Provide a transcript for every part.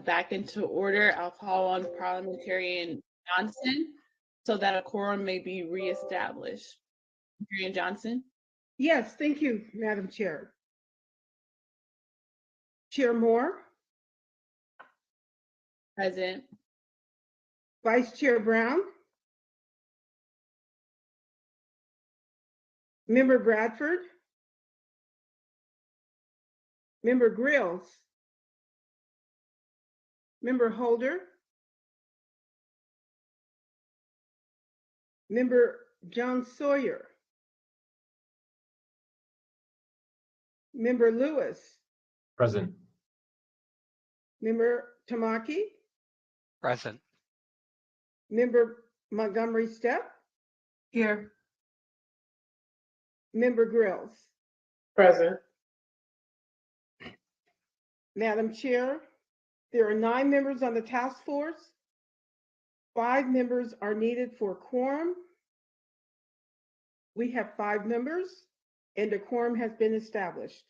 back into order. I'll call on Parliamentarian Johnson so that a quorum may be reestablished. Parliamentarian Johnson? Yes, thank you, Madam Chair. Chair Moore? Present. Vice Chair Brown? Member Bradford? Member Grills? Member Holder? Member John Sawyer? Member Lewis? Present. Member Tamaki? Present. Member Montgomery Stepp? Here. Member Grills? Present. Madam Chair, there are 9 members on the task force. 5 members are needed for quorum. We have 5 members and a quorum has been established.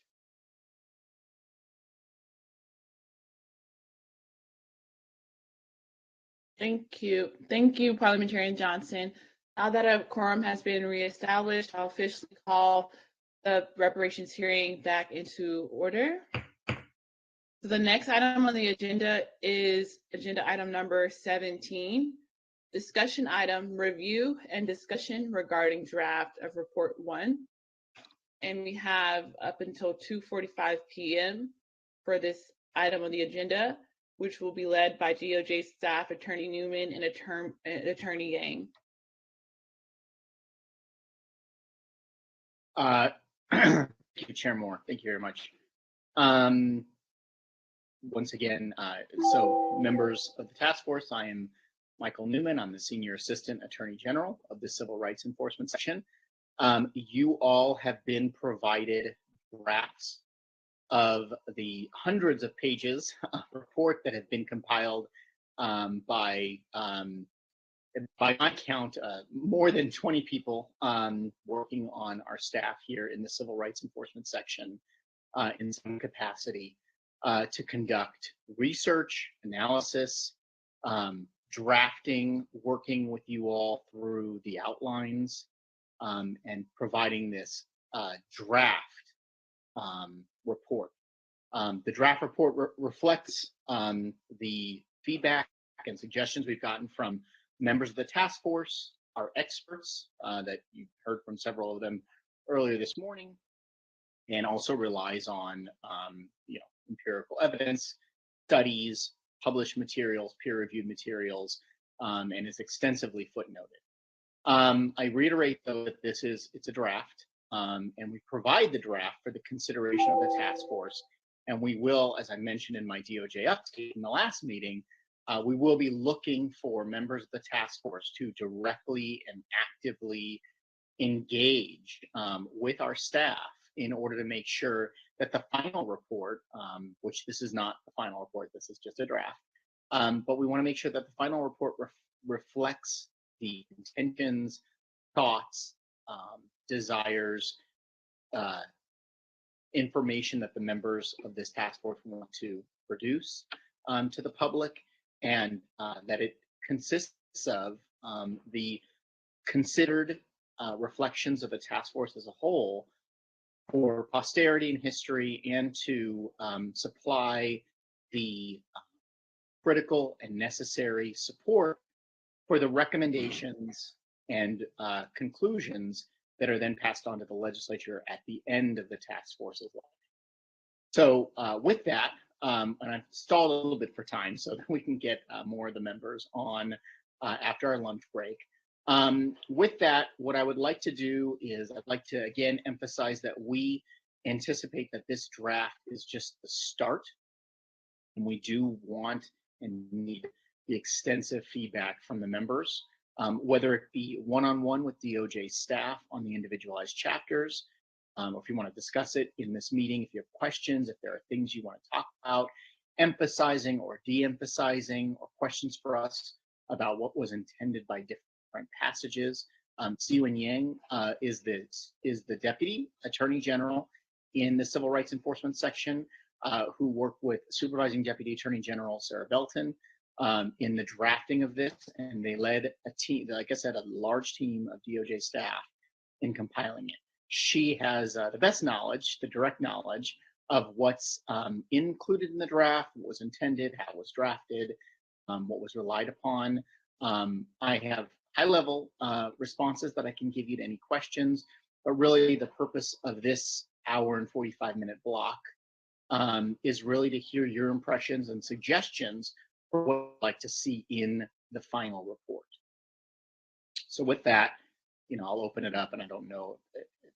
Thank you. Thank you, Parliamentarian Johnson. Now that a quorum has been reestablished, I'll officially call the reparations hearing back into order. So the next item on the agenda is agenda item number 17, discussion item, review and discussion regarding draft of report 1. And we have up until 2:45 p.m. for this item on the agenda, which will be led by DOJ staff Attorney Newman and Attorney Yang. Thank you, Chair Moore. Thank you very much. Once again, so members of the task force, I am Michael Newman. I'm the Senior Assistant Attorney General of the Civil Rights Enforcement Section. You all have been provided drafts of the hundreds of pages of report that have been compiled by my count, more than 20 people working on our staff here in the Civil Rights Enforcement Section in some capacity to conduct research, analysis, drafting, working with you all through the outlines, and providing this draft report. The draft report reflects the feedback and suggestions we've gotten from members of the task force, our experts that you heard from several of them earlier this morning, and also relies on empirical evidence, studies, published materials, peer-reviewed materials, and is extensively footnoted. I reiterate, though, that it's a draft, and we provide the draft for the consideration of the task force. And we will, as I mentioned in my DOJ update in the last meeting, we will be looking for members of the task force to directly and actively engage with our staff in order to make sure that the final report, which this is not the final report, this is just a draft, but we want to make sure that the final report reflects the intentions, thoughts, desires, information that the members of this task force want to produce to the public, and that it consists of the considered reflections of the task force as a whole for posterity and history, and to supply the critical and necessary support for the recommendations and conclusions that are then passed on to the legislature at the end of the task force's life. So with that, and I've stalled a little bit for time so that we can get more of the members on after our lunch break. With that, what I would like to do is I'd like to again emphasize that we anticipate that this draft is just the start, and we do want and need the extensive feedback from the members, whether it be one-on-one with DOJ staff on the individualized chapters, or if you want to discuss it in this meeting, if you have questions, if there are things you want to talk about, emphasizing or de-emphasizing, or questions for us about what was intended by different passages. Siwen Yang is the Deputy Attorney General in the Civil Rights Enforcement Section. who worked with Supervising Deputy Attorney General Sarah Belton in the drafting of this, and they led a team, like I said, a large team of DOJ staff in compiling it. She has the best knowledge, the direct knowledge of what's included in the draft, what was intended, how it was drafted, what was relied upon. I have high-level responses that I can give you to any questions, but really the purpose of this hour and 45-minute block is really to hear your impressions and suggestions for what you'd like to see in the final report. So with that, I'll open it up, and I don't know,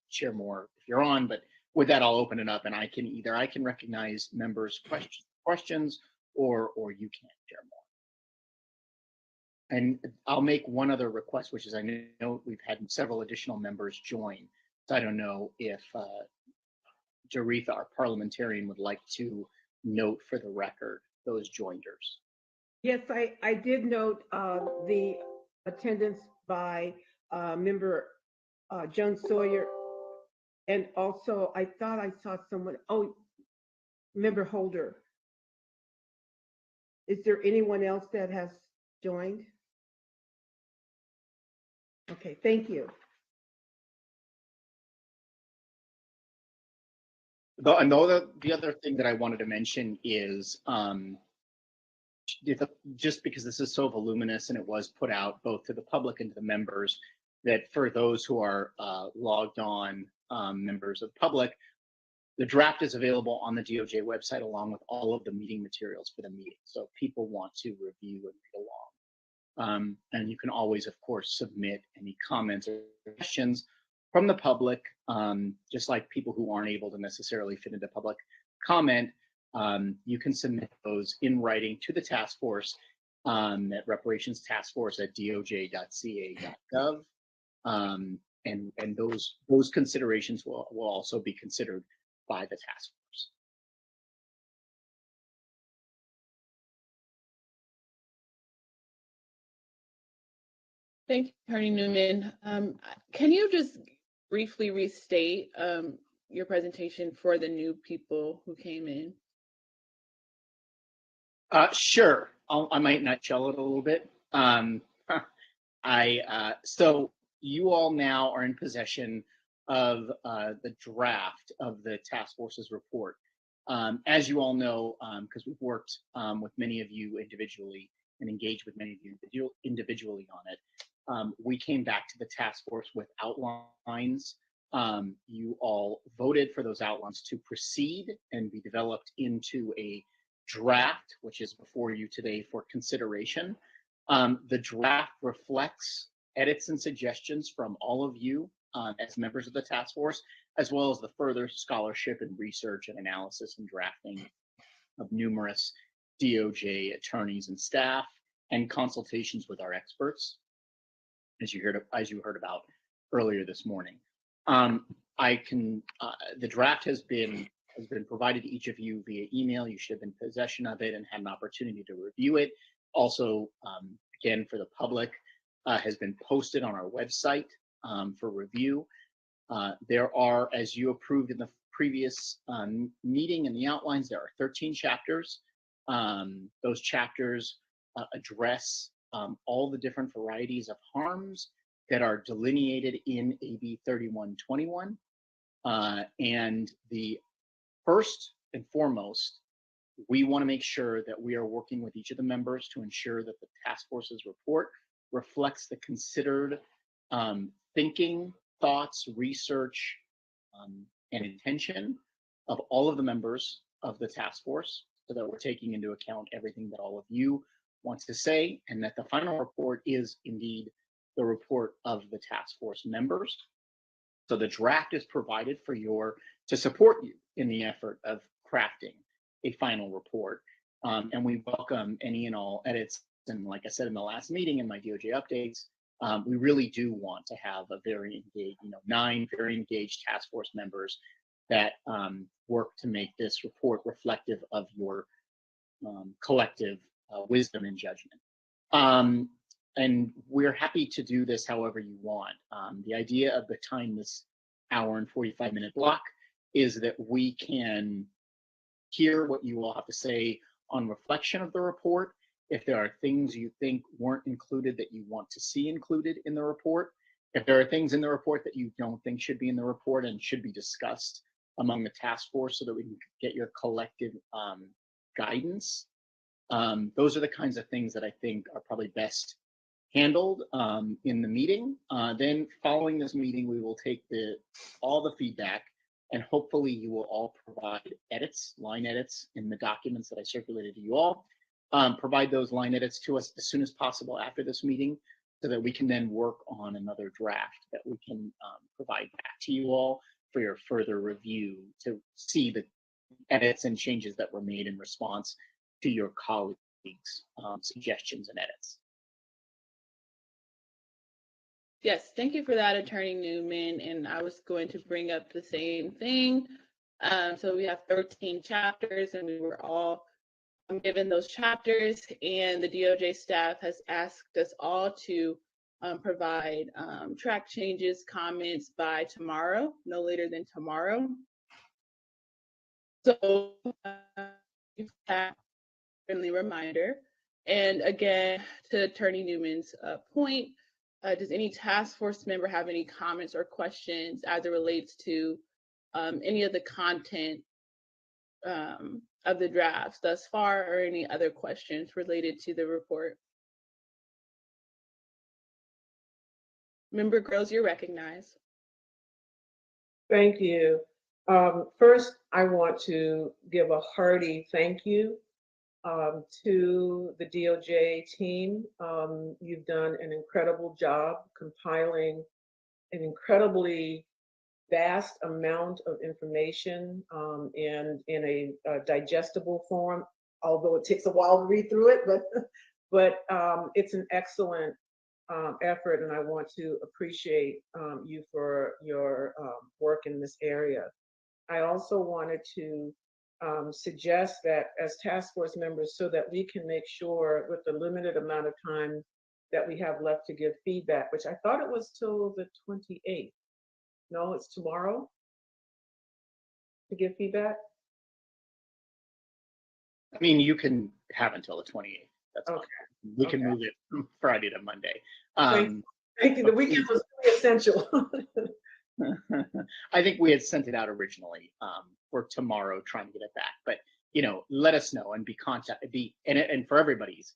Chair Moore, if you're on, but with that, I'll open it up, and I can recognize members' questions, or you can, Chair Moore. And I'll make one other request, which is I know we've had several additional members join. So I don't know if Jaretha, our parliamentarian, would like to note for the record those joiners. Yes, I did note the attendance by member Joan Sawyer, and also I thought I saw someone, member Holder. Is there anyone else that has joined? Okay, thank you. The other thing that I wanted to mention is just because this is so voluminous and it was put out both to the public and to the members, that for those who are logged on members of the public, the draft is available on the DOJ website along with all of the meeting materials for the meeting. So if people want to review and read along. And you can always, of course, submit any comments or questions from the public, just like people who aren't able to necessarily fit into public comment. You can submit those in writing to the task force at reparations taskforce@doj.ca.gov. And those considerations will also be considered by the task force. Thank you, Attorney Newman. Can you just briefly restate your presentation for the new people who came in? Sure. I might nutshell it a little bit. So you all now are in possession of the draft of the task force's report. As you all know, because we've worked with many of you individually and engaged with many of you individually on it, we came back to the task force with outlines. You all voted for those outlines to proceed and be developed into a draft, which is before you today for consideration. The draft reflects edits and suggestions from all of you as members of the task force, as well as the further scholarship and research and analysis and drafting of numerous DOJ attorneys and staff, and consultations with our experts, as you heard about earlier this morning. The draft has been provided to each of you via email. You should have been in possession of it and had an opportunity to review it. Also, again, for the public, has been posted on our website for review. There are, as you approved in the previous meeting in the outlines, there are 13 chapters. Those chapters address all the different varieties of harms that are delineated in AB 3121. And the first and foremost, we want to make sure that we are working with each of the members to ensure that the task force's report reflects the considered thinking, thoughts, research, and intention of all of the members of the task force, so that we're taking into account everything that all of you want to say, and that the final report is indeed the report of the task force members. So the draft is provided to support you in the effort of crafting a final report. And we welcome any and all edits. And like I said in the last meeting in my DOJ updates, we really do want to have a very engaged, 9 very engaged task force members that work to make this report reflective of your collective wisdom and judgment. And we're happy to do this however you want. The idea of the time, this hour and 45-minute block, is that we can hear what you all have to say on reflection of the report. If there are things you think weren't included that you want to see included in the report, if there are things in the report that you don't think should be in the report and should be discussed among the task force so that we can get your collective guidance, those are the kinds of things that I think are probably best handled in the meeting. Then following this meeting, we will take all the feedback, and hopefully you will all provide edits, line edits in the documents that I circulated to you all. Provide those line edits to us as soon as possible after this meeting so that we can then work on another draft that we can provide back to you all for your further review to see the edits and changes that were made in response to your colleagues' suggestions and edits. Yes, thank you for that, Attorney Newman. And I was going to bring up the same thing. So we have 13 chapters, and we were all given those chapters, and the DOJ staff has asked us all to provide track changes, comments by tomorrow, no later than tomorrow. So you have a friendly reminder. And again, to Attorney Newman's point, does any task force member have any comments or questions as it relates to any of the content of the drafts thus far, or any other questions related to the report? Member Groves, you're recognized. Thank you. First, I want to give a hearty thank you to the DOJ team. You've done an incredible job compiling an incredibly vast amount of information in a digestible form, although it takes a while to read through it, but it's an excellent effort, and I want to appreciate you for your work in this area. I also wanted to suggest that as task force members, so that we can make sure with the limited amount of time that we have left to give feedback, which I thought it was till the 28th. No, it's tomorrow to give feedback. I mean, you can have until the 28th. That's Okay. fine. We can move it from Friday to Monday. Thank you. The weekend was really essential. I think we had sent it out originally for tomorrow, trying to get it back. But let us know and and for everybody's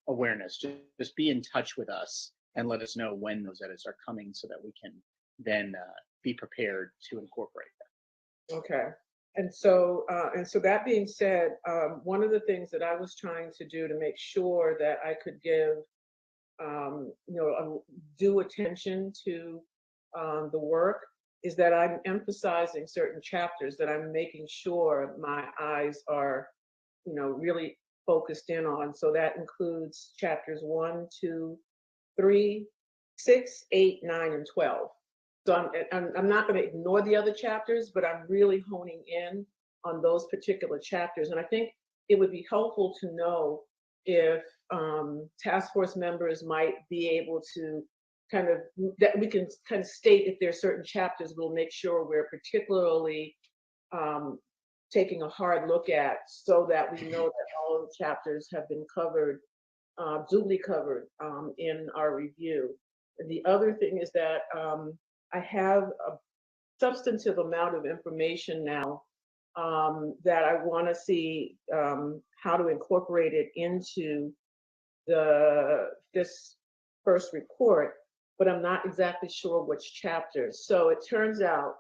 awareness, just be in touch with us and let us know when those edits are coming so that we can then be prepared to incorporate them. Okay. And so that being said, one of the things that I was trying to do to make sure that I could give due attention to the work is that I'm emphasizing certain chapters that I'm making sure my eyes are, really focused in on. So that includes chapters 1, 2, 3, 6, 8, 9, and 12. So I'm not going to ignore the other chapters, but I'm really honing in on those particular chapters. And I think it would be helpful to know if task force members might be able to that we can kind of state if there are certain chapters we'll make sure we're particularly taking a hard look at, so that we know that all of the chapters have been covered, duly covered in our review. And the other thing is that I have a substantive amount of information now that I want to see how to incorporate it into this first report, but I'm not exactly sure which chapters. So it turns out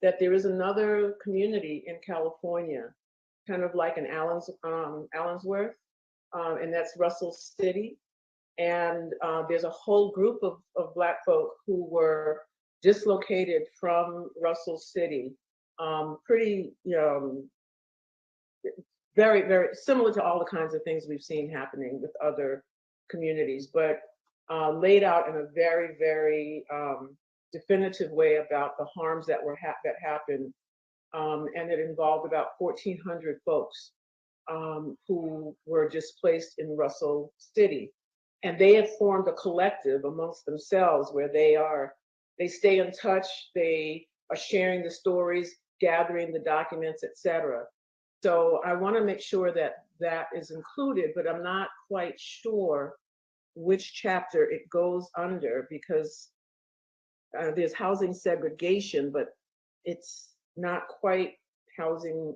that there is another community in California, kind of like in Allensworth, and that's Russell City. And there's a whole group of Black folk who were dislocated from Russell City, pretty, very, very similar to all the kinds of things we've seen happening with other communities, but laid out in a very, very definitive way about the harms that happened. And it involved about 1,400 folks who were displaced in Russell City. And they have formed a collective amongst themselves where they stay in touch, they are sharing the stories. gathering the documents, etc. So I want to make sure that that is included, but I'm not quite sure which chapter it goes under, because there's housing segregation, but it's not quite housing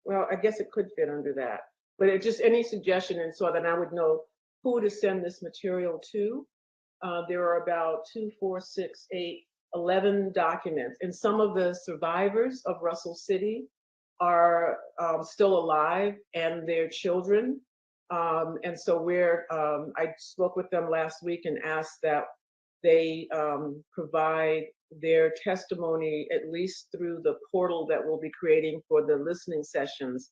well, I guess it could fit under that, but it just any suggestion, and so that I would know who to send this material to. There are about 2, 4, 6, 8, 11 documents, and some of the survivors of Russell City are still alive, and their children. And so I spoke with them last week and asked that they provide their testimony, at least through the portal that we'll be creating for the listening sessions,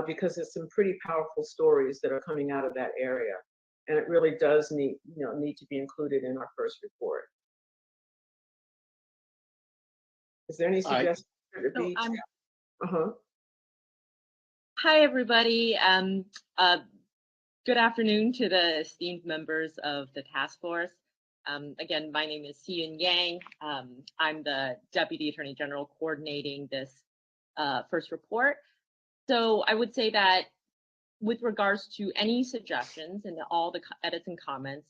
because it's some pretty powerful stories that are coming out of that area. And it really does need to be included in our first report. Is there any suggestion? Hi, everybody. Good afternoon to the esteemed members of the task force. Again, my name is Xiyun Yang. I'm the Deputy Attorney General coordinating this first report. So I would say that with regards to any suggestions and all the edits and comments,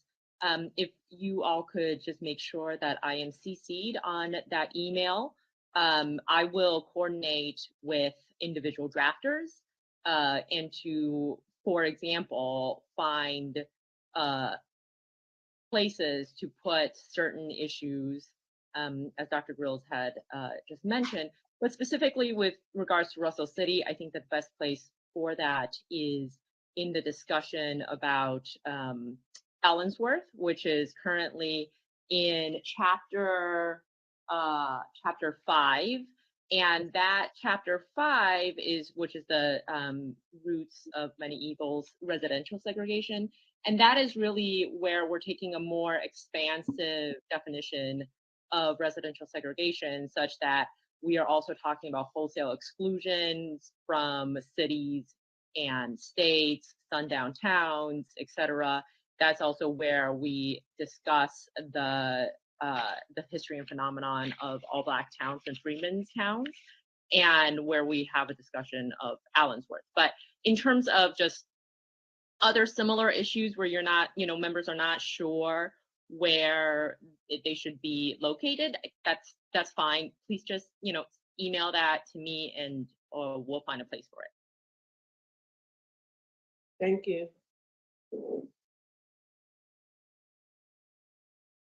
if you all could just make sure that I am CC'd on that email, I will coordinate with individual drafters and to, for example, find places to put certain issues, as Dr. Grills had just mentioned, but specifically with regards to Russell City, I think the best place for that is in the discussion about Allensworth, which is currently in chapter 5. And that chapter 5 which is the roots of many evils, residential segregation. And that is really where we're taking a more expansive definition of residential segregation, such that we are also talking about wholesale exclusions from cities and states, sundown towns, etc. That's also where we discuss the history and phenomenon of all Black towns and freedmen's towns, and where we have a discussion of Allensworth. But in terms of just other similar issues where you're not, members are not sure where they should be located, that's fine. Please just, email that to me and we'll find a place for it. Thank you.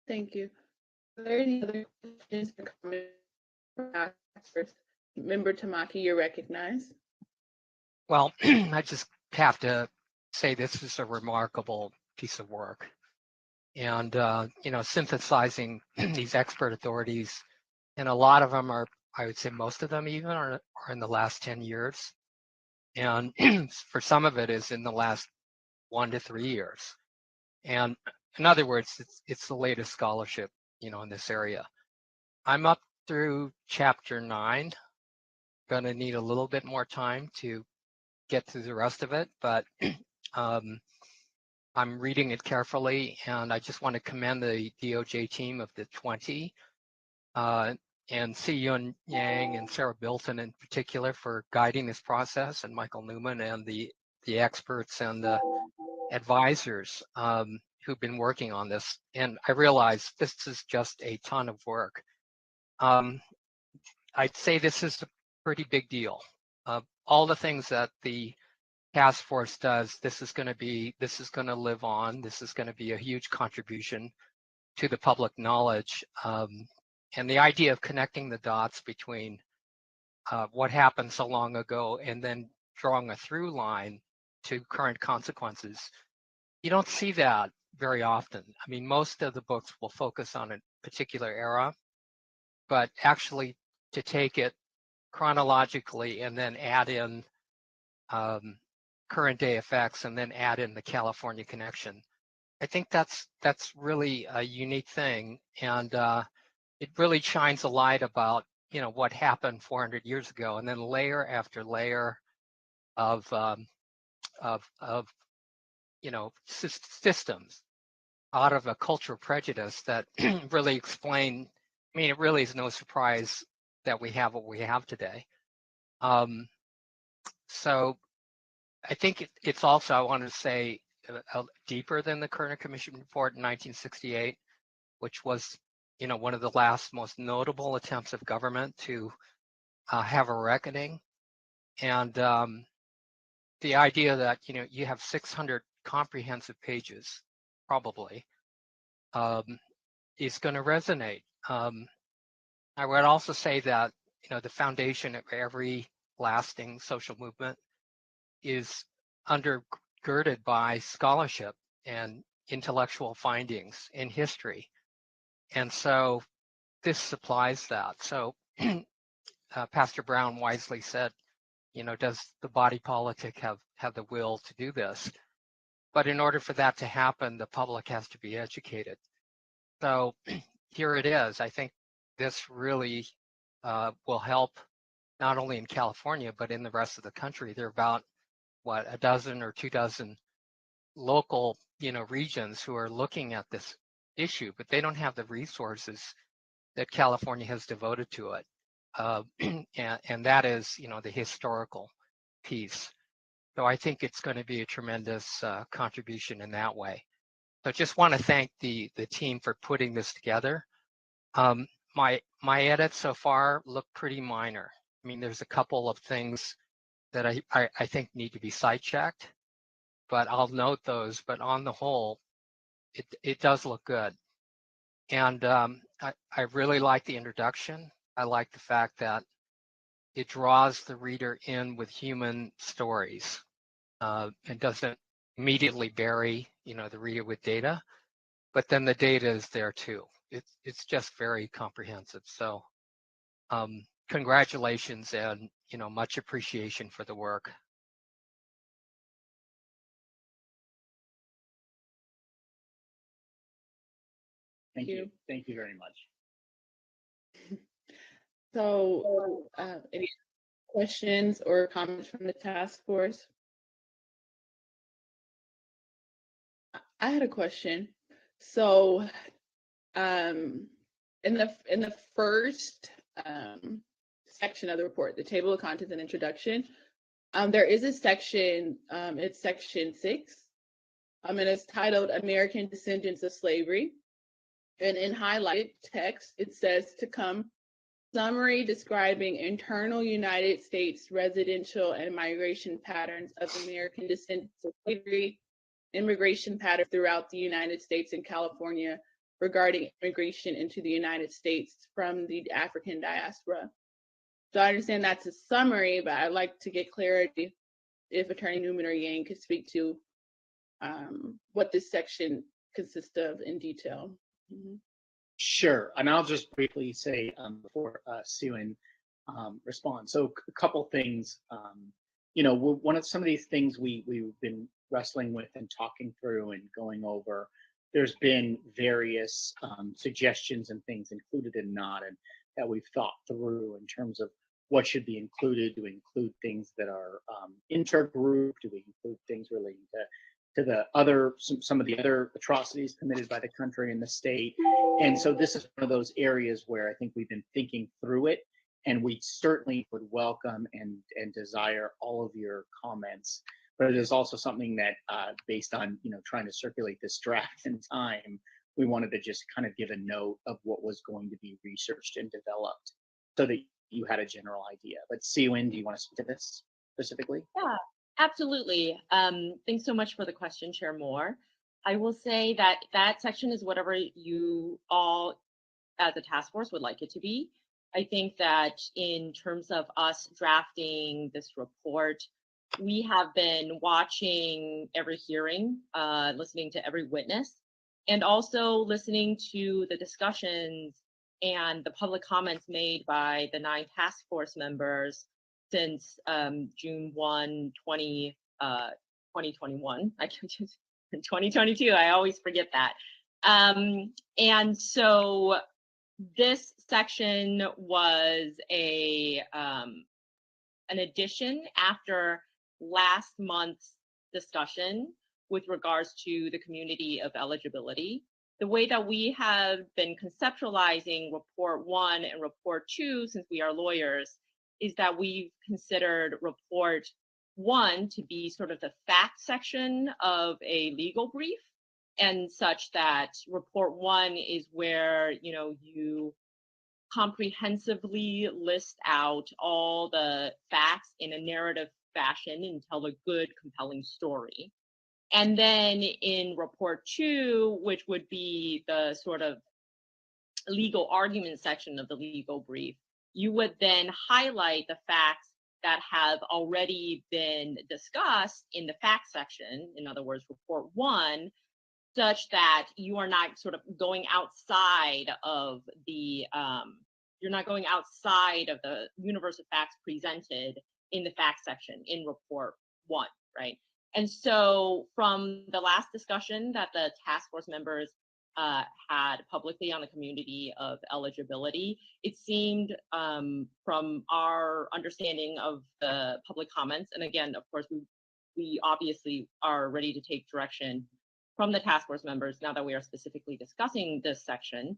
Thank you. Are there any other questions or comments? Member Tamaki, you're recognized. Well, I just have to say this is a remarkable piece of work. And, synthesizing these expert authorities, and a lot of them are, I would say most of them even are in the last 10 years. And for some of it is in the last 1 to 3 years. And in other words, it's the latest scholarship, in this area. I'm up through chapter 9. Gonna need a little bit more time to get through the rest of it, but I'm reading it carefully, and I just want to commend the DOJ team of the 20 and Xiyun Yang and Sarah Bilton in particular for guiding this process, and Michael Newman and the experts and the advisors who've been working on this. And I realize this is just a ton of work. I'd say this is a pretty big deal. All the things that the task force does, this is going to live on. This is going to be a huge contribution to the public knowledge. And the idea of connecting the dots between what happened so long ago and then drawing a through line to current consequences, you don't see that very often. I mean, most of the books will focus on a particular era, but actually to take it chronologically and then add in current day effects and then add in the California connection, I think that's really a unique thing, and it really shines a light about what happened 400 years ago, and then layer after layer of systems out of a cultural prejudice that really explain. I mean, it really is no surprise that we have what we have today. So I think it's also, I want to say, deeper than the Kerner Commission report in 1968, which was, one of the last most notable attempts of government to have a reckoning. And the idea that, you have 600 comprehensive pages, probably, is going to resonate. I would also say that, the foundation of every lasting social movement is undergirded by scholarship and intellectual findings in history. And so this supplies that. So Pastor Brown wisely said, does the body politic have the will to do this? But in order for that to happen, the public has to be educated. So here it is. I think this really will help not only in California, but in the rest of the country. There are about, a dozen or 24 local, regions who are looking at this issue, but they don't have the resources that California has devoted to it. And that is, the historical piece. So I think it's going to be a tremendous contribution in that way. So just want to thank the team for putting this together. My edits so far look pretty minor. I mean, there's a couple of things that I think need to be site checked, but I'll note those. But on the whole, it does look good. And I really like the introduction. I like the fact that it draws the reader in with human stories and doesn't immediately bury, the reader with data, but then the data is there too. It's just very comprehensive. So congratulations and, much appreciation for the work. Thank you. Thank you very much. So, any questions or comments from the task force? I had a question. So, in the first section of the report, the table of contents and introduction, there is a section. It's section 6, and it's titled "American Descendants of Slavery." And in highlighted text, it says to come summary describing internal United States residential and migration patterns of American descendants of slavery, immigration patterns throughout the United States and California regarding immigration into the United States from the African diaspora. So I understand that's a summary, but I'd like to get clarity if Attorney Newman or Yang could speak to what this section consists of in detail. Mm-hmm. Sure, and I'll just briefly say before Siwan responds. So a couple things. One of some of these things we've been wrestling with and talking through and going over. There's been various suggestions and things included and not, and that we've thought through in terms of what should be included. Do we include things that are intergroup? Do we include things relating to the other, some of the other atrocities committed by the country and the state? And so this is one of those areas where I think we've been thinking through it, and we certainly would welcome and desire all of your comments. But it is also something that, based on trying to circulate this draft in time, we wanted to just kind of give a note of what was going to be researched and developed, so that you had a general idea. But Siwan, do you want to speak to this specifically? Yeah, absolutely. Thanks so much for the question, Chair Moore. I will say that that section is whatever you all as a task force would like it to be. I think that in terms of us drafting this report, we have been watching every hearing, listening to every witness, and also listening to the discussions and the public comments made by the 9 task force members since June 1, 2021. I can just 2022. I always forget that. And so this section was an addition after last month's discussion with regards to the community of eligibility. the way that we have been conceptualizing report 1 and report 2, since we are lawyers, is that we've considered report 1 to be sort of the fact section of a legal brief, and such that report 1 is where, you know, you comprehensively list out all the facts in a narrative fashion and tell a good, compelling story. And then in report 2, which would be the sort of legal argument section of the legal brief, you would then highlight the facts that have already been discussed in the fact section, in other words, report 1, such that you are not sort of going outside of the you're not going outside of the universe of facts presented in the fact section in report 1, right? And so from the last discussion that the task force members had publicly on the community of eligibility, it seemed from our understanding of the public comments, and again, of course, we obviously are ready to take direction from the task force members now that we are specifically discussing this section.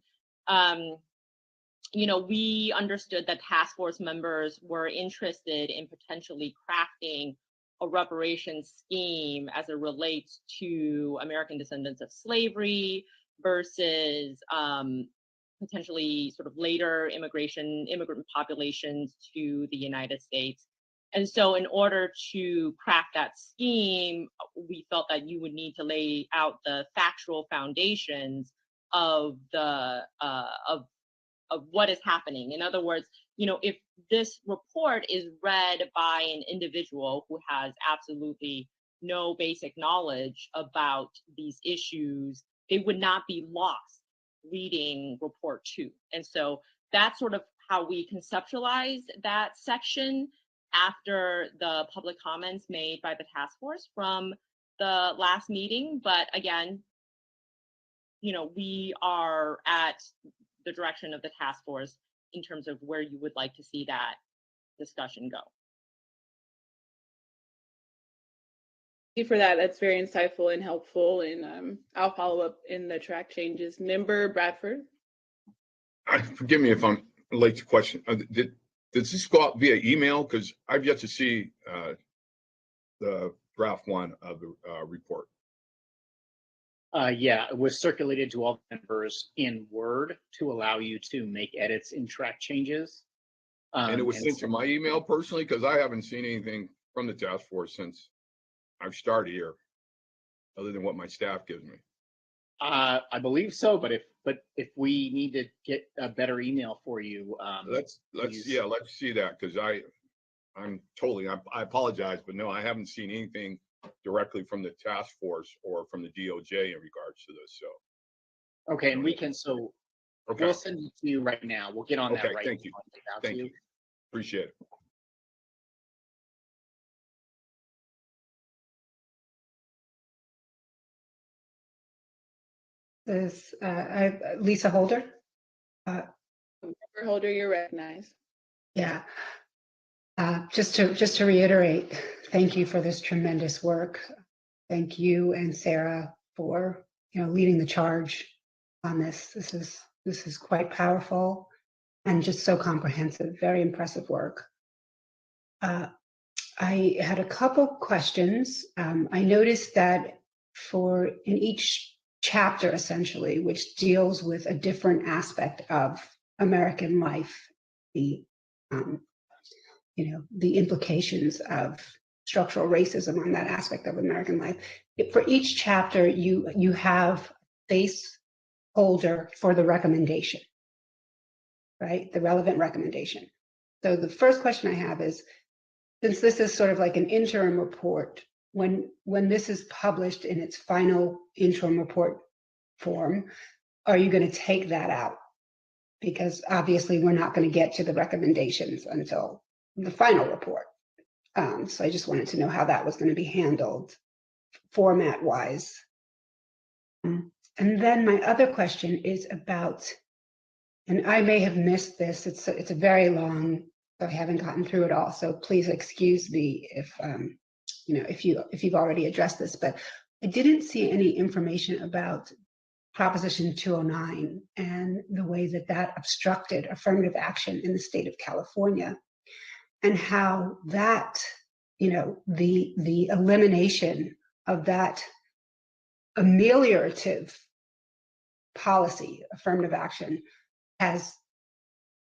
You know, we understood that task force members were interested in potentially crafting a reparations scheme as it relates to American descendants of slavery versus potentially sort of later immigrant populations to the United States. And so in order to craft that scheme, we felt that you would need to lay out the factual foundations of the of what is happening. In other words, you know, if this report is read by an individual who has absolutely no basic knowledge about these issues, they would not be lost reading report 2. And so that's sort of how we conceptualized that section after the public comments made by the task force from the last meeting. But again, you know, we are at the direction of the task force in terms of where you would like to see that discussion go. Thank you for that. That's very insightful and helpful. And I'll follow up in the track changes. Member Bradford. Forgive me if I'm late to question. Does this go out via email? Because I've yet to see the draft 1 of the report. Yeah, it was circulated to all members in Word to allow you to make edits in track changes. And it was sent to my email personally, because I haven't seen anything from the task force since I've started here, other than what my staff gives me. I believe so, but if we need to get a better email for you, let's see that, because I apologize, but no, I haven't seen anything directly from the task force or from the DOJ in regards to this. So okay, and we can okay, we'll send it to you right now. We'll get on that right thank you. Thank you. Appreciate it. This Lisa Holder. Member Holder, you're recognized. Yeah. Just to reiterate, thank you for this tremendous work. Thank you and Sarah for leading the charge on this. This is quite powerful and just so comprehensive. Very impressive work. I had a couple questions. I noticed that in each chapter, essentially, which deals with a different aspect of American life, the implications of structural racism on that aspect of American life. For each chapter, you have placeholder for the recommendation, right? The relevant recommendation. So the first question I have is, since this is sort of like an interim report, when this is published in its final interim report form, are you going to take that out? Because obviously we're not going to get to the recommendations until the final report. So I just wanted to know how that was going to be handled format-wise. And then my other question is about, and I may have missed this, it's a very long, so I haven't gotten through it all, so please excuse me if you've already addressed this, but I didn't see any information about Proposition 209 and the way that that obstructed affirmative action in the state of California, and how that, the elimination of that ameliorative policy, affirmative action, has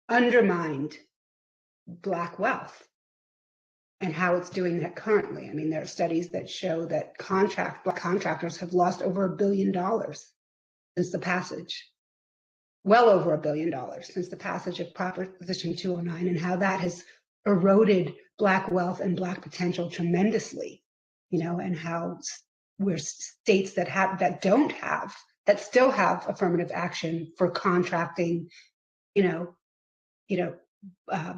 undermined Black wealth, and how it's doing that currently. I mean, there are studies that show that Black contractors have lost over $1 billion since the passage, well over $1 billion since the passage of Proposition 209, and how that has eroded Black wealth and Black potential tremendously, and how we're states that still have affirmative action for contracting,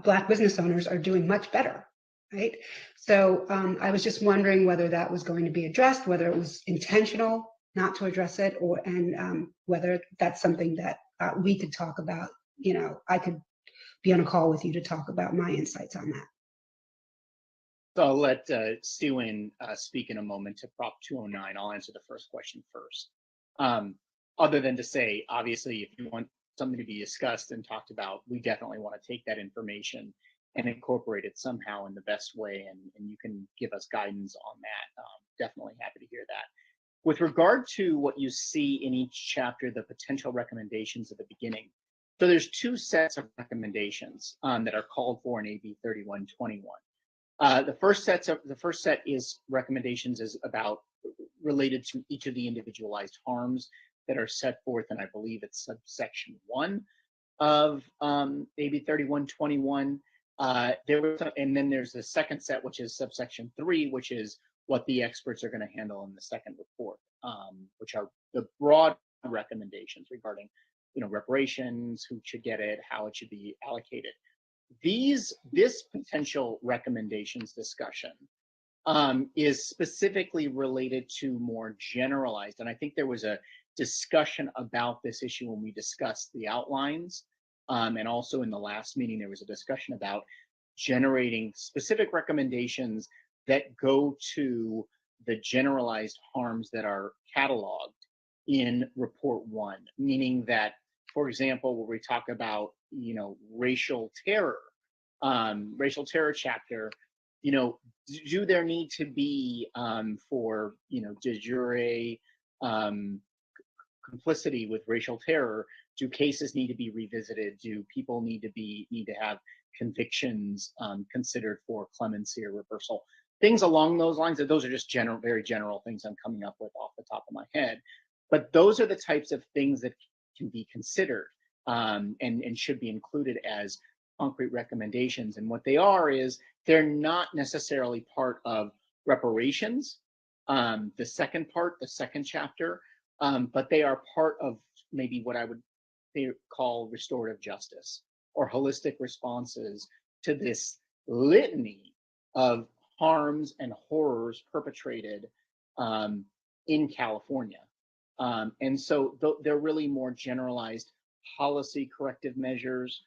Black business owners are doing much better, right? So I was just wondering whether that was going to be addressed, whether it was intentional not to address it, and whether that's something that we could talk about. I could be on a call with you to talk about my insights on that. So I'll let Sue-Ann speak in a moment to Prop 209. I'll answer the first question first. Other than to say, obviously, if you want something to be discussed and talked about, we definitely want to take that information and incorporate it somehow in the best way, and you can give us guidance on that. Definitely happy to hear that. With regard to what you see in each chapter, the potential recommendations at the beginning, so there's two sets of recommendations that are called for in AB 3121. The first set is recommendations is about related to each of the individualized harms that are set forth, and I believe it's subsection 1 of AB 3121. And then there's the second set, which is subsection 3, which is what the experts are going to handle in the second report, which are the broad recommendations regarding, reparations, who should get it, how it should be allocated. This potential recommendations discussion is specifically related to more generalized, and I think there was a discussion about this issue when we discussed the outlines, and also in the last meeting there was a discussion about generating specific recommendations that go to the generalized harms that are cataloged in Report 1, meaning that, for example, where we talk about, racial terror chapter, do there need to be for, de jure complicity with racial terror? Do cases need to be revisited? Do people need to have convictions considered for clemency or reversal? Things along those lines. Those are just very general things I'm coming up with off the top of my head. But those are the types of things that can be considered and should be included as concrete recommendations. And what they are is they're not necessarily part of reparations, the second chapter, but they are part of maybe what I would call restorative justice or holistic responses to this litany of harms and horrors perpetrated in California. And so they're really more generalized policy corrective measures,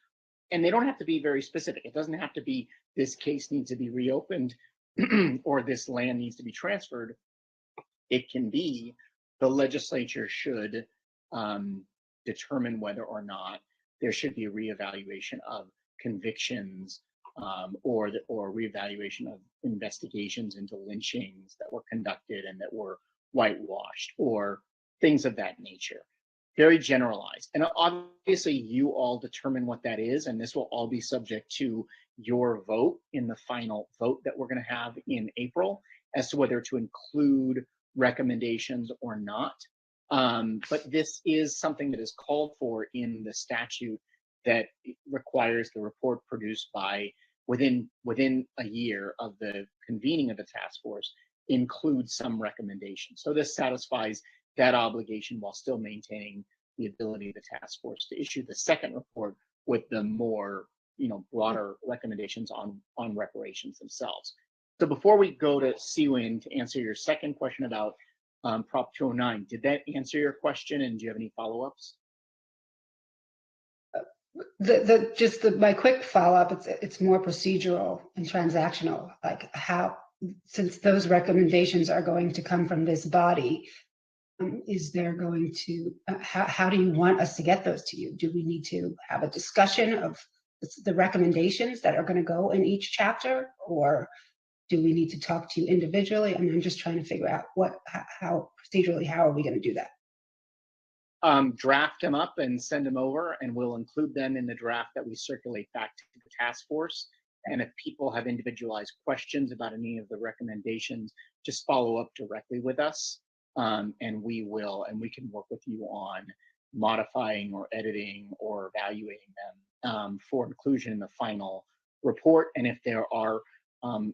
and they don't have to be very specific. It doesn't have to be this case needs to be reopened or this land needs to be transferred. It can be the legislature should determine whether or not there should be a reevaluation of convictions or reevaluation of investigations into lynchings that were conducted and that were whitewashed or things of that nature. Very generalized. And obviously you all determine what that is, and this will all be subject to your vote in the final vote that we're going to have in April as to whether to include recommendations or not. But this is something that is called for in the statute that requires the report produced by within a year of the convening of the task force includes some recommendations. So this satisfies that obligation while still maintaining the ability of the task force to issue the second report with the more broader recommendations on reparations themselves. So before we go to Sue-Ann to answer your second question about Prop 209, did that answer your question, and do you have any follow-ups? My quick follow-up, it's more procedural and transactional, like how, since those recommendations are going to come from this body, Is there going to, how do you want us to get those to you? Do we need to have a discussion of the recommendations that are going to go in each chapter, or do we need to talk to you individually? I mean, I'm just trying to figure out how procedurally, how are we going to do that? Draft them up and send them over, and we'll include them in the draft that we circulate back to the task force. And if people have individualized questions about any of the recommendations, just follow up directly with us, and we can work with you on modifying or editing or evaluating them for inclusion in the final report. And if there are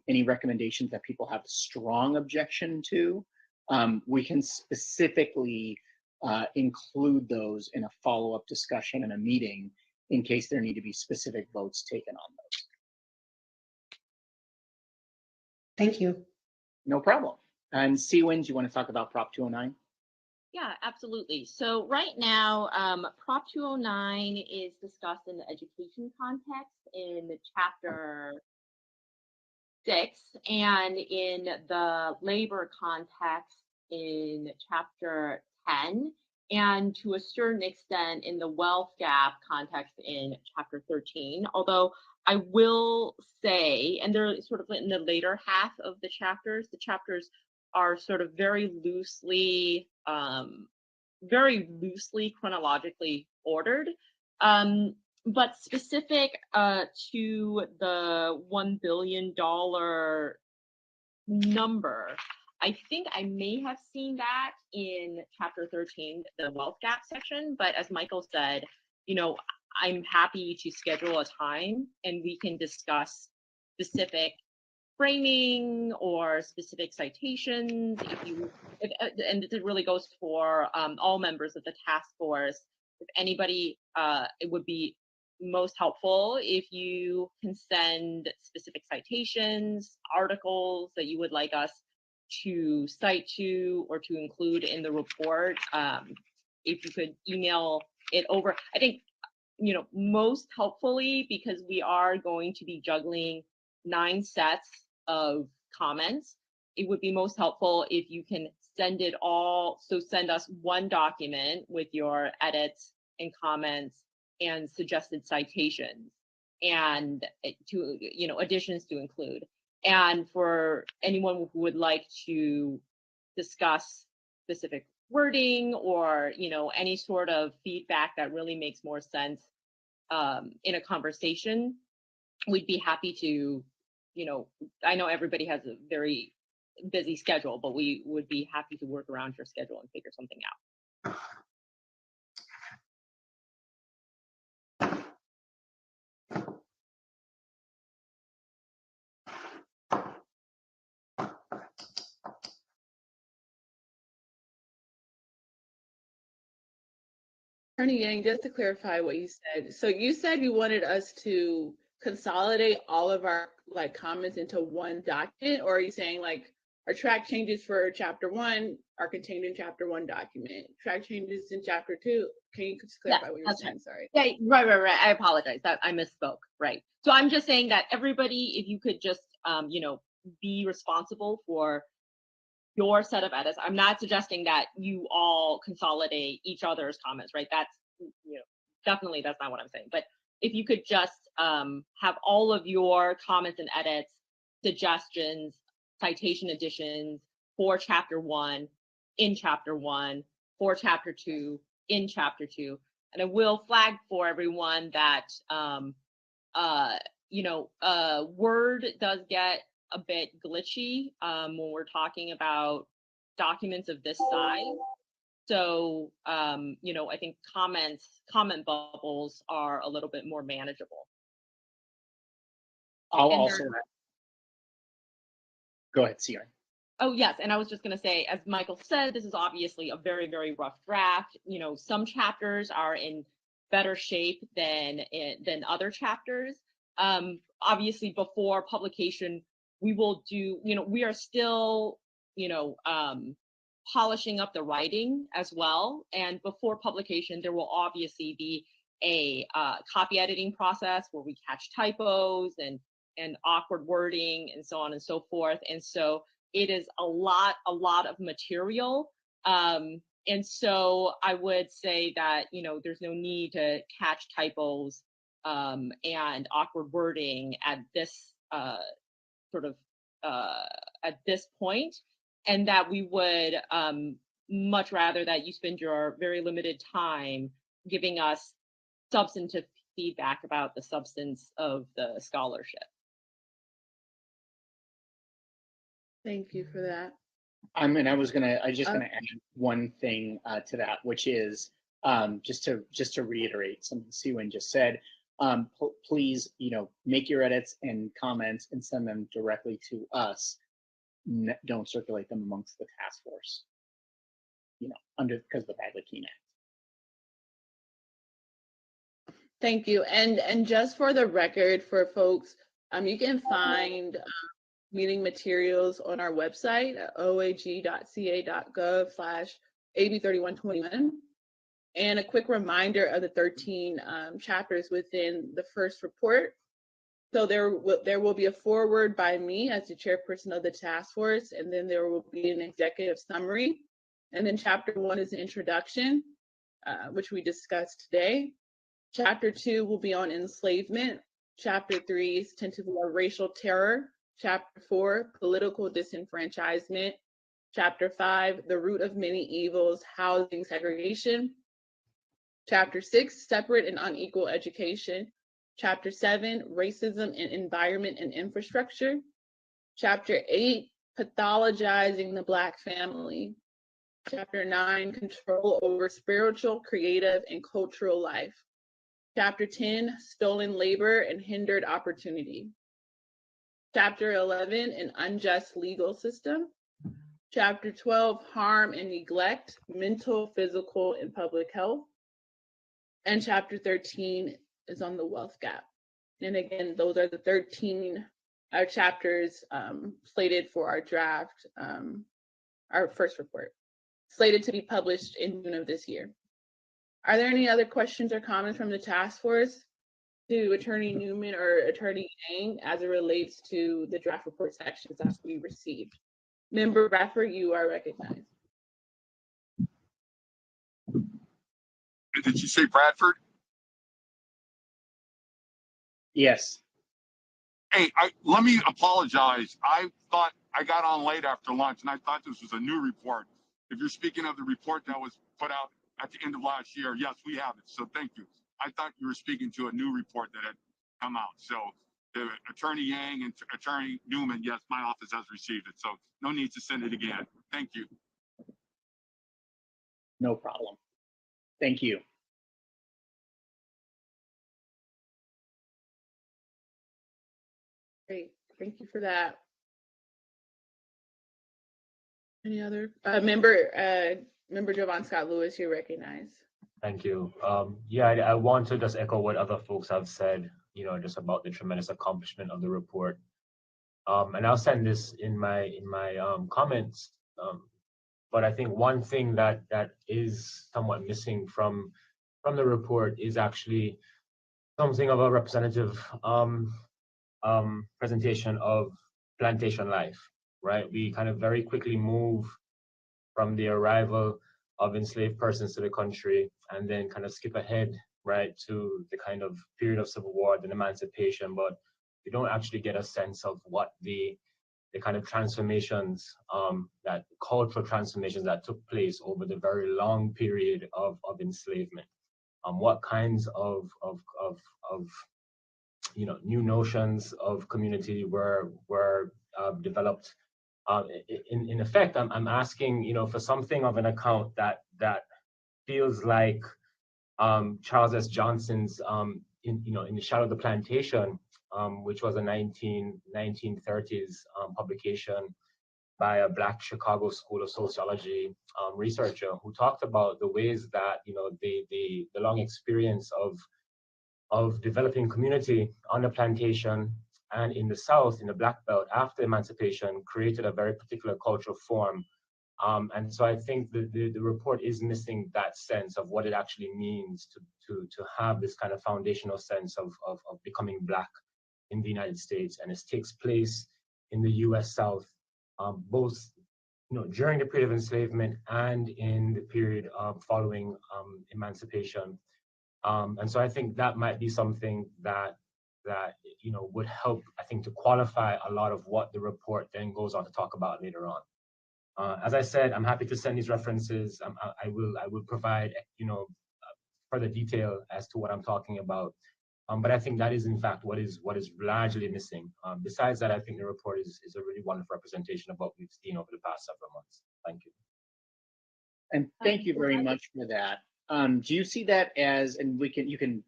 any recommendations that people have strong objection to, we can specifically include those in a follow-up discussion and a meeting in case there need to be specific votes taken on those. Thank you. No problem. And Seawin, do you want to talk about Prop 209? Yeah, absolutely. So right now, Prop 209 is discussed in the education context in Chapter 6, and in the labor context in Chapter 10, and to a certain extent in the wealth gap context in Chapter 13. Although I will say, and they're sort of in the later half of the chapters are sort of very loosely chronologically ordered, but specific to the $1 billion number. I think I may have seen that in Chapter 13, the wealth gap section, but as Michael said, I'm happy to schedule a time and we can discuss specific framing or specific citations. And it really goes for all members of the task force. If anybody, it would be most helpful if you can send specific citations, articles that you would like us to cite to or to include in the report. If you could email it over, I think, most helpfully, because we are going to be juggling 9 sets of comments, it would be most helpful if you can send it all. So send us one document with your edits and comments and suggested citations and to, additions to include. And for anyone who would like to discuss specific wording or, any sort of feedback that really makes more sense in a conversation, we'd be happy to, I know everybody has a very busy schedule, but we would be happy to work around your schedule and figure something out. Attorney Yang, just to clarify what you said. So you said you wanted us to consolidate all of our comments into one document, or are you saying our track changes for Chapter 1 are contained in Chapter 1 document? Track changes in Chapter 2. Can you just clarify what you're saying? Sorry. Yeah, right. I apologize. I misspoke. Right. So I'm just saying that everybody, if you could just, be responsible for your set of edits. I'm not suggesting that you all consolidate each other's comments, right? That's, definitely that's not what I'm saying. But if you could just have all of your comments and edits, suggestions, citation additions for Chapter 1 in Chapter 1, for Chapter 2 in Chapter 2. And I will flag for everyone that, Word does get a bit glitchy when we're talking about documents of this size. So, I think comment bubbles are a little bit more manageable. I'll also go ahead, Sierra. Oh, yes. And I was just going to say, as Michael said, this is obviously a very, very rough draft. Some chapters are in better shape than other chapters. Obviously, before publication, we will do, we are still, polishing up the writing as well. And before publication, there will obviously be a copy editing process where we catch typos and awkward wording and so on and so forth. And so it is a lot of material. And And so I would say that, there's no need to catch typos and awkward wording at this at this point, and that we would much rather that you spend your very limited time giving us substantive feedback about the substance of the scholarship. Thank you for that. I was just gonna add one thing to that, which is just to reiterate something Siwan just said. Please, make your edits and comments and send them directly to us. Don't circulate them amongst the task force. Because of the Bagley Keene Act. Thank you. And just for the record, for folks, you can find meeting materials on our website at oag.ca.gov/AB3121. And a quick reminder of the 13 chapters within the first report. So there will be a foreword by me as the chairperson of the task force, and then there will be an executive summary. And then chapter 1 is the introduction, which we discussed today. Chapter 2 will be on enslavement. Chapter 3 is tentative of racial terror. Chapter 4, political disenfranchisement. Chapter 5, the root of many evils, housing segregation. Chapter 6, separate and unequal education. Chapter 7, racism in environment and infrastructure. Chapter 8, pathologizing the Black family. Chapter 9, control over spiritual, creative, and cultural life. Chapter 10, stolen labor and hindered opportunity. Chapter 11, an unjust legal system. Chapter 12, harm and neglect, mental, physical, and public health. And chapter 13 is on the wealth gap. And again, those are the 13 chapters slated for our draft, our first report, slated to be published in June of this year. Are there any other questions or comments from the task force to Attorney Newman or Attorney Yang as it relates to the draft report sections that we received? Member Bradford, you are recognized. Did you say Bradford? Yes. Hey, let me apologize. I thought I got on late after lunch and I thought this was a new report. If you're speaking of the report that was put out at the end of last year, yes, we have it. So thank you. I thought you were speaking to a new report that had come out. So the Attorney Yang and Attorney Newman, yes, my office has received it. So no need to send it again. Thank you. No problem. Thank you. Great, thank you for that. Any other member Jovan Scott Lewis, you're recognized. Thank you. Yeah, I want to just echo what other folks have said, just about the tremendous accomplishment of the report. And I'll send this in my comments. But I think one thing that is somewhat missing from the report is actually something of a representative presentation of plantation life, right? We kind of very quickly move from the arrival of enslaved persons to the country and then kind of skip ahead, right, to the kind of period of civil war, then emancipation, but we don't actually get a sense of what the kind of transformations, that cultural transformations that took place over the very long period of enslavement. What kinds of new notions of community were developed. In effect, I'm asking, for something of an account that feels like Charles S. Johnson's In the Shadow of the Plantation, which was a 1930s publication by a Black Chicago School of Sociology researcher who talked about the ways that the long experience of developing community on the plantation and in the South, in the Black Belt after emancipation, created a very particular cultural form. And so I think the report is missing that sense of what it actually means to have this kind of foundational sense of becoming Black in the United States. And it takes place in the US South, both during the period of enslavement and in the period following emancipation. And so I think that might be something that would help, I think, to qualify a lot of what the report then goes on to talk about later on. As I said, I'm happy to send these references. I will provide further detail as to what I'm talking about. But I think that is in fact what is largely missing. Besides that, I think the report is a really wonderful representation of what we've seen over the past several months. Thank you. And thank you very much for that. Do you see that as, and you can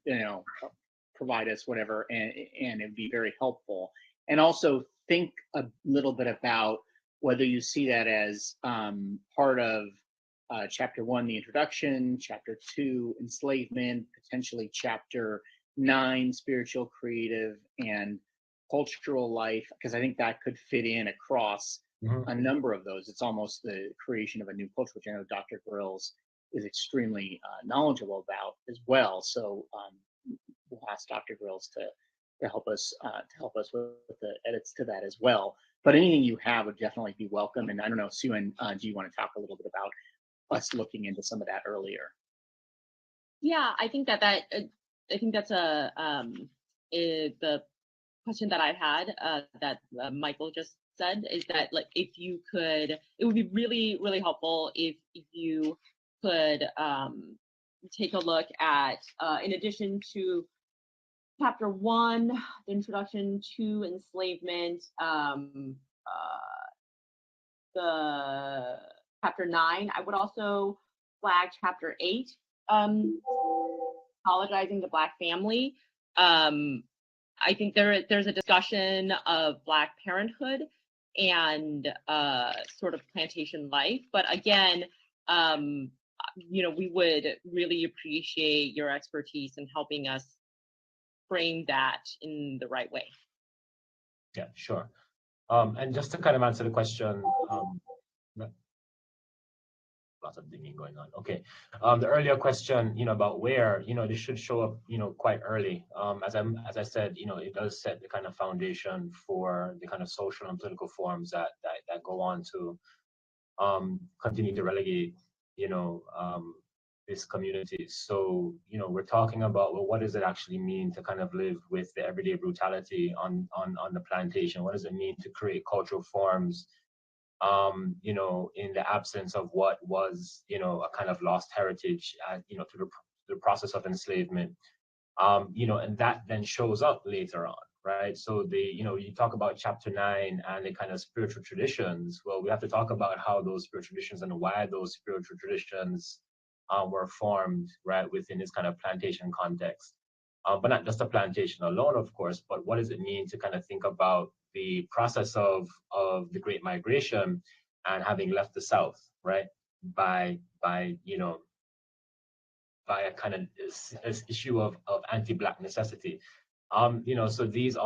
provide us whatever, and it'd be very helpful. And also think a little bit about whether you see that as part of chapter 1, the introduction, chapter 2, enslavement, potentially chapter 9, spiritual, creative, and cultural life, because I think that could fit in across a number of those. It's almost the creation of a new culture, which I know Dr. Grills is extremely knowledgeable about as well. So we'll ask Dr. Grills to help us with the edits to that as well. But anything you have would definitely be welcome. And I don't know, Sue-Ann, do you want to talk a little bit about us looking into some of that earlier? Yeah, I think that's the question that I had that Michael just said, is that, like, if you could, it would be really, really helpful if you could take a look at, in addition to chapter 1, the introduction to enslavement, the chapter 9, I would also flag chapter 8, apologizing to Black family. I think there's a discussion of Black parenthood and sort of plantation life, but again, we would really appreciate your expertise in helping us frame that in the right way. Yeah, sure. And just to kind of answer the question, lots of dinging going on. Okay. The earlier question, about where, this should show up, quite early. As I said, it does set the kind of foundation for the kind of social and political forms that go on to continue to relegate, this community. So, we're talking about, well, what does it actually mean to kind of live with the everyday brutality on the plantation? What does it mean to create cultural forms, in the absence of what was, a kind of lost heritage, through the process of enslavement, and that then shows up later on, right? So you talk about chapter 9 and the kind of spiritual traditions. Well, we have to talk about how those spiritual traditions and why those spiritual traditions were formed, right, within this kind of plantation context. But not just a plantation alone, of course, but what does it mean to kind of think about the process of the Great Migration and having left the South, right, by a kind of this issue of anti-Black necessity. So these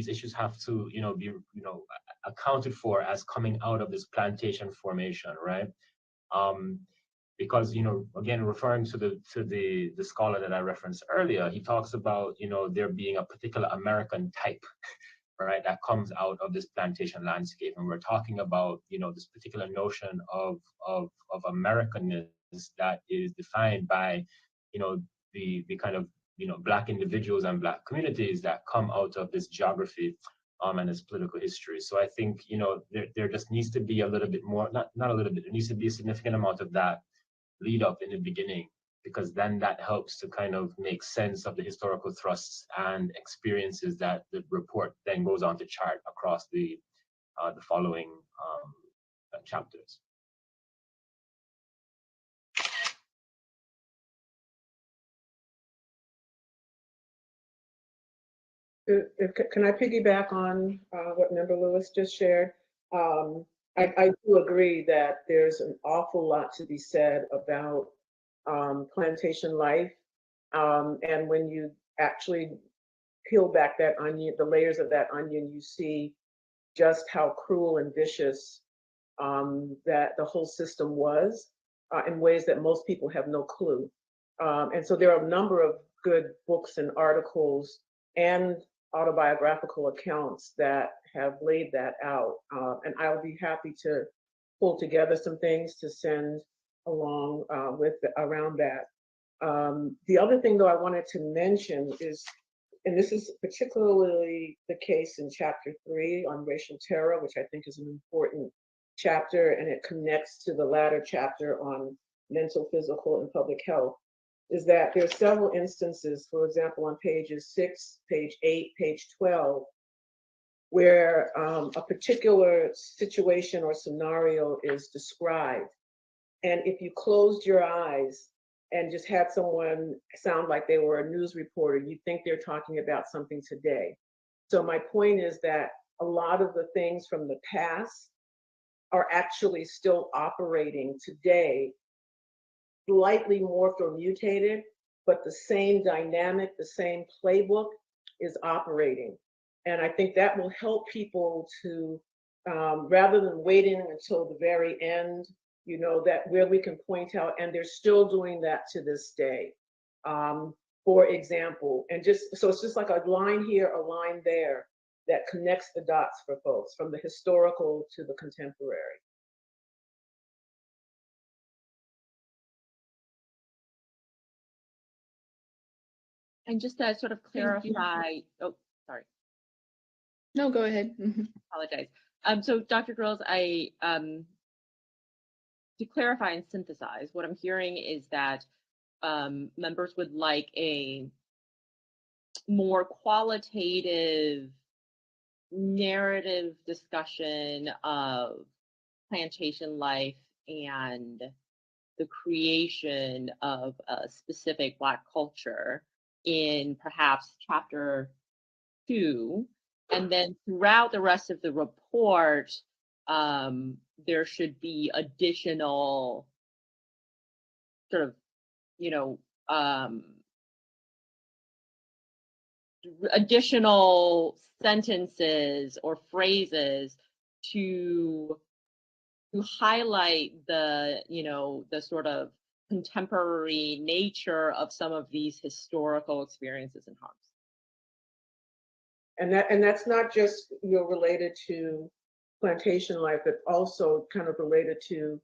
issues have to, be, accounted for as coming out of this plantation formation, right? Because, again, referring to the scholar that I referenced earlier, he talks about, there being a particular American type, right, that comes out of this plantation landscape. And we're talking about, this particular notion of Americanness that is defined by, the kind of, Black individuals and Black communities that come out of this geography and its political history. So I think, there just needs to be a little bit more, not a little bit, there needs to be a significant amount of that lead up in the beginning, because then that helps to kind of make sense of the historical thrusts and experiences that the report then goes on to chart across the following chapters. Can I piggyback on what Member Lewis just shared? I do agree that there's an awful lot to be said about plantation life. And when you actually peel back that onion, the layers of that onion, you see just how cruel and vicious that the whole system was in ways that most people have no clue. And so there are a number of good books and articles and autobiographical accounts that have laid that out. And I'll be happy to pull together some things to send along around that. The other thing, though, I wanted to mention is, and this is particularly the case in Chapter 3 on racial terror, which I think is an important chapter, and it connects to the latter chapter on mental, physical, and public health, is that there are several instances, for example, on pages 6, page 8, page 12, where a particular situation or scenario is described. And if you closed your eyes and just had someone sound like they were a news reporter, you think they're talking about something today. So my point is that a lot of the things from the past are actually still operating today, slightly morphed or mutated, but the same dynamic, the same playbook is operating. And I think that will help people to, rather than waiting until the very end, you know, that where we can point out, and they're still doing that to this day. For example, and just, so it's just like a line here, a line there that connects the dots for folks from the historical to the contemporary. And just to sort of clarify, oh, sorry. No, go ahead. Apologize. So Dr. Grills, to clarify and synthesize, what I'm hearing is that members would like a more qualitative narrative discussion of plantation life and the creation of a specific Black culture in perhaps chapter 2, and then throughout the rest of the report, there should be additional sort of, you know, additional sentences or phrases to highlight the, you know, the sort of contemporary nature of some of these historical experiences and harms. And that's not just, you know, related to plantation life, but also kind of related to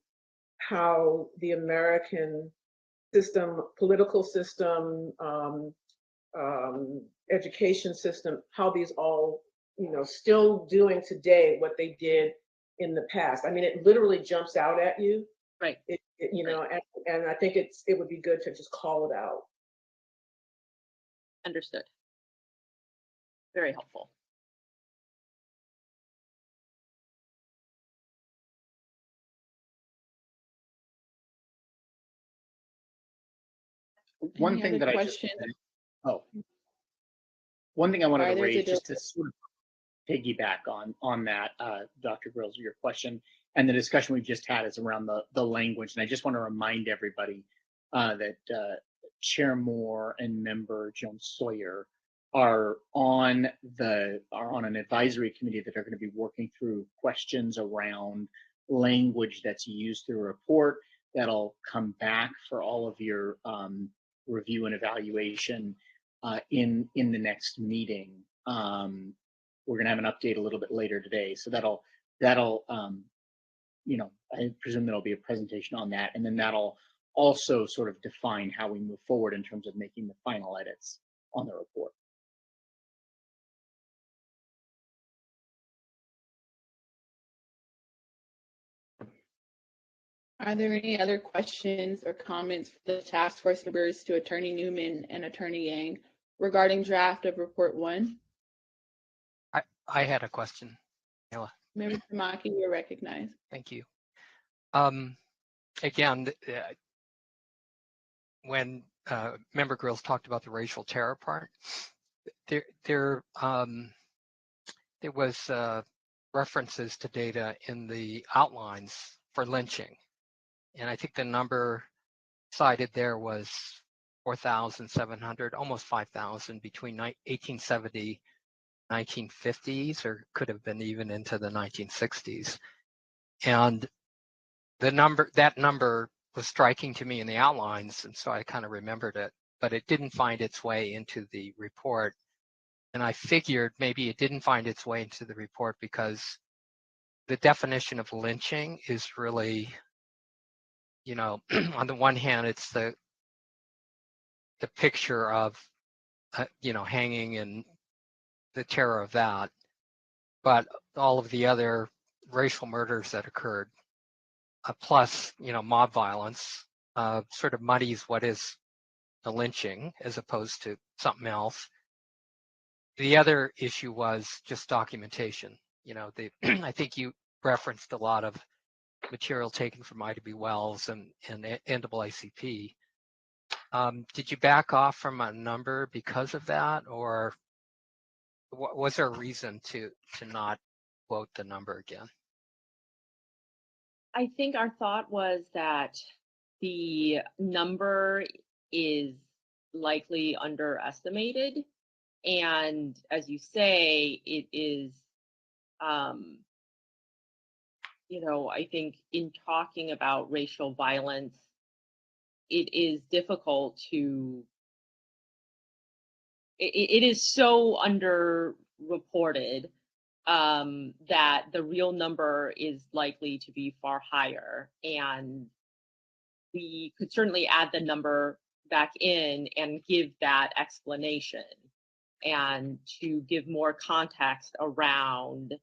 how the American system, political system, education system, how these all, you know, still doing today what they did in the past. I mean, it literally jumps out at you. Right. You know, and I think it would be good to just call it out. Understood. Very helpful. One Any thing other that questions? one thing I wanted Sorry, to there's a raise, just to sort of piggyback on that, Dr. Grills, your question, and the discussion we've just had is around the language. And I just want to remind everybody that Chair Moore and Member Jones Sawyer are on an advisory committee that are going to be working through questions around language that's used through a report that'll come back for all of your review and evaluation in the next meeting. We're going to have an update a little bit later today, so that'll you know, I presume there'll be a presentation on that, and then that'll also sort of define how we move forward in terms of making the final edits on the report. Are there any other questions or comments for the task force members to Attorney Newman and Attorney Yang regarding draft of Report 1? I had a question, Mila. Member Tamaki, you're recognized. Thank you. Again, when Member Grills talked about the racial terror part, there was references to data in the outlines for lynching. And I think the number cited there was 4,700, almost 5,000 between 1870, 1950s, or could have been even into the 1960s. And that number was striking to me in the outlines, and so I kind of remembered it, but it didn't find its way into the report. And I figured maybe it didn't find its way into the report because the definition of lynching is really, you know, on the one hand, it's the picture of, you know, hanging and the terror of that, but all of the other racial murders that occurred, plus, you know, mob violence, sort of muddies what is a lynching as opposed to something else. The other issue was just documentation. You know, I think you referenced a lot of material taken from IW Wells and NAACP. Did you back off from a number because of that, or was there a reason to not quote the number again? I think our thought was that the number is likely underestimated. And as you say, it is, you know, I think in talking about racial violence, it is difficult to, it is so underreported that the real number is likely to be far higher. And we could certainly add the number back in and give that explanation and to give more context around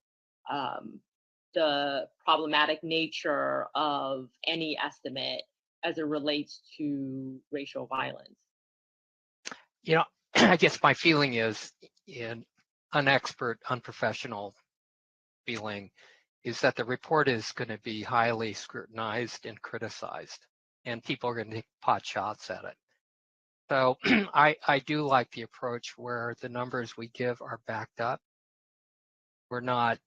the problematic nature of any estimate as it relates to racial violence. You know, I guess my feeling is, in an expert, unprofessional feeling, is that the report is going to be highly scrutinized and criticized, and people are going to take pot shots at it. So I do like the approach where the numbers we give are backed up. We're not,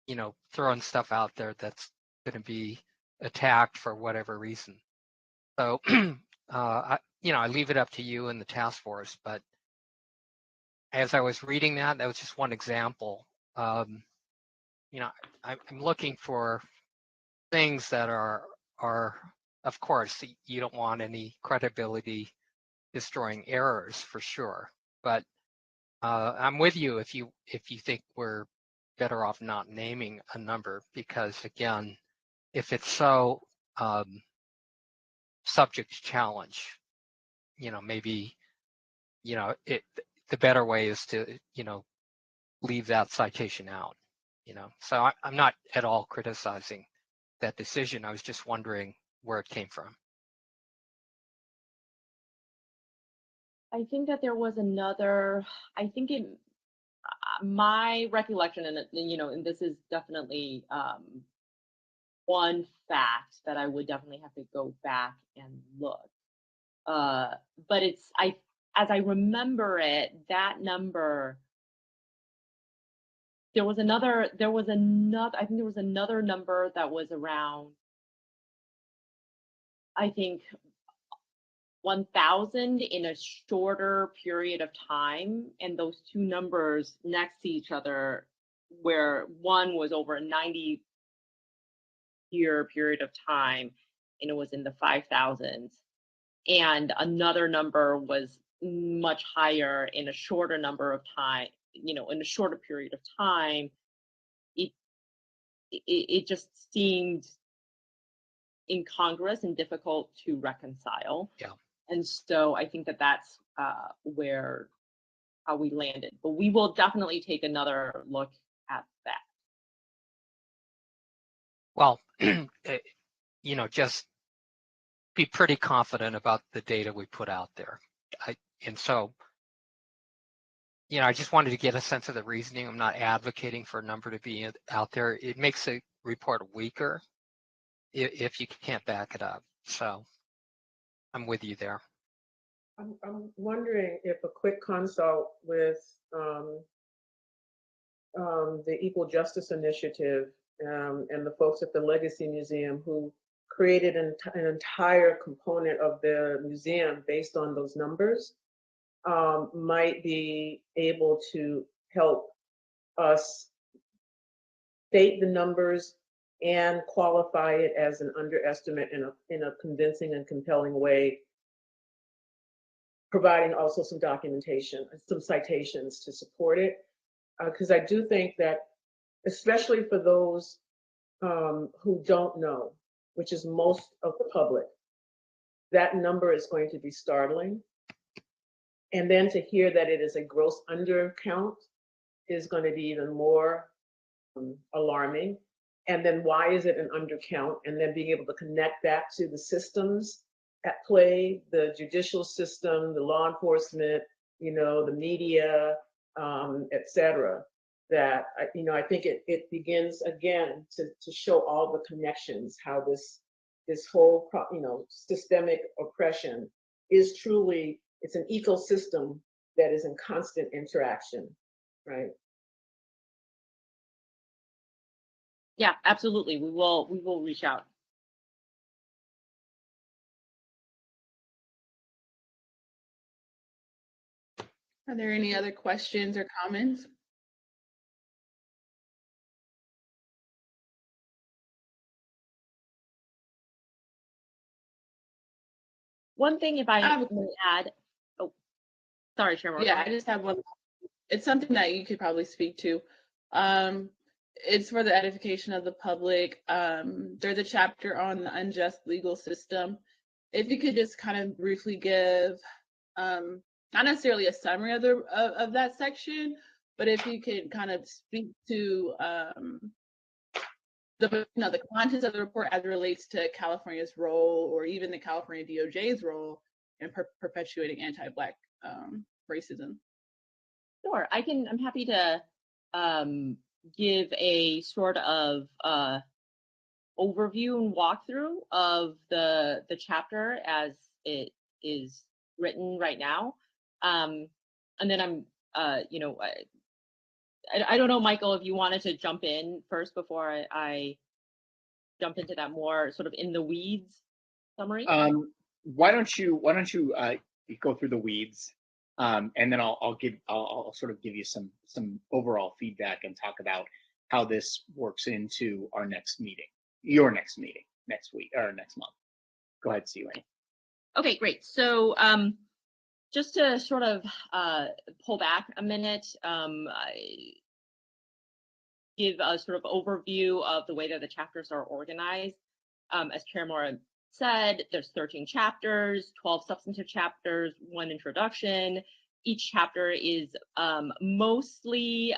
you know, throwing stuff out there that's going to be attacked for whatever reason. So, you know, I leave it up to you and the task force, but as I was reading that was just one example. You know, I'm looking for things that are, of course, you don't want any credibility destroying errors for sure, but I'm with you if you think we're better off not naming a number, because again, if it's so subject to challenge, you know, maybe, you know, the better way is to, you know, leave that citation out, you know. So I'm not at all criticizing that decision. I was just wondering where it came from. I think that there was another, I think it, my recollection, and you know, and this is definitely one fact that I would definitely have to go back and look. But it's, as I remember it, that number, I think there was another number that was around, I think, 1,000 in a shorter period of time, and those two numbers next to each other, where one was over a 90-year period of time, and it was in the 5,000s, and another number was much higher in a shorter number of time, you know, in a shorter period of time. It just seemed incongruous and difficult to reconcile. Yeah. And so I think that that's how we landed. But we will definitely take another look at that. Well, you know, just be pretty confident about the data we put out there. And so, you know, I just wanted to get a sense of the reasoning. I'm not advocating for a number to be out there. It makes the report weaker if you can't back it up. So I'm with you there. I'm wondering if a quick consult with the Equal Justice Initiative and the folks at the Legacy Museum, who created an entire component of the museum based on those numbers, might be able to help us state the numbers and qualify it as an underestimate in a convincing and compelling way, providing also some documentation, some citations to support it. Because I do think that especially for those who don't know, which is most of the public. That number is going to be startling. And then to hear that it is a gross undercount is going to be even more alarming. And then why is it an undercount? And then being able to connect that to the systems at play, the judicial system, the law enforcement, the media, et cetera. That, I think it begins again to show all the connections, how this whole, systemic oppression is truly, it's an ecosystem that is in constant interaction, right? Yeah, absolutely. We will reach out. Are there any other questions or comments? One thing, if I I have- may add, oh, sorry, Chairman. Yeah, I just have one. It's something that you could probably speak to. It's for the edification of the public. There's a chapter on the unjust legal system. If you could just kind of briefly give, not necessarily a summary of that section, but if you could kind of speak to the contents of the report as it relates to California's role, or even the California DOJ's role in perpetuating anti-Black racism. Sure, I'm happy to give a sort of overview and walkthrough of the chapter as it is written right now. And then I'm, I don't know, Michael, if you wanted to jump in first before I jump into that more sort of in the weeds summary. Why don't you go through the weeds, and then I'll sort of give you some overall feedback and talk about how this works into our next meeting, your next meeting next week or next month. Go ahead, Celine. Okay, great. So just to sort of pull back a minute, give a sort of overview of the way that the chapters are organized. As Chair Mora said, there's 13 chapters, 12 substantive chapters, 1 introduction. Each chapter is mostly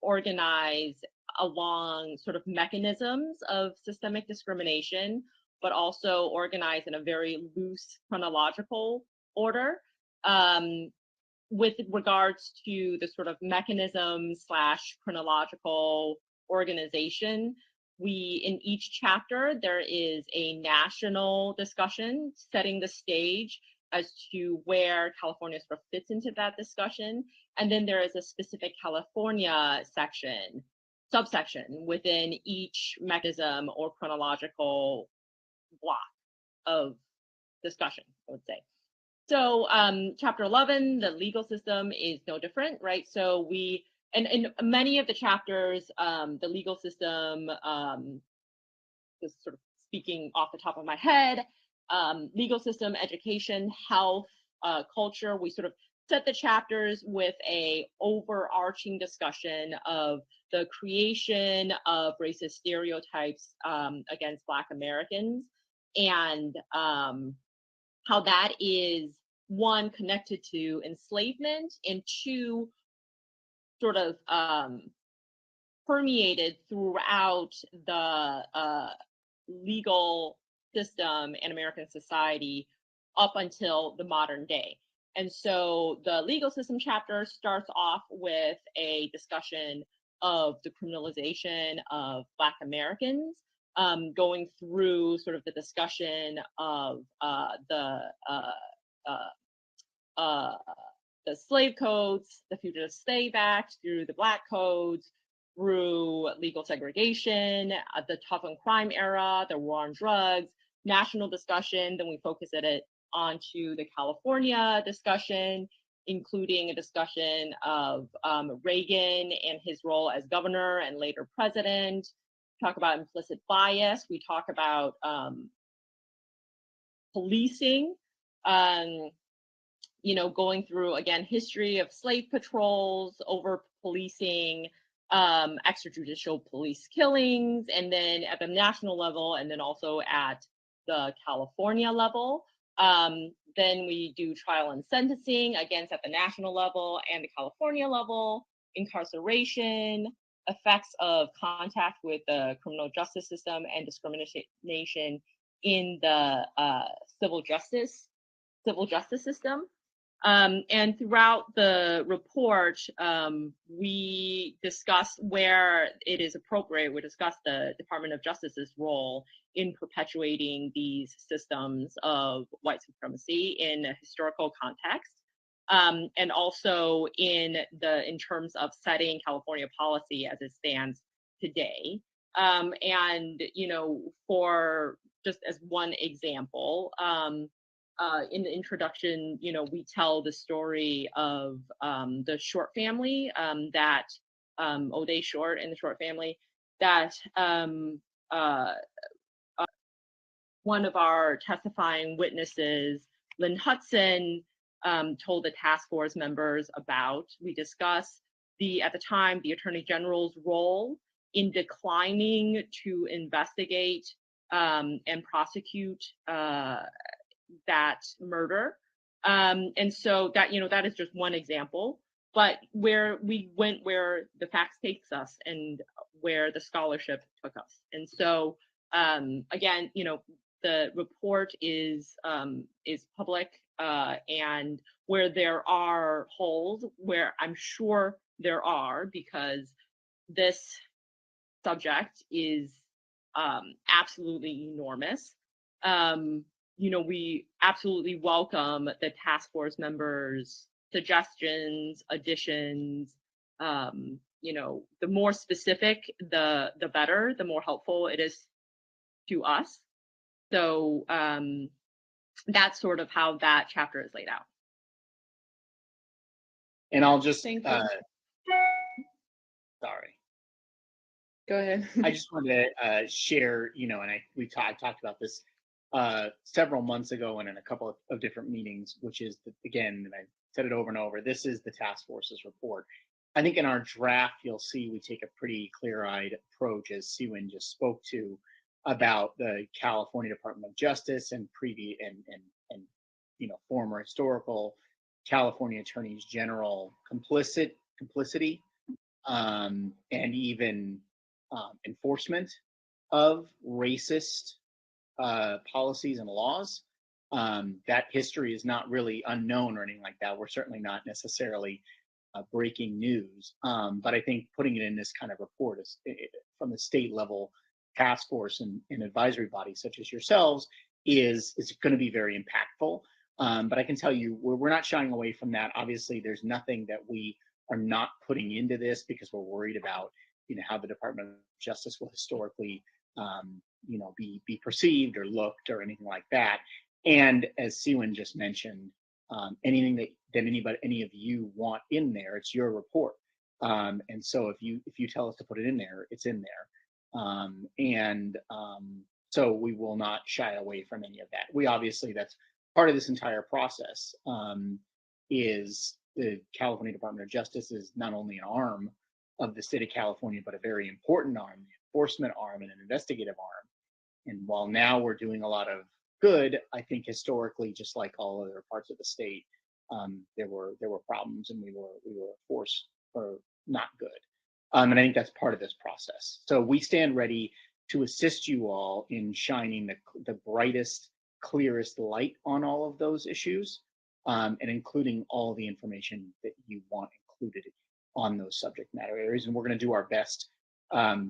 organized along sort of mechanisms of systemic discrimination, but also organized in a very loose chronological order. With regards to the sort of mechanism / chronological organization, in each chapter, there is a national discussion setting the stage as to where California sort of fits into that discussion. And then there is a specific California subsection within each mechanism or chronological block of discussion, I would say. So chapter 11, the legal system, is no different, right? So in many of the chapters, the legal system, just sort of speaking off the top of my head, legal system, education, health, culture, we sort of set the chapters with a overarching discussion of the creation of racist stereotypes against Black Americans, and how that is, 1, connected to enslavement, and 2, sort of permeated throughout the legal system and American society up until the modern day. And so the legal system chapter starts off with a discussion of the criminalization of Black Americans, going through sort of the discussion of the slave codes, the Fugitive Slave Act, through the Black codes, through legal segregation, the tough on crime era, the war on drugs, national discussion. Then we focus it onto the California discussion, including a discussion of Reagan and his role as governor and later president. Talk about implicit bias. We talk about policing, going through, again, history of slave patrols, over policing, extrajudicial police killings, and then at the national level, and then also at the California level. Then we do trial and sentencing, against at the national level and the California level, incarceration, effects of contact with the criminal justice system, and discrimination in the civil justice system. And throughout the report, we discuss where it is appropriate. We discuss the Department of Justice's role in perpetuating these systems of white supremacy in a historical context, and also in terms of setting California policy as it stands today. And for just as one example, in the introduction, we tell the story of the Short family, that O'Day Short and the Short family, that one of our testifying witnesses, Lynn Hudson, told the task force members about. We discuss at the time, the Attorney General's role in declining to investigate and prosecute that murder. And so that, that is just one example, but where we went, where the facts takes us and where the scholarship took us. And so, again, the report is public, and where there are holes, where I'm sure there are, because this subject is absolutely enormous. We absolutely welcome the task force members' suggestions, additions. The more specific, the better, the more helpful it is to us. So that's sort of how that chapter is laid out. And I'll just, Thank you. sorry. Go ahead. I just wanted to share, and I talked about this several months ago and in a couple of different meetings, which is, again, and I said it over and over, this is the task force's report. I think in our draft, you'll see we take a pretty clear-eyed approach, as Siwin just spoke to, about the California Department of Justice and former historical California attorneys general complicity, and even enforcement of racist policies and laws. That history is not really unknown or anything like that. We're certainly not necessarily breaking news, but I think putting it in this kind of report is, from the state level task force and advisory bodies such as yourselves, is going to be very impactful. But I can tell you, we're not shying away from that. Obviously, there's nothing that we are not putting into this because we're worried about, how the Department of Justice will historically, be perceived or looked or anything like that. And as Siwin just mentioned, anything that any of you want in there, it's your report. And so if you tell us to put it in there, it's in there. So we will not shy away from any of that. We obviously, that's part of this entire process, is the California Department of Justice is not only an arm of the state of California, but a very important arm, the enforcement arm and an investigative arm. And while now we're doing a lot of good, I think historically, just like all other parts of the state, there were problems, and we were forced or not good. And I think that's part of this process. So we stand ready to assist you all in shining the brightest, clearest light on all of those issues, and including all the information that you want included on those subject matter areas. And we're going to do our best,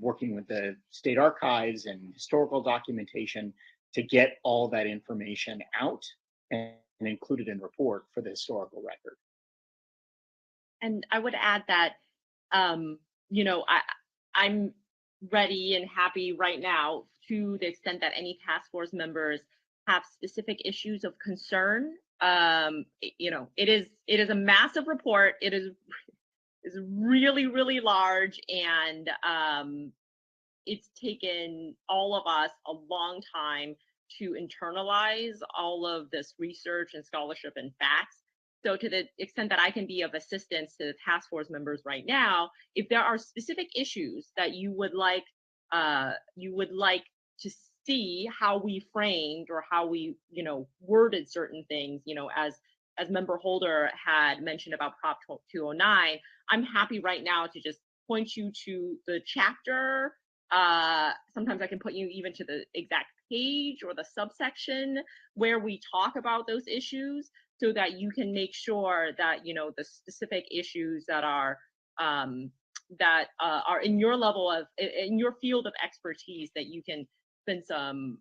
working with the state archives and historical documentation, to get all that information out and include it in report for the historical record. And I would add that, I'm ready and happy right now, to the extent that any task force members have specific issues of concern. It is a massive report. It is really, really large, and it's taken all of us a long time to internalize all of this research and scholarship and facts. So to the extent that I can be of assistance to the task force members right now, if there are specific issues that you would like to see how we framed or how we, worded certain things, as member Holder had mentioned about Prop 209, I'm happy right now to just point you to the chapter. Sometimes I can put you even to the exact page or the subsection where we talk about those issues, so that you can make sure that the specific issues that are in your level of in your field of expertise, that you can spend some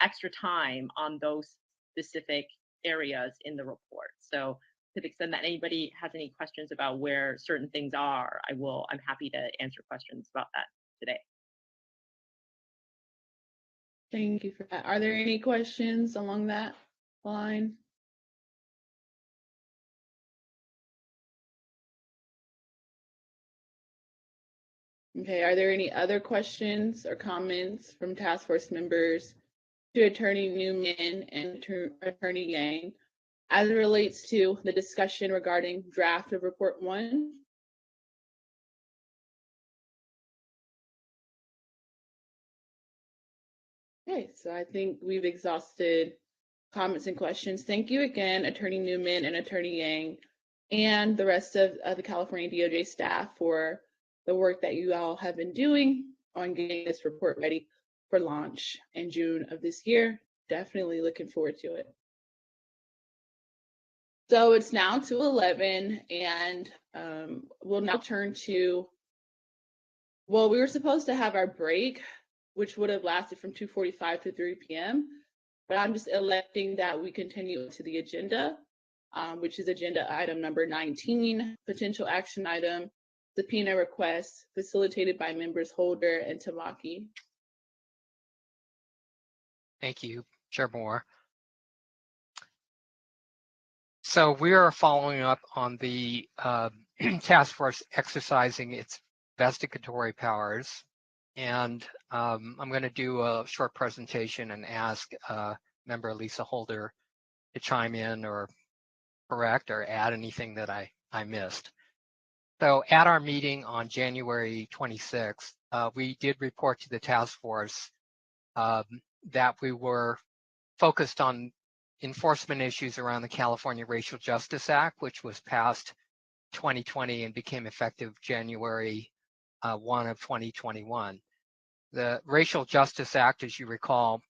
extra time on those specific areas in the report. So to the extent that anybody has any questions about where certain things are, I'm happy to answer questions about that today. Thank you for that. Are there any questions along that line? Okay, are there any other questions or comments from task force members to Attorney Newman and Attorney Yang as it relates to the discussion regarding draft of Report 1? Okay, so I think we've exhausted comments and questions. Thank you again, Attorney Newman and Attorney Yang, and the rest of the California DOJ staff for the work that you all have been doing on getting this report ready for launch in June of this year. Definitely looking forward to it. So it's now 2:11, and we'll now turn to, well, we were supposed to have our break, which would have lasted from 2:45 to 3 p.m., but I'm just electing that we continue to the agenda, which is agenda item number 19, potential action item, subpoena request facilitated by members Holder and Tamaki. Thank you, Chair Moore. So we are following up on the task force exercising its investigatory powers. And I'm going to do a short presentation and ask member Lisa Holder to chime in or correct or add anything that I missed. So at our meeting on January 26th, we did report to the task force that we were focused on enforcement issues around the California Racial Justice Act, which was passed 2020 and became effective January 1 of 2021. The Racial Justice Act, as you recall,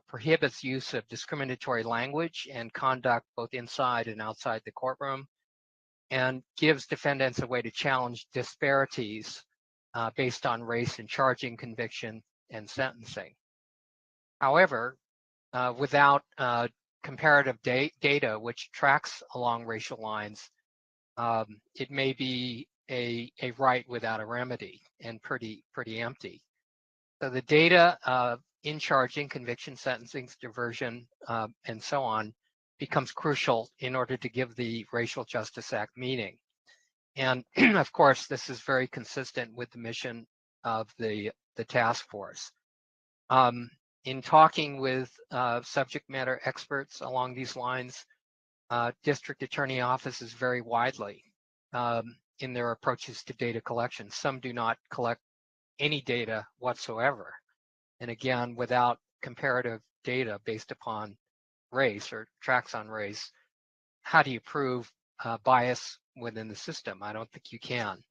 prohibits use of discriminatory language and conduct both inside and outside the courtroom, and gives defendants a way to challenge disparities based on race in charging, conviction, and sentencing. However, without comparative data which tracks along racial lines, it may be a right without a remedy and pretty empty. So the data in charging, conviction, sentencing, diversion, and so on becomes crucial in order to give the Racial Justice Act meaning. And of course, this is very consistent with the mission of the task force. In talking with subject matter experts along these lines, district attorney offices vary widely in their approaches to data collection. Some do not collect any data whatsoever. And again, without comparative data based upon race or tracks on race, how do you prove bias within the system? I don't think you can.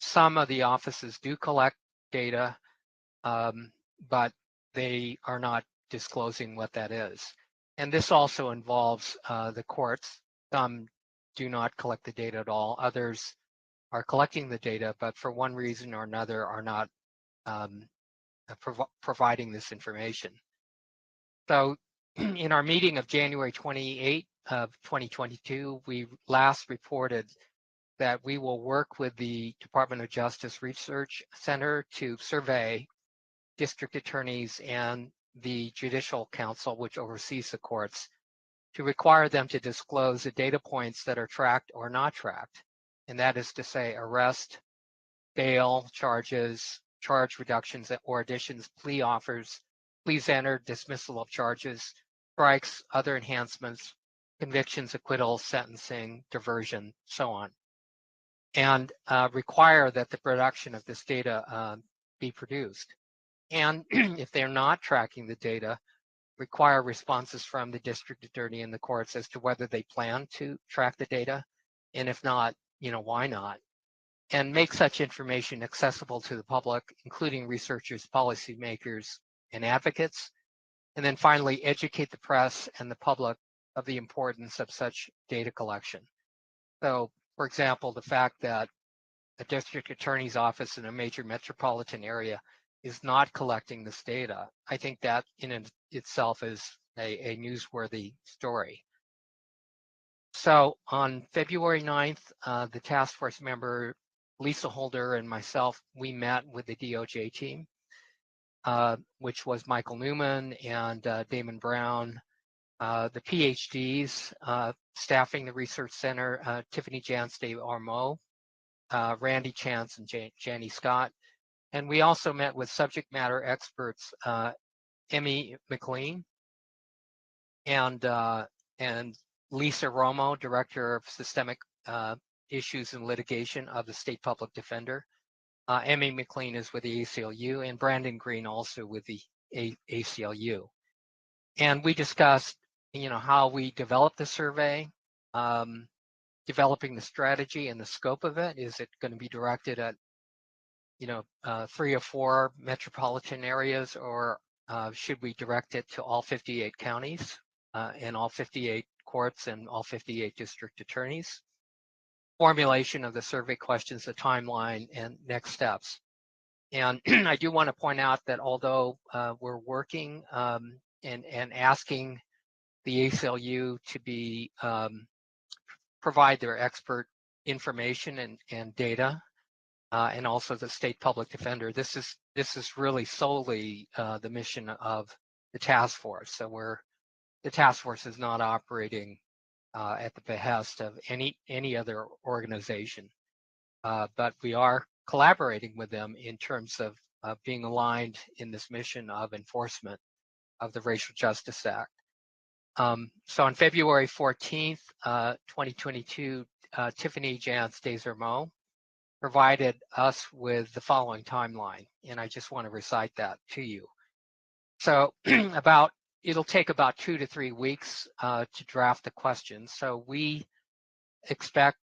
Some of the offices do collect data, but they are not disclosing what that is. And this also involves the courts. Some do not collect the data at all. Others are collecting the data, but for one reason or another are not providing this information. So in our meeting of January 28 of 2022, we last reported that we will work with the Department of Justice Research Center to survey district attorneys and the Judicial Council, which oversees the courts, to require them to disclose the data points that are tracked or not tracked. And that is to say, arrest, bail charges, charge reductions or additions, plea offers, pleas entered, dismissal of charges, strikes, other enhancements, convictions, acquittals, sentencing, diversion, so on, and require that the production of this data be produced. And if they're not tracking the data, require responses from the district attorney and the courts as to whether they plan to track the data, and if not, why not? And make such information accessible to the public, including researchers, policymakers, and advocates. And then finally, educate the press and the public of the importance of such data collection. So, for example, the fact that a district attorney's office in a major metropolitan area is not collecting this data, I think that in itself is a newsworthy story. So on February 9th, the task force member, Lisa Holder, and myself, we met with the DOJ team, which was Michael Newman and Damon Brown, the PhDs staffing the research center, Tiffany Jance de Ormeau, Randy Chance, and Janie Scott. And we also met with subject matter experts, Emmy McLean and Lisa Romo, Director of Systemic Issues and Litigation of the State Public Defender. Emmy McLean is with the ACLU, and Brandon Green also with the ACLU. And we discussed, how we developed the survey, developing the strategy and the scope of it. Is it going to be directed at, 3 or 4 metropolitan areas, or should we direct it to all 58 counties and all 58 courts and all 58 district attorneys? Formulation of the survey questions, the timeline, and next steps. And I do want to point out that although we're working and asking the ACLU to be provide their expert information and data, and also the state public defender, this is really solely the mission of the task force. So the task force is not operating at the behest of any other organization, but we are collaborating with them in terms of being aligned in this mission of enforcement of the Racial Justice Act. So on February 14th, 2022, Tiffany Jance de Ormeau provided us with the following timeline, and I just want to recite that to you. So it'll take about 2 to 3 weeks to draft the questions. So we expect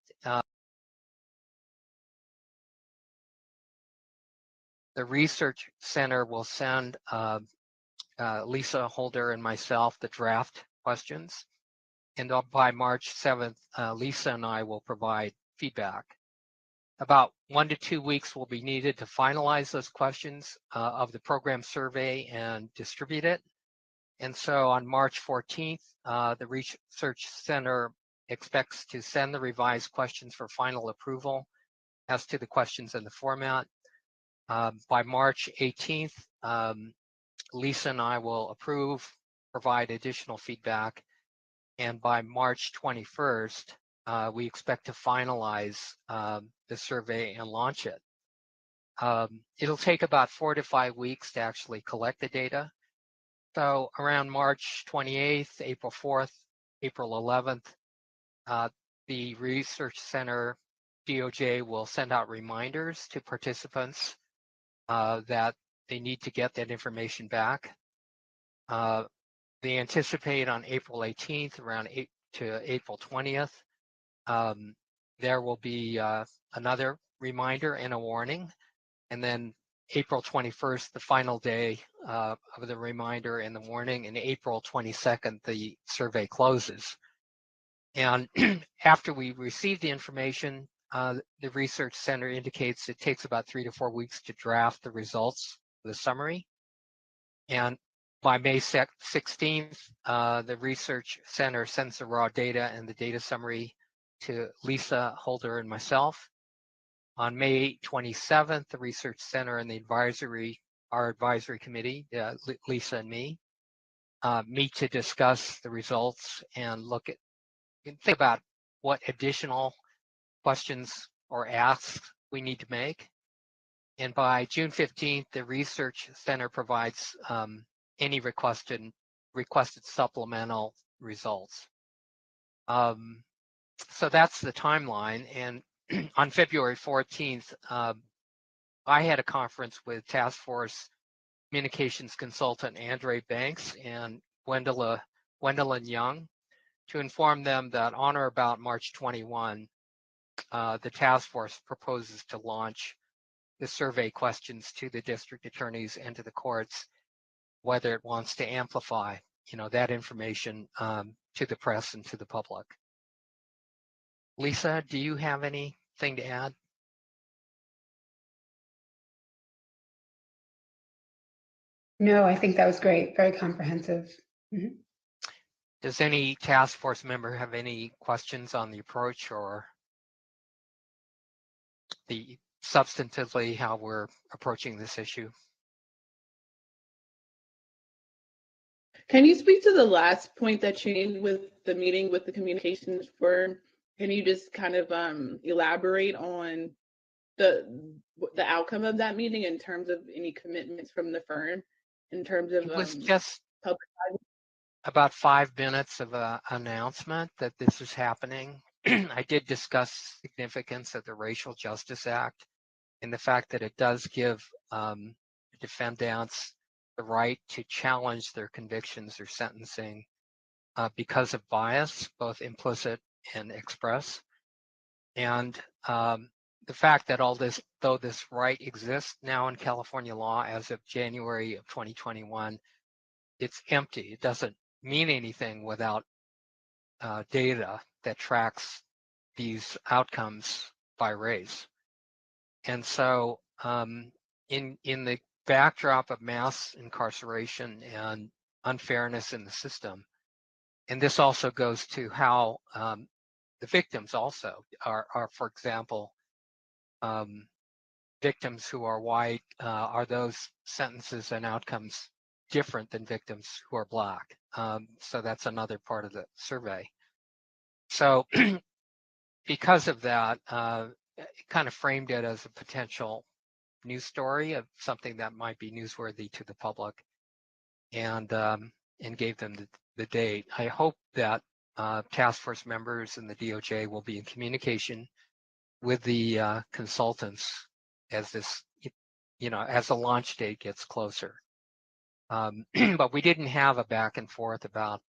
the research center will send Lisa Holder and myself the draft questions, and by March 7th, Lisa and I will provide feedback. About 1 to 2 weeks will be needed to finalize those questions of the program survey and distribute it. And so on March 14th, the Research Center expects to send the revised questions for final approval as to the questions and the format. By March 18th, Lisa and I will approve, provide additional feedback, and by March 21st, we expect to finalize the survey and launch it. It'll take about 4 to 5 weeks to actually collect the data. So around March 28th, April 4th, April 11th, the Research Center DOJ will send out reminders to participants that they need to get that information back. They anticipate on April 18th, around 8 to April 20th, there will be another reminder and a warning. And then April 21st, the final day of the reminder and the warning, and April 22nd, the survey closes. And after we receive the information, the Research Center indicates it takes about 3 to 4 weeks to draft the results of the summary. And by May 16th, the Research Center sends the raw data and the data summary to Lisa Holder and myself. On May 27th, the Research Center and our advisory committee, Lisa and me, meet to discuss the results and think about what additional questions or asks we need to make. And by June 15th, the Research Center provides any requested supplemental results. So that's the timeline. And on February 14th, I had a conference with Task Force Communications Consultant Andre Banks and Gwendolyn Young to inform them that on or about March 21, the task force proposes to launch the survey questions to the district attorneys and to the courts, whether it wants to amplify, that information to the press and to the public. Lisa, do you have anything to add? No, I think that was great. Very comprehensive. Mhm. Does any task force member have any questions on the approach or the substantively how we're approaching this issue? Can you speak to the last point that you made with the meeting with the communications firm? Can you just kind of elaborate on the outcome of that meeting in terms of any commitments from the firm, in terms of It was just public? about 5 minutes of an announcement that this is happening. I did discuss the significance of the Racial Justice Act and the fact that it does give defendants the right to challenge their convictions or sentencing because of bias, both implicit and express. And the fact that though this right exists now in California law as of January of 2021, it's empty. It doesn't mean anything without data that tracks these outcomes by race. And so in the backdrop of mass incarceration and unfairness in the system, and this also goes to how the victims also are for example, victims who are white, are those sentences and outcomes different than victims who are Black? So that's another part of the survey. So because of that, it kind of framed it as a potential news story of something that might be newsworthy to the public, and gave them the date. I hope that task force members and the DOJ will be in communication with the consultants as this, as the launch date gets closer. But we didn't have a back and forth about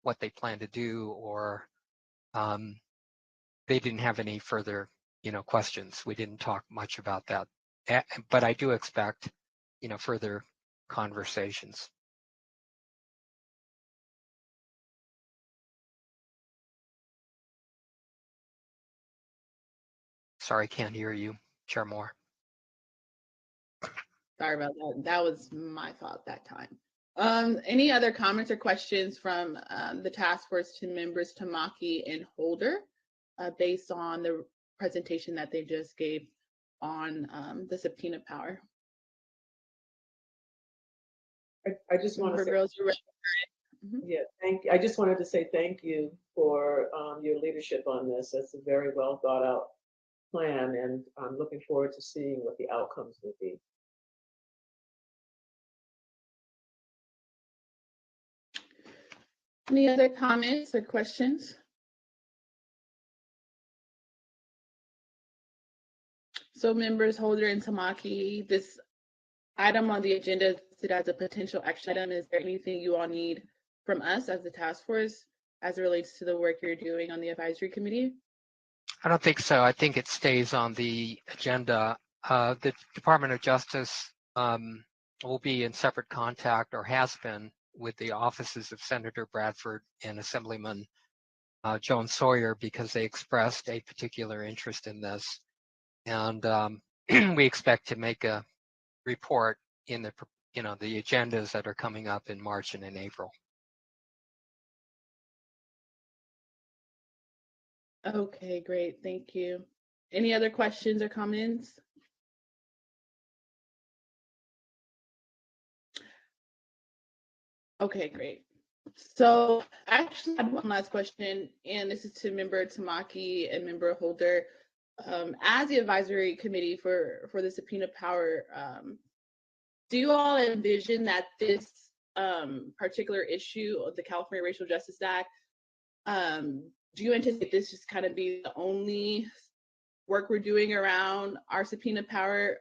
what they plan to do, or they didn't have any further, questions. We didn't talk much about that, but I do expect, further conversations. Sorry, can't hear you, Chair Moore. Sorry about that. That was my fault that time. Any other comments or questions from the task force team members Tamaki and Holder based on the presentation that they just gave on the subpoena power? I just want to say, girls, you're yeah, thank you. I just wanted to say thank you for your leadership on this. That's a very well thought out plan, and I'm looking forward to seeing what the outcomes will be. Any other comments or questions? So members Holder and Tamaki, this item on the agenda is listed as a potential action item. Is there anything you all need from us as the task force as it relates to the work you're doing on the advisory committee? I don't think so. I think it stays on the agenda. The Department of Justice will be in separate contact, or has been, with the offices of Senator Bradford and Assemblyman Joan Sawyer, because they expressed a particular interest in this. And we expect to make a report in the, the agendas that are coming up in March and in April. Okay, great. Thank you. Any other questions or comments? Okay, great. So I actually had one last question, and this is to member Tamaki and member Holder. As the advisory committee for the subpoena power, do you all envision that this particular issue of the California Racial Justice Act Do you anticipate this just kind of be the only work we're doing around our subpoena power?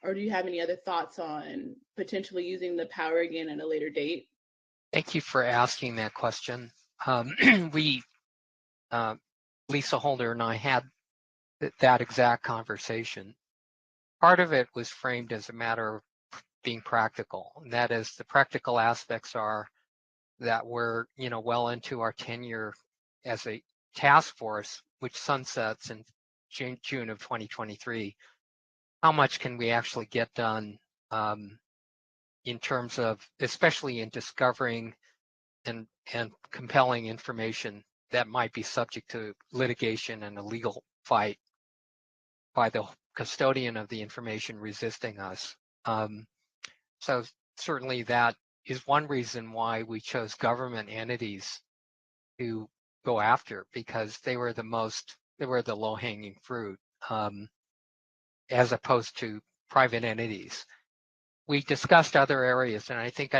Or do you have any other thoughts on potentially using the power again at a later date? Thank you for asking that question. We, Lisa Holder and I had that exact conversation. Part of it was framed as a matter of being practical, and that is the practical aspects are that we're well into our tenure as a task force, which sunsets in June of 2023. How much can we actually get done in terms of, especially in discovering and compelling information that might be subject to litigation and a legal fight by the custodian of the information resisting us. So certainly that is one reason why we chose government entities to go after, because they were the low-hanging fruit, as opposed to private entities. We discussed other areas, and I think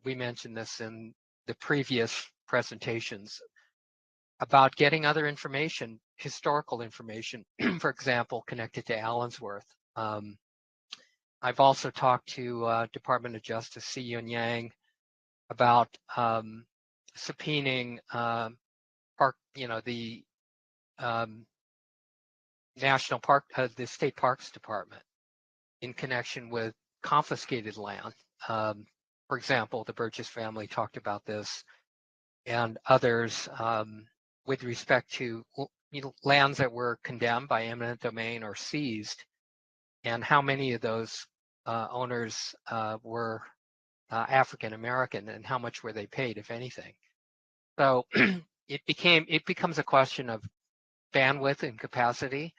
we mentioned this in the previous presentations about getting other information, historical information, for example, connected to Allensworth. I've also talked to Department of Justice C. Yun Yang about subpoenaing the National Park, the State Parks Department, in connection with confiscated land. For example, the Burgess family talked about this, and others with respect to lands that were condemned by eminent domain or seized, and how many of those owners were African American, and how much were they paid, if anything. So it becomes a question of bandwidth and capacity,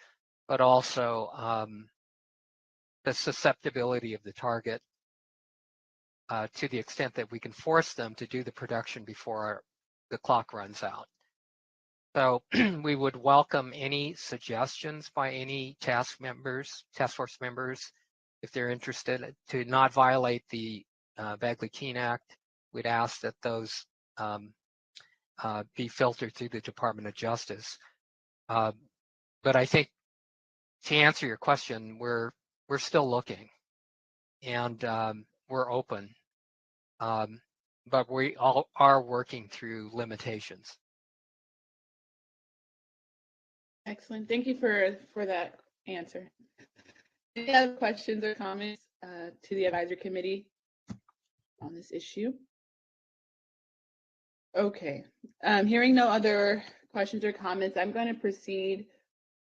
but also the susceptibility of the target to the extent that we can force them to do the production before the clock runs out. So we would welcome any suggestions by any task force members, if they're interested, to not violate the Bagley-Keene Act. We'd ask that those be filtered through the Department of Justice. But I think, to answer your question, we're still looking, and we're open, but we all are working through limitations. Excellent. Thank you for that answer. Any other questions or comments to the advisory committee on this issue? Okay. Hearing no other questions or comments, I'm going to proceed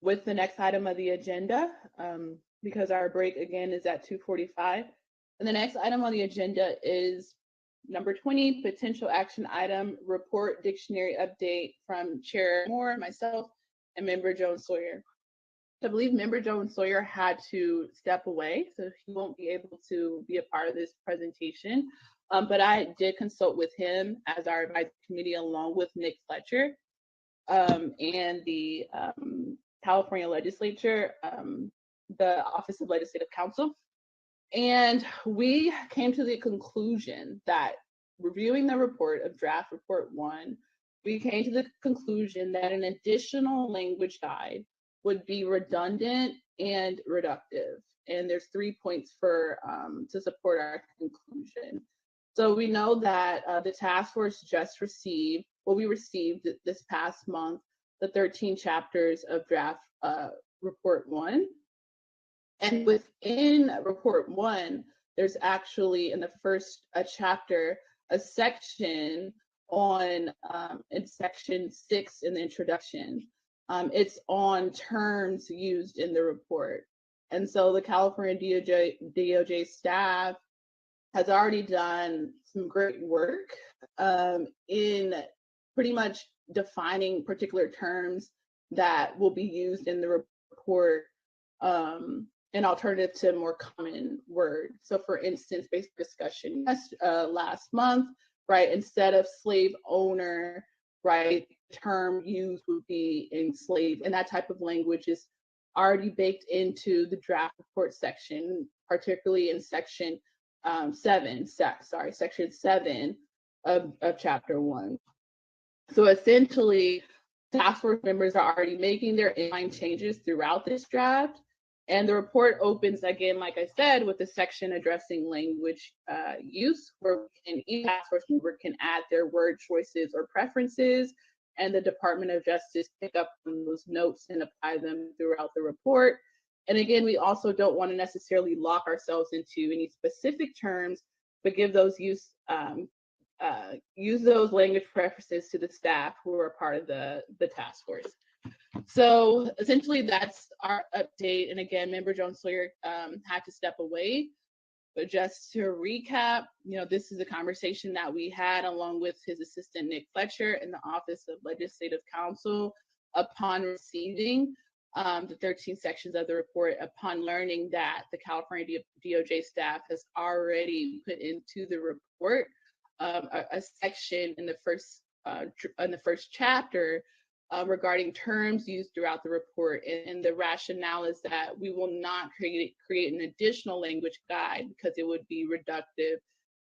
with the next item of the agenda, because our break again is at 2:45. And the next item on the agenda is number 20, potential action item, report dictionary update from Chair Moore, myself, and Member Jones Sawyer. I believe Member Jones Sawyer had to step away, so he won't be able to be a part of this presentation. But I did consult with him as our advisory committee, along with Nick Fletcher and the California legislature, the Office of Legislative Counsel. And we came to the conclusion that, reviewing the report of draft report 1, we came to the conclusion that an additional language guide would be redundant and reductive. And there's 3 points for to support our conclusion. So we know that the task force just received, we received this past month, the 13 chapters of draft report 1. And within report 1, there's actually, in the first chapter, a section on, in section 6 in the introduction. It's on terms used in the report. And so the California DOJ staff has already done some great work in pretty much defining particular terms that will be used in the report, an alternative to more common words. So for instance, basic discussion last month, right, instead of slave owner, right, term used would be enslaved, and that type of language is already baked into the draft report section, particularly in section 7 of chapter 1. So essentially, task force members are already making their inline changes throughout this draft. And the report opens again, like I said, with a section addressing language use, where each task force member can add their word choices or preferences, and the Department of Justice pick up on those notes and apply them throughout the report. And again, we also don't want to necessarily lock ourselves into any specific terms, but give those use those language preferences to the staff who are part of the task force. So essentially that's our update. And again, Member Jones Sawyer had to step away. But just to recap, this is a conversation that we had along with his assistant, Nick Fletcher, in the Office of Legislative Counsel upon receiving the 13 sections of the report, upon learning that the California DOJ staff has already put into the report a section in the first chapter regarding terms used throughout the report, and the rationale is that we will not create an additional language guide because it would be reductive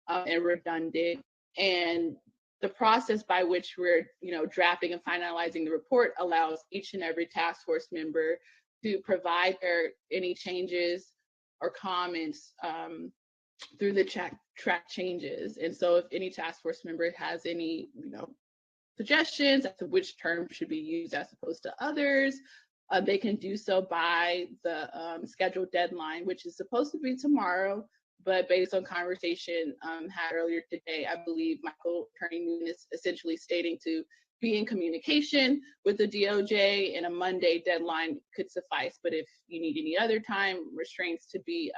and redundant. And the process by which we're drafting and finalizing the report allows each and every task force member to provide any changes or comments through the track changes. And so if any task force member has any suggestions as to which term should be used as opposed to others, they can do so by the scheduled deadline, which is supposed to be tomorrow. But based on conversation had earlier today, I believe Michael Attorney Newman is essentially stating to be in communication with the DOJ, and a Monday deadline could suffice. But if you need any other time restraints, to be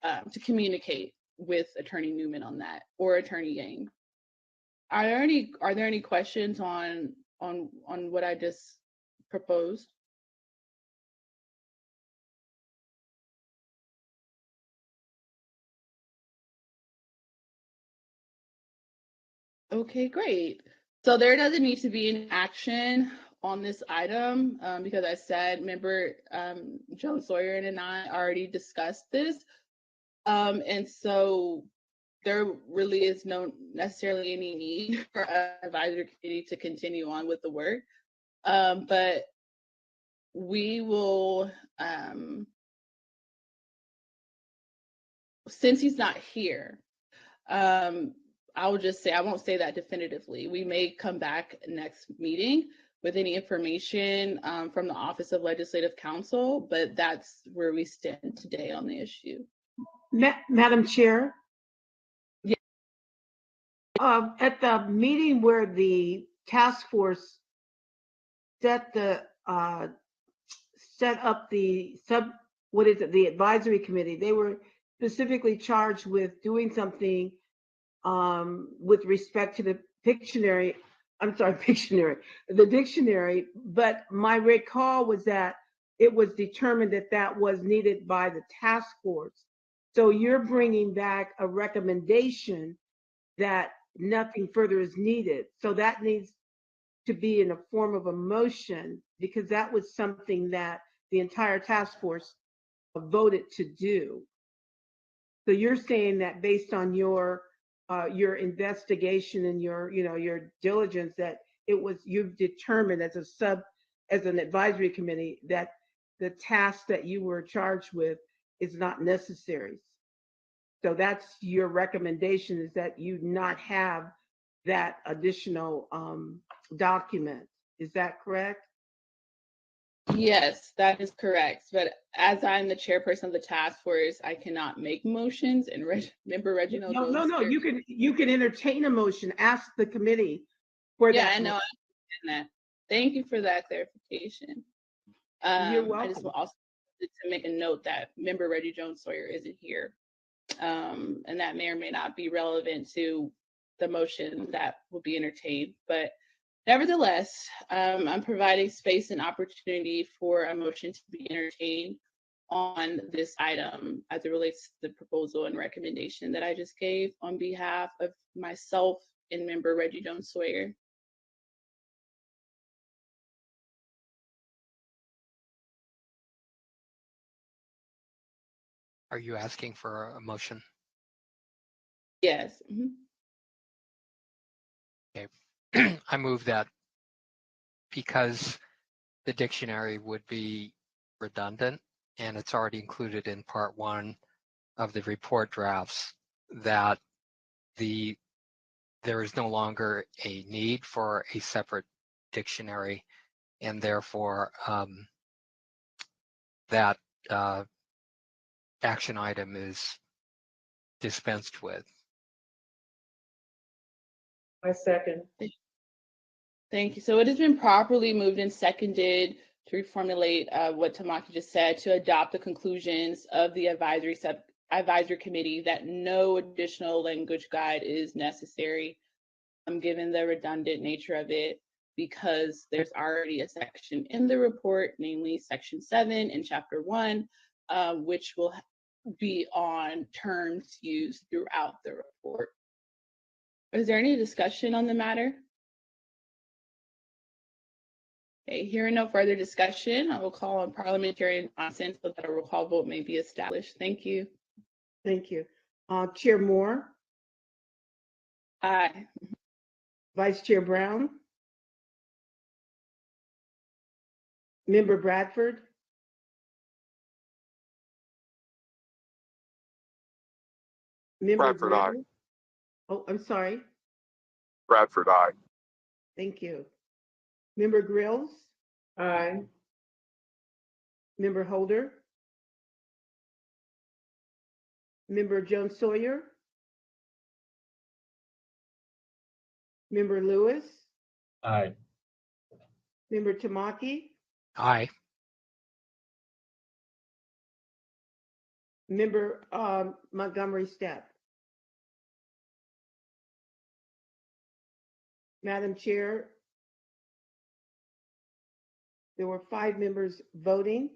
to communicate with Attorney Newman on that, or Attorney Yang. Are there any questions on what I just proposed? Okay, great. So there doesn't need to be an action on this item because I said Member Joan Sawyer and I already discussed this. And so there really is no necessarily any need for an advisory committee to continue on with the work. But we will, since he's not here, I will just say, I won't say that definitively. We may come back next meeting with any information from the Office of Legislative Counsel, but that's where we stand today on the issue. Madam Chair? Yeah. At the meeting where the task force set up the the advisory committee, they were specifically charged with doing something with respect to the dictionary, but my recall was that it was determined that that was needed by the task force. So you're bringing back a recommendation that nothing further is needed. So that needs to be in a form of a motion, because that was something that the entire task force voted to do. So you're saying that based on your investigation and your diligence, that you've determined as an advisory committee that the task that you were charged with is not necessary. So that's your recommendation, is that you not have that additional document. Is that correct? Yes, that is correct. But as I'm the chairperson of the task force, I cannot make motions. And Member Reginald. No. You can entertain a motion. Ask the committee for that. Yeah, I know. I understand that. Thank you for that clarification. You're welcome. I just also to make a note that Member Reggie Jones Sawyer isn't here, and that may or may not be relevant to the motion that will be entertained. But nevertheless, I'm providing space and opportunity for a motion to be entertained on this item as it relates to the proposal and recommendation that I just gave on behalf of myself and Member Reggie Jones Sawyer. Are you asking for a motion? Yes. Okay. I move that because the dictionary would be redundant and it's already included in part 1 of the report drafts, that there is no longer a need for a separate dictionary, and therefore that action item is dispensed with. I second. Thank you. So it has been properly moved and seconded to reformulate what Tamaki just said, to adopt the conclusions of the advisory committee that no additional language guide is necessary, given the redundant nature of it, because there's already a section in the report, namely section 7 in chapter 1, which will be on terms used throughout the report. Is there any discussion on the matter? Okay, hearing no further discussion, I will call on Parliamentarian Johnson so that a roll call vote may be established. Thank you. Thank you. Chair Moore, Aye. Vice Chair Brown, Member Bradford, Member Bradford, aye. Grill. Oh, I'm sorry. Bradford, aye. Thank you. Member Grills, Aye. Member Holder, Member Jones Sawyer, Member Lewis, Aye. Member Tamaki, Aye. Member Montgomery Stepp. Madam Chair, there were 5 members voting.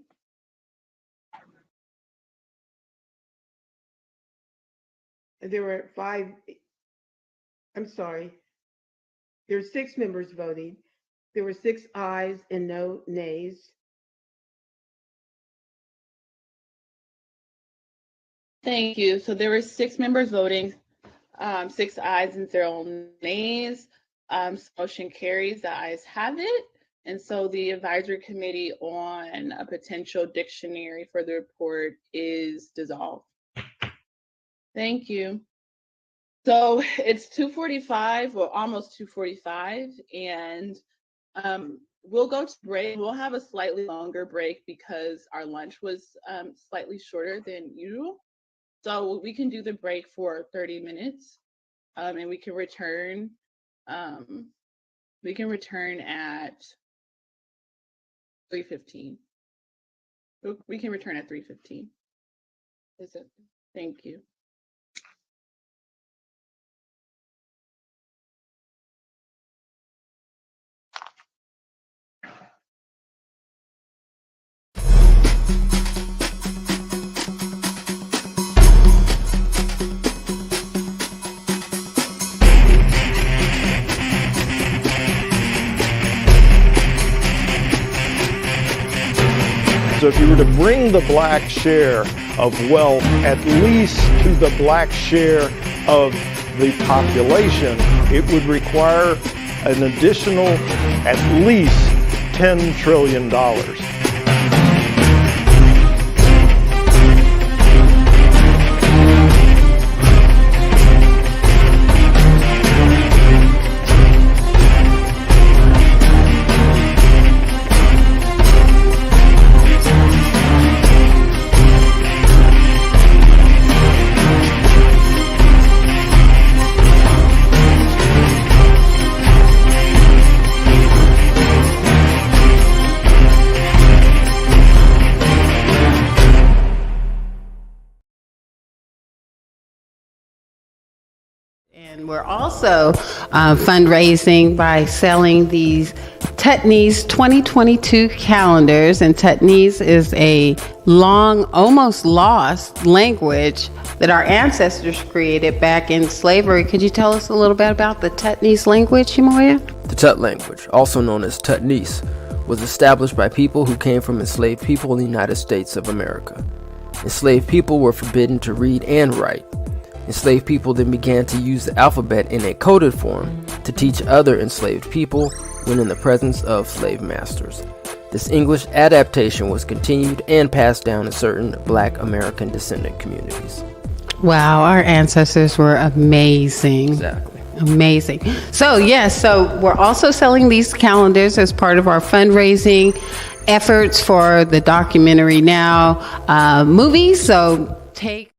There were 5, I'm sorry, there were 6 members voting. There were 6 ayes and no nays. Thank you. So there were 6 members voting, 6 ayes and 0 nays. Motion carries. The ayes have it. And so the advisory committee on a potential dictionary for the report is dissolved. Thank you. So it's 2:45, or almost 2:45, and we'll go to break. We'll have a slightly longer break because our lunch was slightly shorter than usual. So we can do the break for 30 minutes, and we can return. We can return at 3:15. We can return at 3:15. Is it? Thank you. So if you were to bring the black share of wealth at least to the black share of the population, it would require an additional at least $10 trillion. And we're also fundraising by selling these Tutney's 2022 calendars. And Tutney's is a long, almost lost language that our ancestors created back in slavery. Could you tell us a little bit about the Tutney's language, Shimoya? The Tut language, also known as Tutney's, was established by people who came from enslaved people in the United States of America. Enslaved people were forbidden to read and write. Enslaved people then began to use the alphabet in a coded form to teach other enslaved people when in the presence of slave masters. This English adaptation was continued and passed down in certain Black American descendant communities. Wow, our ancestors were amazing. Exactly. Amazing. So yes, so we're also selling these calendars as part of our fundraising efforts for the documentary Now movie. So take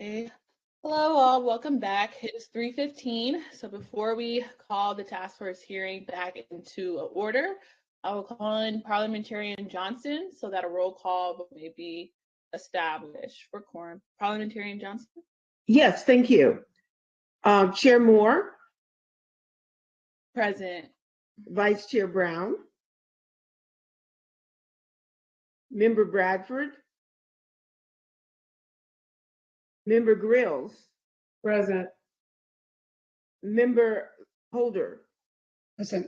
Okay. Hello all, welcome back. It is 3:15. So before we call the task force hearing back into order, I will call on Parliamentarian Johnson so that a roll call may be established for quorum. Parliamentarian Johnson? Yes, thank you. Chair Moore, Present. Vice Chair Brown, Member Bradford, Member Grills, Present. Member Holder, Present.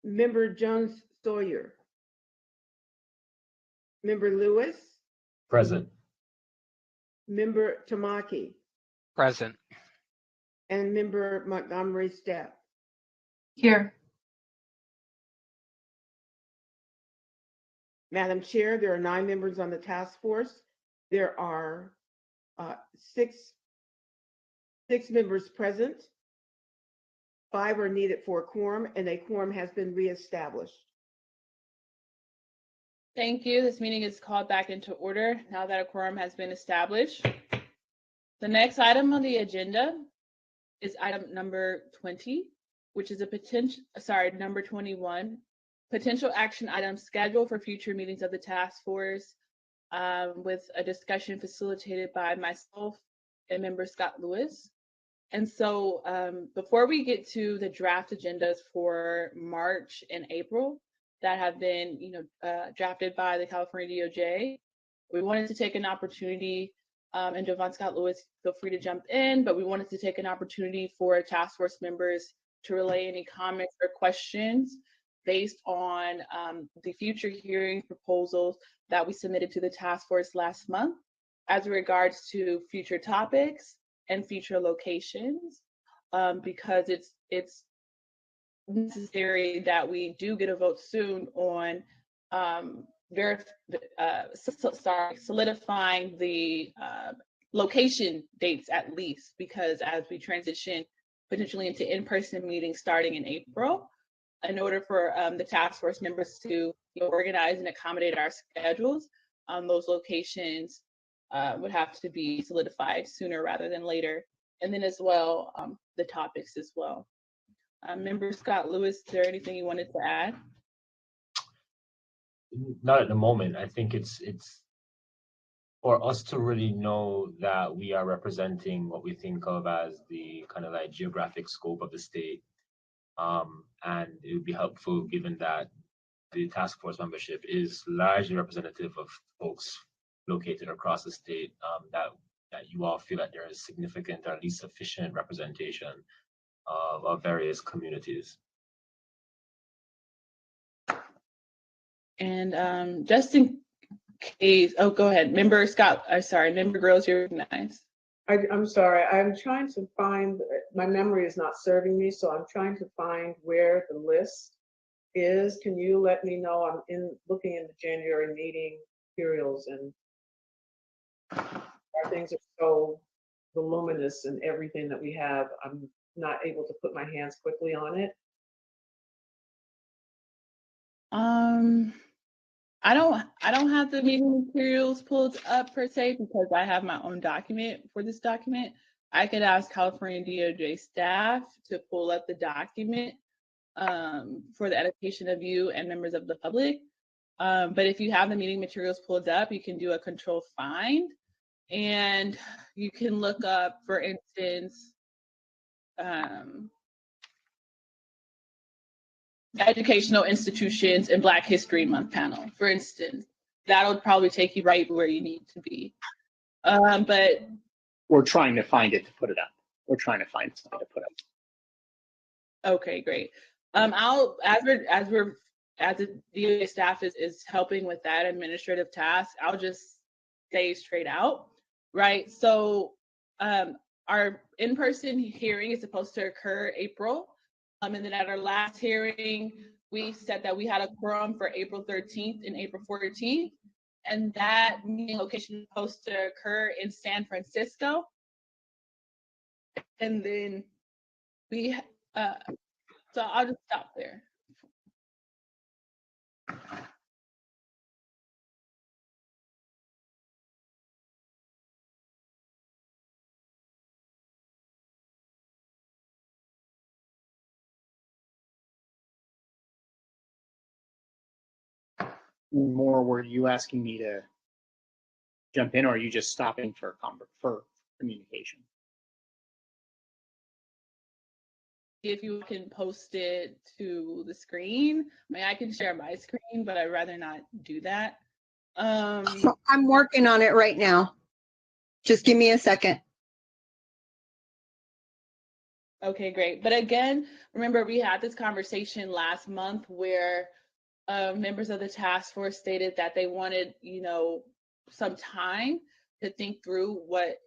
Member Jones Sawyer, Member Lewis, Present. Member Tamaki, Present. and Member Montgomery Stepp. Here. Madam Chair, there are 9 members on the task force. There are six members present. 5 are needed for a quorum, and a quorum has been reestablished. Thank you. This meeting is called back into order now that a quorum has been established. The next item on the agenda is item number 20, which is number 21, potential action items scheduled for future meetings of the task force, with a discussion facilitated by myself and member Scott Lewis. And so before we get to the draft agendas for March and April that have been drafted by the California DOJ, we wanted to take an opportunity, and Devon Scott Lewis, feel free to jump in, but we wanted to take an opportunity for task force members to relay any comments or questions based on the future hearing proposals that we submitted to the task force last month as regards to future topics and future locations, because it's necessary that we do get a vote soon on solidifying the location dates at least, because as we transition potentially into in-person meetings starting in April, in order for the task force members to organize and accommodate our schedules, those locations would have to be solidified sooner rather than later. And then as well, the topics as well. Member Scott Lewis, is there anything you wanted to add? Not at the moment. I think it's for us to really know that we are representing what we think of as the kind of like geographic scope of the state. And it would be helpful, given that the task force membership is largely representative of folks located across the state, that you all feel that there is significant or at least sufficient representation of various communities. And just in case, oh, go ahead, Member Scott. Sorry, Member Grills, you're recognized. I'm sorry, I'm trying to find, my memory is not serving me, so I'm trying to find where the list is. Can you let me know? I'm looking in the January meeting materials, and our things are so voluminous and everything that we have, I'm not able to put my hands quickly on it. I don't have the meeting materials pulled up per se, because I have my own document for this document. I could ask California DOJ staff to pull up the document for the edification of you and members of the public. But if you have the meeting materials pulled up, you can do a control find, and you can look up, for instance, educational institutions and Black History Month panel, for instance. That'll probably take you right where you need to be. But We're trying to find it to put it up. We're trying to find something to put up. okay, great. I'll as the DOJ staff is helping with that administrative task, I'll just say straight out, right? So our in-person hearing is supposed to occur April. And then at our last hearing, we said that we had a quorum for April 13th and April 14th. And that meeting location is supposed to occur in San Francisco. And then so I'll just stop there. More, were you asking me to jump in, or are you just stopping for communication? If you can post it to the screen, I mean, I can share my screen, but I'd rather not do that. I'm working on it right now. Just give me a second. Okay, great. But again, remember we had this conversation last month where members of the task force stated that they wanted, some time to think through what,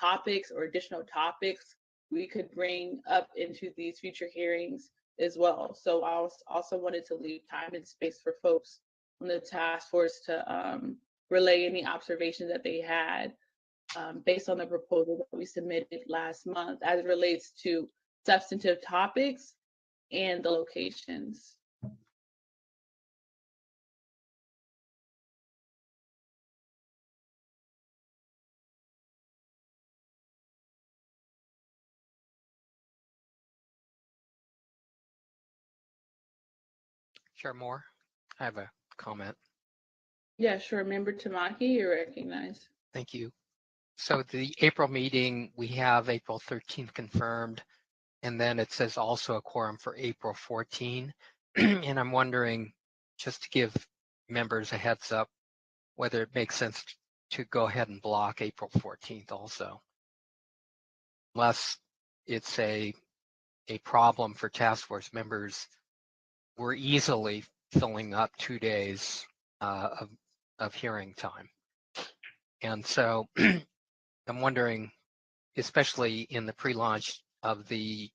topics or additional topics we could bring up into these future hearings as well. So I also wanted to leave time and space for folks on the task force to relay any observations that they had based on the proposal that we submitted last month as it relates to substantive topics and the locations. Chair Moore, I have a comment. Yeah, sure. Member Tamaki, you're recognized. Thank you. So the April meeting, we have April 13th confirmed, and then it says also a quorum for April 14. And I'm wondering, just to give members a heads up, whether it makes sense to go ahead and block April 14th also. Unless it's a problem for task force members, we're easily filling up 2 days of hearing time. And so I'm wondering, especially in the pre-launch of the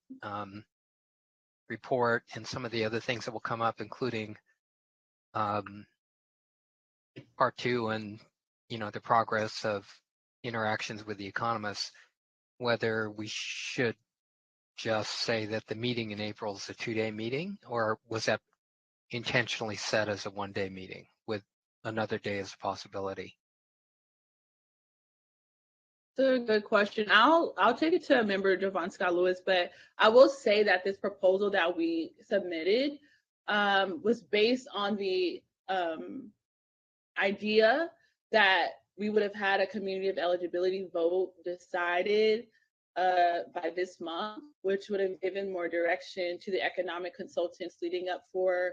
report and some of the other things that will come up, including part 2 and the progress of interactions with the economists, whether we should just say that the meeting in April is a 2-day meeting, or was that intentionally set as a 1-day meeting with another day as a possibility? That's a good question. I'll take it to member Javon Scott Lewis, but I will say that this proposal that we submitted was based on the idea that we would have had a community of eligibility vote decided by this month, which would have given more direction to the economic consultants leading up for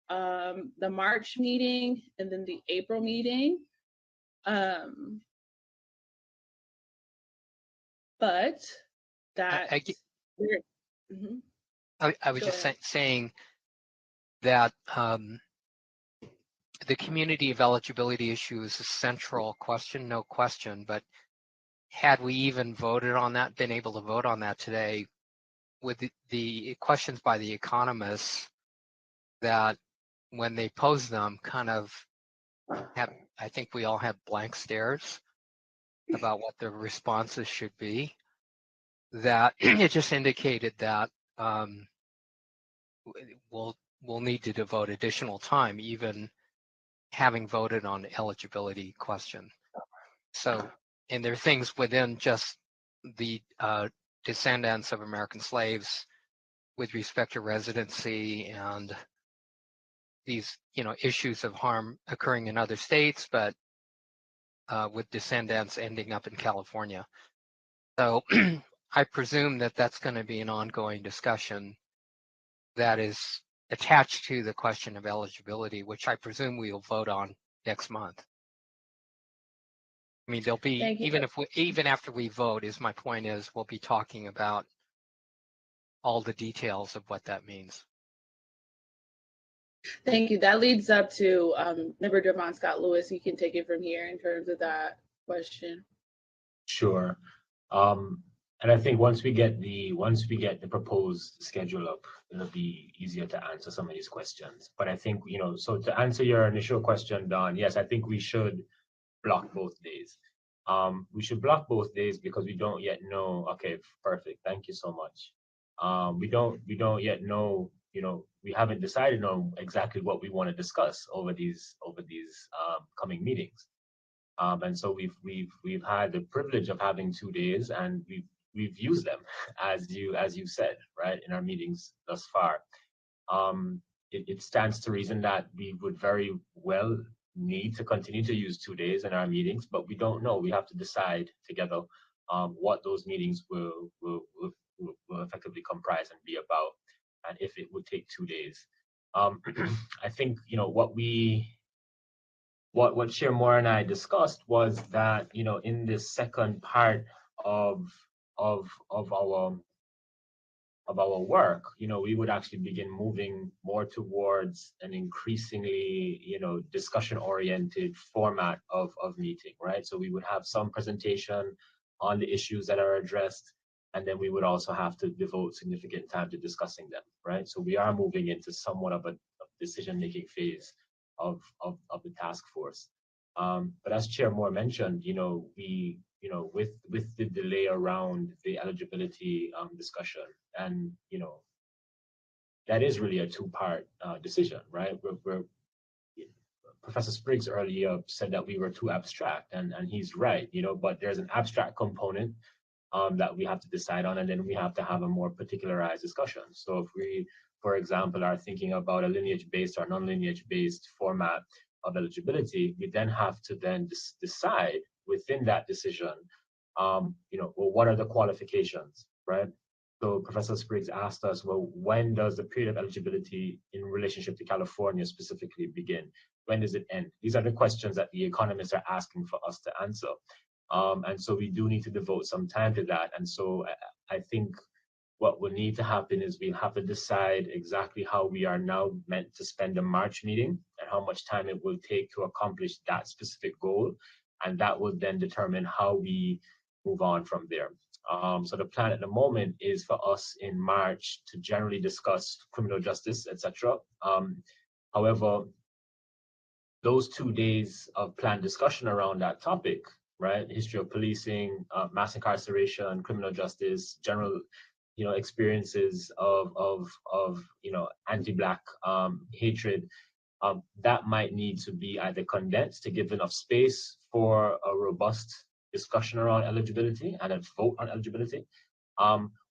the March meeting and then the April meeting. But that I was just saying that the community of eligibility issue is a central question, no question, but had we even voted on that, been able to vote on that today, with the questions by the economists that when they pose them kind of have, I think we all had blank stares about what the responses should be, that it just indicated that we'll need to devote additional time, even having voted on the eligibility question. So, and there are things within just the descendants of American slaves with respect to residency and these, issues of harm occurring in other states, but with descendants ending up in California. So I presume that that's going to be an ongoing discussion that is attached to the question of eligibility, which I presume we will vote on next month. I mean, there'll be, even after we vote, my point is, we'll be talking about all the details of what that means. Thank you. That leads up to member Javon Scott Lewis. You can take it from here in terms of that question. Sure. And I think once we get the proposed schedule up, it'll be easier to answer some of these questions. But I think, so to answer your initial question, Don, yes, I think we should block both days. We should block both days because we don't yet know. Okay, perfect. Thank you so much. We don't yet know. We haven't decided on exactly what we want to discuss over these coming meetings. And so we've had the privilege of having 2 days, and we've used them as you said, right, in our meetings thus far. It stands to reason that we would very well need to continue to use 2 days in our meetings, but we don't know. We have to decide together what those meetings will effectively comprise and be about, and if it would take 2 days. I think, you know, what Chair Moore and I discussed was that, you know, in this second part of our work, you know, we would actually begin moving more towards an increasingly, you know, discussion-oriented format of meeting, right? So we would have some presentation on the issues that are addressed, and then we would also have to devote significant time to discussing them, right? So we are moving into somewhat of a decision-making phase of the task force. But as Chair Moore mentioned, you know, with the delay around the eligibility discussion, and you know, that is really a two-part decision, right? Professor Spriggs earlier said that we were too abstract, and he's right, you know, but there's an abstract component that we have to decide on, and then we have to have a more particularized discussion. So if we, for example, are thinking about a lineage-based or non-lineage-based format of eligibility, we then have to then decide within that decision, you know, well, what are the qualifications, right? So Professor Spriggs asked us, well, when does the period of eligibility in relationship to California specifically begin? When does it end? These are the questions that the economists are asking for us to answer. And so we do need to devote some time to that. And so I think what will need to happen is we'll have to decide exactly how we are now meant to spend a March meeting and how much time it will take to accomplish that specific goal. And that will then determine how we move on from there. So the plan at the moment is for us in March to generally discuss criminal justice, etc. However, those 2 days of planned discussion around that topic, right? History of policing, mass incarceration, criminal justice, general, you know, experiences of you know, anti-Black hatred, that might need to be either condensed to give enough space for a robust discussion around eligibility and a vote on eligibility,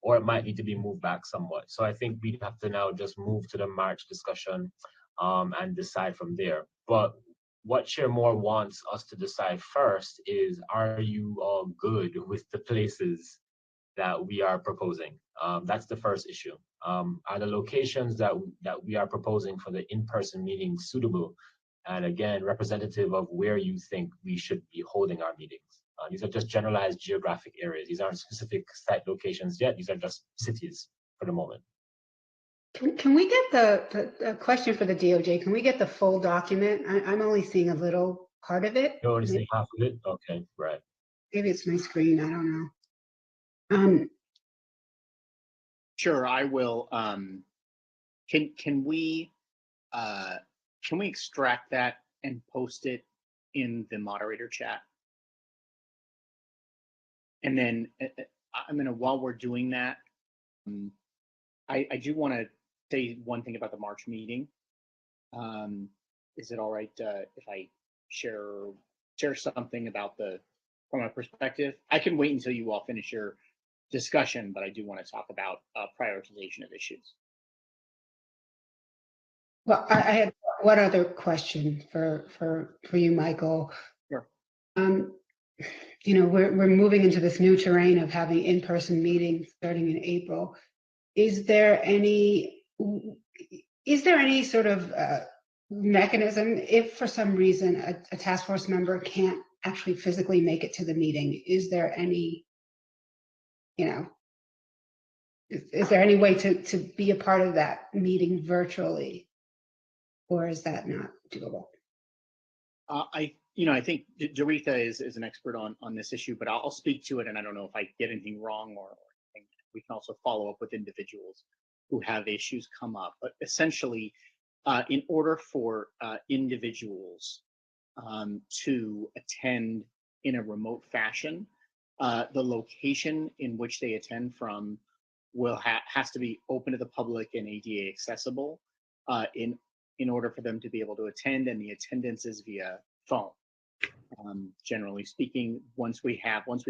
or it might need to be moved back somewhat. So I think we have to now just move to the March discussion and decide from there. But what Chair Moore wants us to decide first is, are you all good with the places that we are proposing? That's the first issue. Are the locations that we are proposing for the in-person meetings suitable? And again, representative of where you think we should be holding our meetings. These are just generalized geographic areas. These aren't specific site locations yet. These are just cities for the moment. Can we get the question for the DOJ? Can we get the full document? I'm only seeing a little part of it. You only see half of it? Okay, right. Maybe it's my screen, I don't know. Sure, I will. Can we extract that and post it in the moderator chat? And then I'm gonna, while we're doing that, I do want to say one thing about the March meeting. Is it all right if I share something about from a perspective? I can wait until you all finish your discussion, but I do want to talk about prioritization of issues. Well, I had one other question for you, Michael. Sure. You know, we're moving into this new terrain of having in-person meetings starting in April. Is there any sort of mechanism if for some reason a task force member can't actually physically make it to the meeting? Is there any, you know, is there any way to be a part of that meeting virtually, or is that not doable? I think Doretha is an expert on this issue, but I'll speak to it, and I don't know if I get anything wrong or anything. We can also follow up with individuals who have issues come up. But essentially, in order for individuals to attend in a remote fashion, the location in which they attend from has to be open to the public and ADA accessible in order for them to be able to attend, and the attendance is via phone. Generally speaking, once we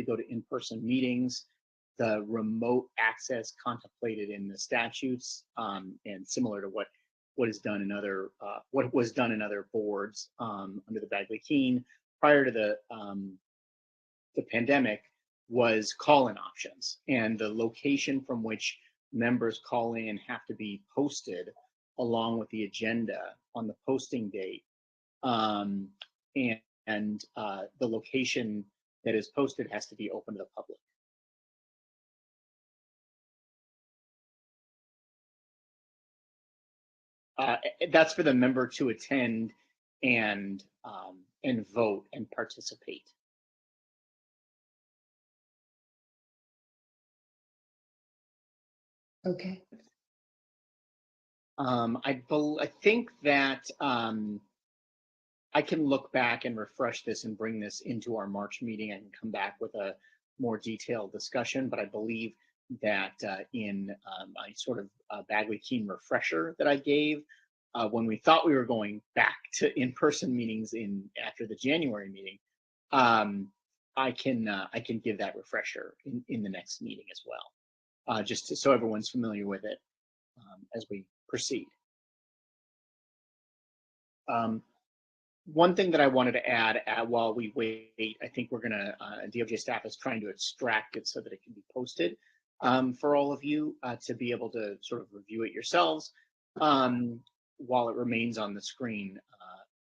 go to in-person meetings, the remote access contemplated in the statutes and similar to what what is done in other what was done in other boards under the Bagley-Keene prior to the pandemic was call-in options, and the location from which members call in have to be posted along with the agenda on the posting date, and the location that is posted has to be open to the public. That's for the member to attend and vote and participate. Okay. I think that I can look back and refresh this and bring this into our March meeting and come back with a more detailed discussion. But I believe that in my sort of Bagley-Keene refresher that I gave when we thought we were going back to in-person meetings after the January meeting, I can give that refresher in the next meeting as well, just so everyone's familiar with it as we proceed. One thing that I wanted to add while we wait, I think we're gonna, DOJ staff is trying to extract it so that it can be posted for all of you to be able to sort of review it yourselves while it remains on the screen,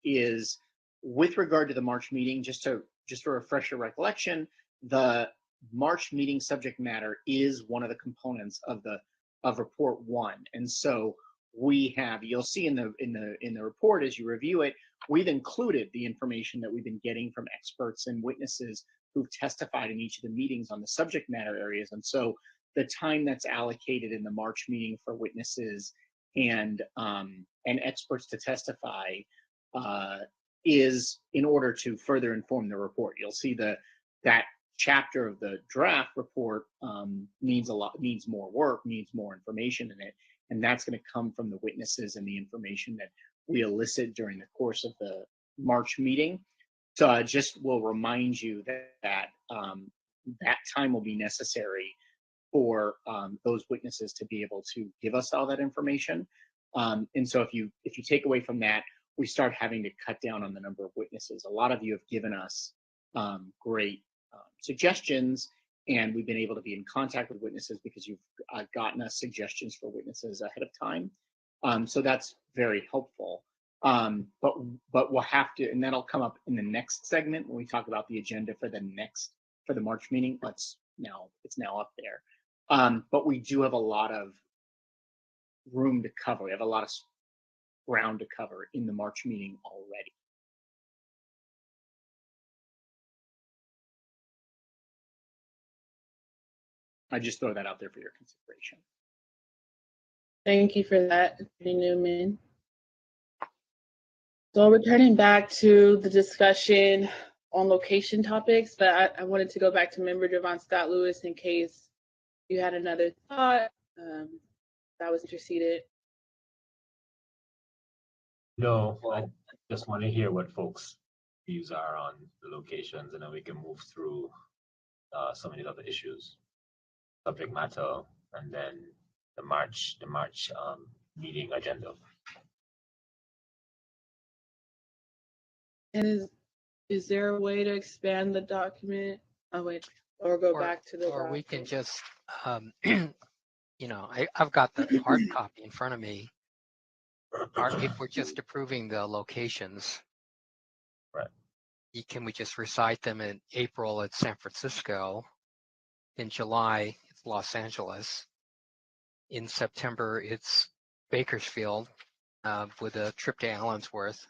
is with regard to the March meeting, just to refresh your recollection, the March meeting subject matter is one of the components of report 1. And so we have, you'll see in the report as you review it, we've included the information that we've been getting from experts and witnesses who've testified in each of the meetings on the subject matter areas. And so the time that's allocated in the March meeting for witnesses and experts to testify is in order to further inform the report. You'll see that chapter of the draft report needs more work, needs more information in it, and that's going to come from the witnesses and the information that we elicit during the course of the March meeting. So I just will remind you that that time will be necessary for those witnesses to be able to give us all that information. And so if you take away from that, we start having to cut down on the number of witnesses. A lot of you have given us great suggestions, and we've been able to be in contact with witnesses because you've gotten us suggestions for witnesses ahead of time. So that's very helpful. But we'll have to, and that'll come up in the next segment when we talk about the agenda for the March meeting. It's now up there. But we do have a lot of room to cover. We have a lot of ground to cover in the March meeting already. I just throw that out there for your consideration. Thank you for that, Attorney Newman. So returning back to the discussion on location topics, but I wanted to go back to member Javon Scott Lewis in case you had another thought that was interceded. No, I just want to hear what folks' views are on the locations, and then we can move through some of these other issues, subject matter, and then the March meeting agenda. And is there a way to expand the document? Oh wait, or go back to the. Or we can just, you know, I've got the hard copy in front of me. If we're just approving the locations, right? Can we just recite them? In April, it's San Francisco. In July, it's Los Angeles. In September, it's Bakersfield with a trip to Allensworth.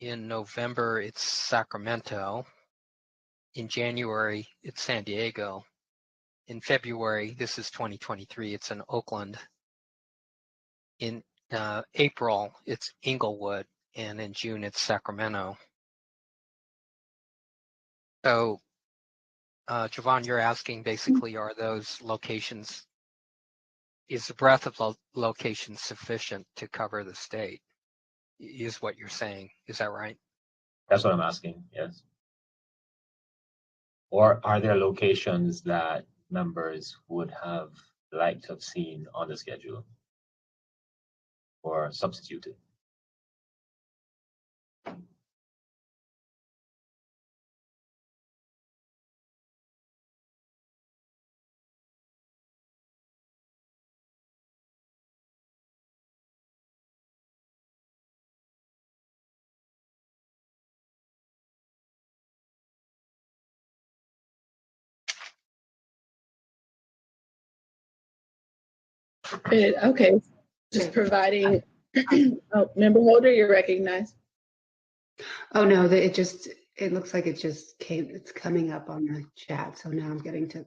In November, it's Sacramento. In January, it's San Diego. In February, this is 2023, it's in Oakland. In April, it's Inglewood, and in June, it's Sacramento. So, Javon, you're asking basically, are those locations, is the breadth of locations sufficient to cover the state, is what you're saying. Is that right? That's what I'm asking, yes. Or are there locations that members would have liked to have seen on the schedule? or substituted. Good. Okay. Just providing. Oh, member Holder, you're recognized. Oh, no, it looks like it's coming up on the chat. So now I'm getting to,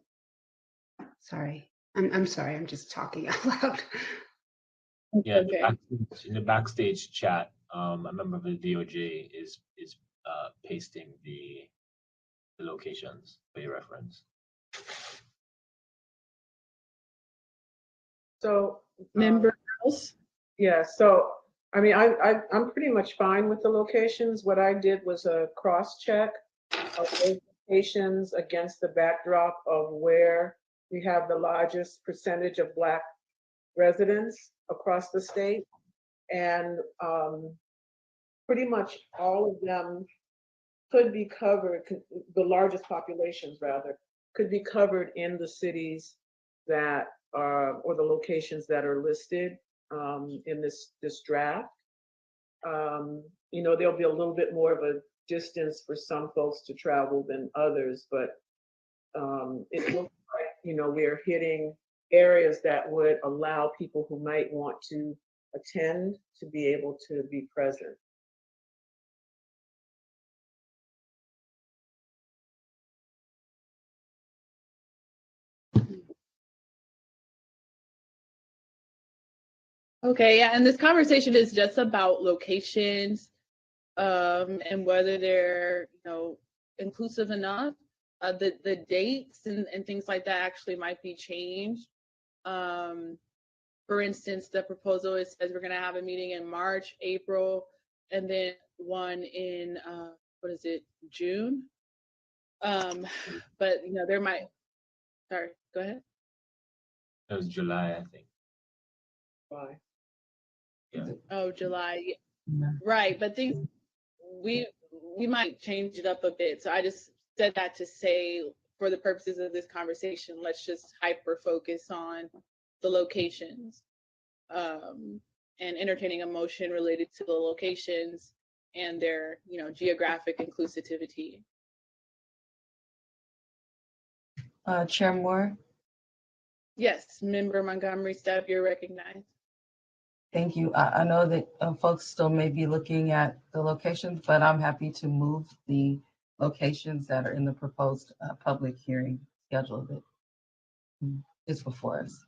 sorry. I'm sorry, I'm just talking out loud. Yeah, Okay. in the backstage chat, a member of the DOJ is pasting the locations for your reference. So, Member House. yeah, so, I mean, I'm pretty much fine with the locations. What I did was a cross-check of those locations against the backdrop of where we have the largest percentage of Black residents across the state. And pretty much all of them could be covered, the largest populations rather, could be covered in the cities that are, or the locations that are listed in this draft. You know, there'll be a little bit more of a distance for some folks to travel than others, but it looks like, you know, we're hitting areas that would allow people who might want to attend to be able to be present. Okay, yeah, and this conversation is just about locations and whether they're, you know, inclusive enough. The dates and things like that actually might be changed. For instance, the proposal is says we're going to have a meeting in March, April, and then one in what is it, June? But you know, there might. Sorry, go ahead. It was July, I think. Why? Yeah. Oh, July. Right, but things we might change it up a bit. So I just said that to say, for the purposes of this conversation, let's just hyper focus on the locations and entertaining a motion related to the locations and their, you know, geographic inclusivity. Chair Moore. Yes, Member Montgomery Stepp, you're recognized. Thank you. I know that folks still may be looking at the locations, but I'm happy to move the locations that are in the proposed public hearing schedule that is before us.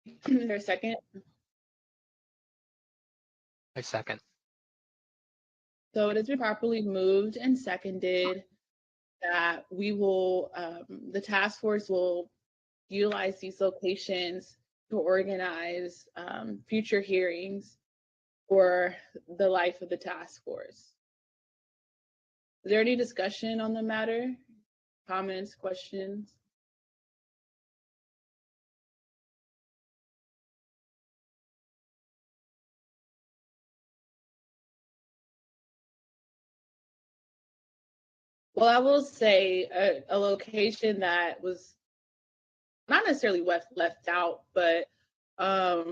Is there a second? I second. So it has been properly moved and seconded that we will, the task force will utilize these locations to organize future hearings for the life of the task force. Is there any discussion on the matter? Comments, questions? Well, I will say a location that was not necessarily left out, but I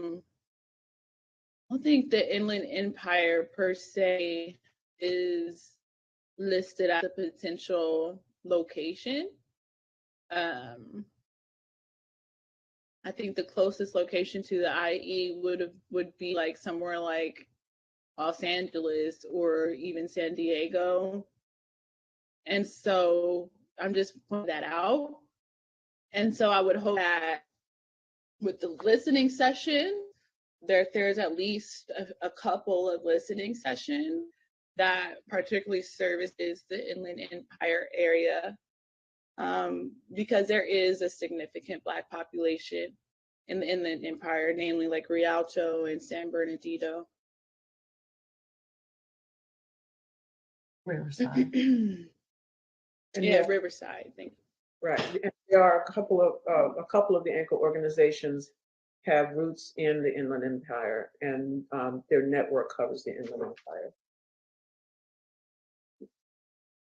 don't think the Inland Empire per se is listed as a potential location. I think the closest location to the IE would be like somewhere like Los Angeles or even San Diego. And so I'm just pointing that out. And so I would hope that with the listening session, there's at least a couple of listening sessions that particularly services the Inland Empire area, because there is a significant Black population in the Inland Empire, namely like Rialto and San Bernardino. Riverside. Yeah, Riverside, thank you. Right. And there are a couple of the anchor organizations have roots in the Inland Empire, and their network covers the Inland Empire.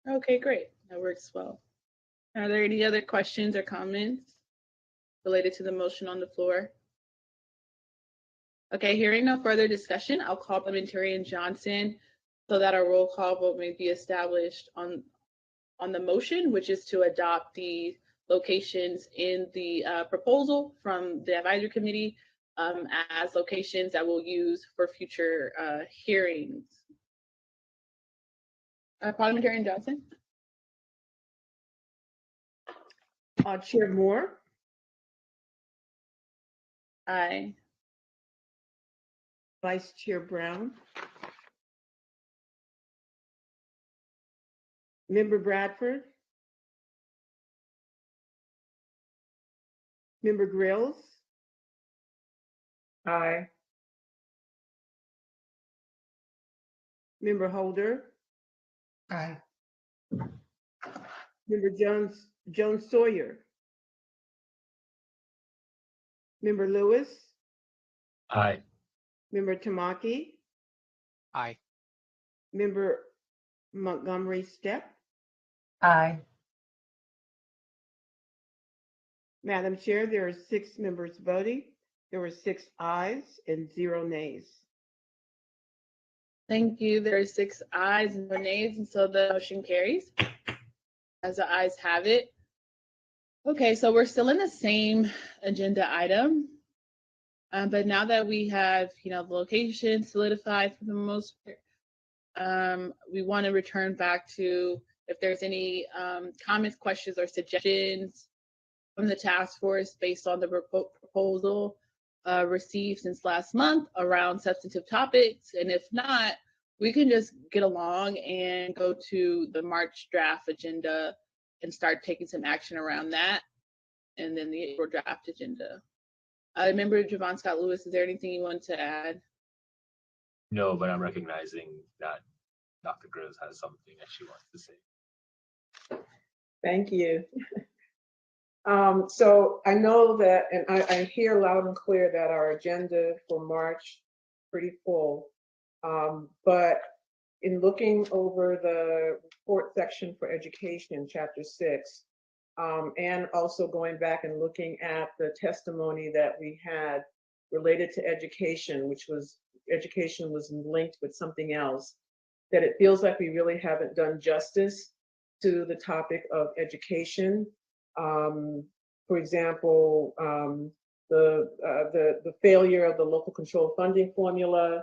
Okay, great. That works well. Are there any other questions or comments related to the motion on the floor? Okay, hearing no further discussion, I'll call Parliamentarian Johnson so that a roll call vote may be established on the motion, which is to adopt the locations in the proposal from the advisory committee as locations that we'll use for future hearings. Parliamentarian Johnson? Chair Moore? Aye. Vice Chair Brown? Member Bradford? Member Grills? Aye. Member Holder? Aye. Member Jones Sawyer? Member Lewis? Aye. Member Tamaki? Aye. Member Montgomery Stepp? Aye. Madam Chair, there are 6 members voting. There were 6 ayes and 0 nays. Thank you. There are 6 ayes and no nays, and so the motion carries as the ayes have it. Okay, so we're still in the same agenda item, but now that we have, the location solidified for the most part, we want to return back to if there's any comments, questions, or suggestions from the task force based on the proposal received since last month around substantive topics. And if not, we can just get along and go to the March draft agenda and start taking some action around that. And then the April draft agenda. Member Javon Scott Lewis, is there anything you want to add? No, but I'm recognizing that Dr. Grills has something that she wants to say. Thank you. So I know that, and I hear loud and clear that our agenda for March is pretty full. But in looking over the report section for education, chapter 6, and also going back and looking at the testimony that we had related to education, education was linked with something else, that it feels like we really haven't done justice to the topic of education. For example, the failure of the local control funding formula,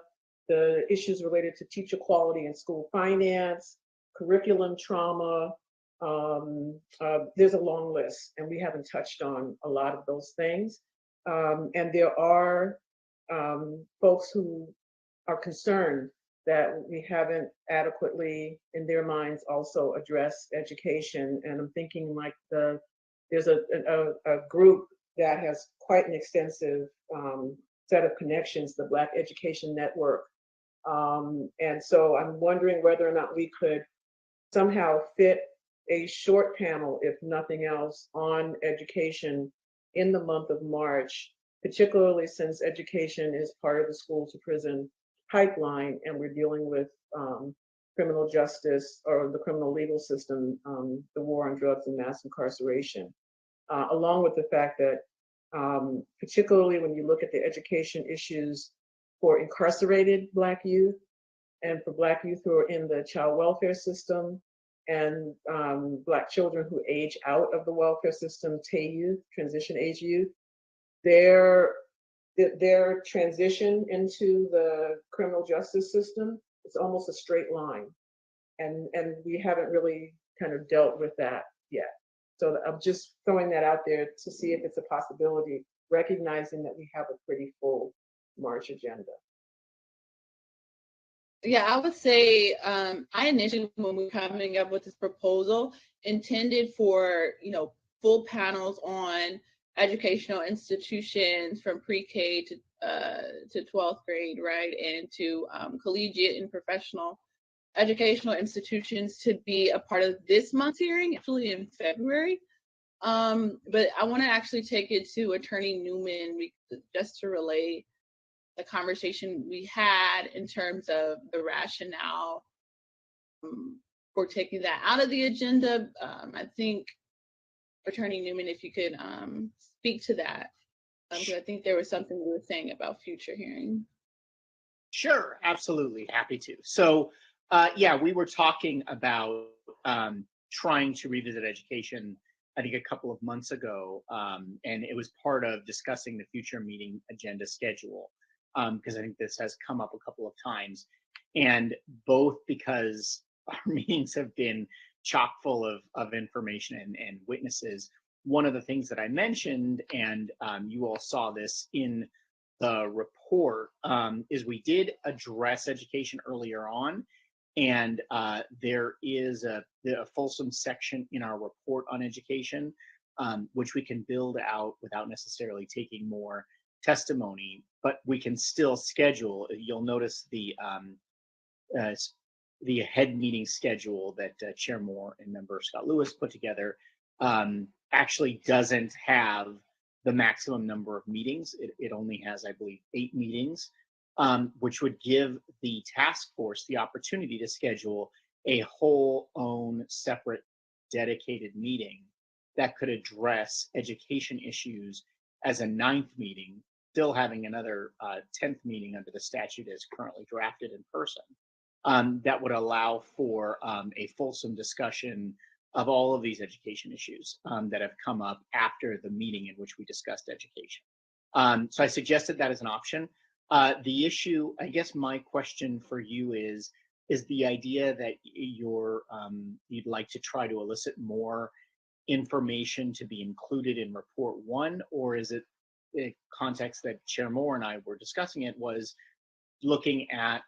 the issues related to teacher quality and school finance, curriculum trauma. There's a long list, and we haven't touched on a lot of those things. And there are folks who are concerned that we haven't adequately, in their minds, also addressed education. And I'm thinking like there's a group that has quite an extensive set of connections, the Black Education Network. And so I'm wondering whether or not we could somehow fit a short panel, if nothing else, on education in the month of March, particularly since education is part of the school to prison pipeline, and we're dealing with criminal justice or the criminal legal system, the war on drugs and mass incarceration, along with the fact that particularly when you look at the education issues for incarcerated Black youth and for Black youth who are in the child welfare system and Black children who age out of the welfare system, TAY youth, transition age youth, their transition into the criminal justice system is almost a straight line. And we haven't really kind of dealt with that yet. So I'm just throwing that out there to see if it's a possibility, recognizing that we have a pretty full March agenda. Yeah, I would say I initially, when we were coming up with this proposal, intended for, full panels on educational institutions from pre-K to 12th grade, right, and to collegiate and professional educational institutions to be a part of this month's hearing, actually in February. But I want to actually take it to Attorney Newman just to relay the conversation we had in terms of the rationale for taking that out of the agenda. I think Attorney Newman, if you could speak to that, because I think there was something we were saying about future hearings. Sure, absolutely, happy to. So, yeah, we were talking about trying to revisit education, I think a couple of months ago, and it was part of discussing the future meeting agenda schedule, because I think this has come up a couple of times, and both because our meetings have been chock full of information and witnesses. One of the things that I mentioned, and you all saw this in the report, is we did address education earlier on, and there is a fulsome section in our report on education, which we can build out without necessarily taking more testimony, but we can still schedule. You'll notice the head meeting schedule that Chair Moore and Member Scott Lewis put together actually doesn't have the maximum number of meetings. It only has, I believe, 8 meetings, which would give the task force the opportunity to schedule a whole own separate dedicated meeting that could address education issues as a 9th meeting, still having another 10th meeting under the statute as currently drafted in person. That would allow for a fulsome discussion of all of these education issues that have come up after the meeting in which we discussed education. So I suggested that as an option. The issue, I guess my question for you is the idea that you'd like to try to elicit more information to be included in report 1, or is it the context that Chair Moore and I were discussing it was looking at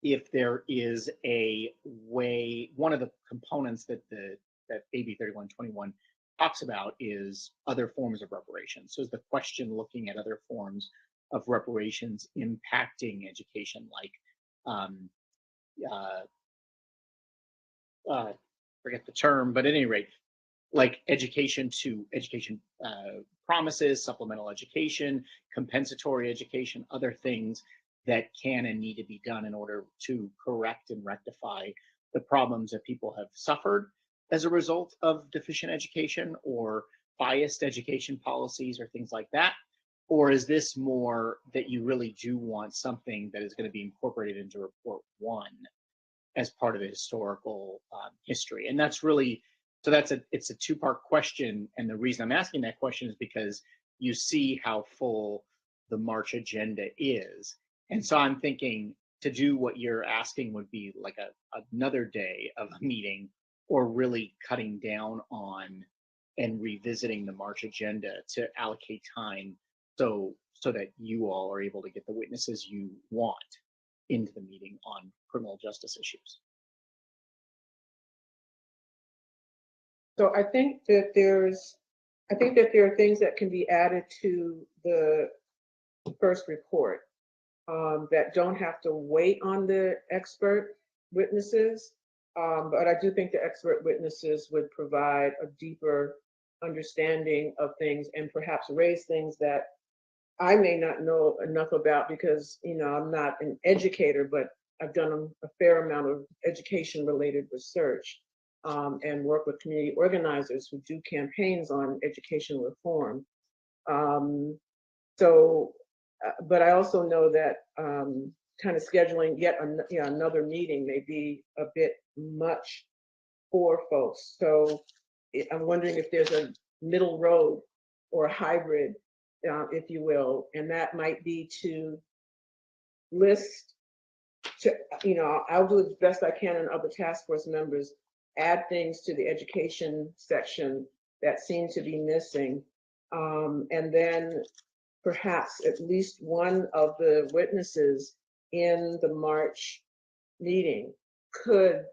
if there is a way, one of the components that AB 3121 talks about is other forms of reparations. So is the question looking at other forms of reparations impacting education, like forget the term, but at any rate, like education promises, supplemental education, compensatory education, other things that can and need to be done in order to correct and rectify the problems that people have suffered as a result of deficient education or biased education policies or things like that? Or is this more that you really do want something that is going to be incorporated into report 1 as part of the historical history? And that's really, so it's a 2-part question. And the reason I'm asking that question is because you see how full the March agenda is. And so I'm thinking to do what you're asking would be like another day of a meeting, or really cutting down on and revisiting the March agenda to allocate time so that you all are able to get the witnesses you want into the meeting on criminal justice issues. So I think that there are things that can be added to the first report that don't have to wait on the expert witnesses. But I do think the expert witnesses would provide a deeper understanding of things and perhaps raise things that I may not know enough about, because I'm not an educator, but I've done a fair amount of education related research and work with community organizers who do campaigns on education reform. But I also know that kind of scheduling yet another meeting may be a bit much for folks. So I'm wondering if there's a middle road or a hybrid, if you will, and that might be to list, I'll do as best I can, and other task force members add things to the education section that seem to be missing, and then perhaps at least one of the witnesses in the March meeting could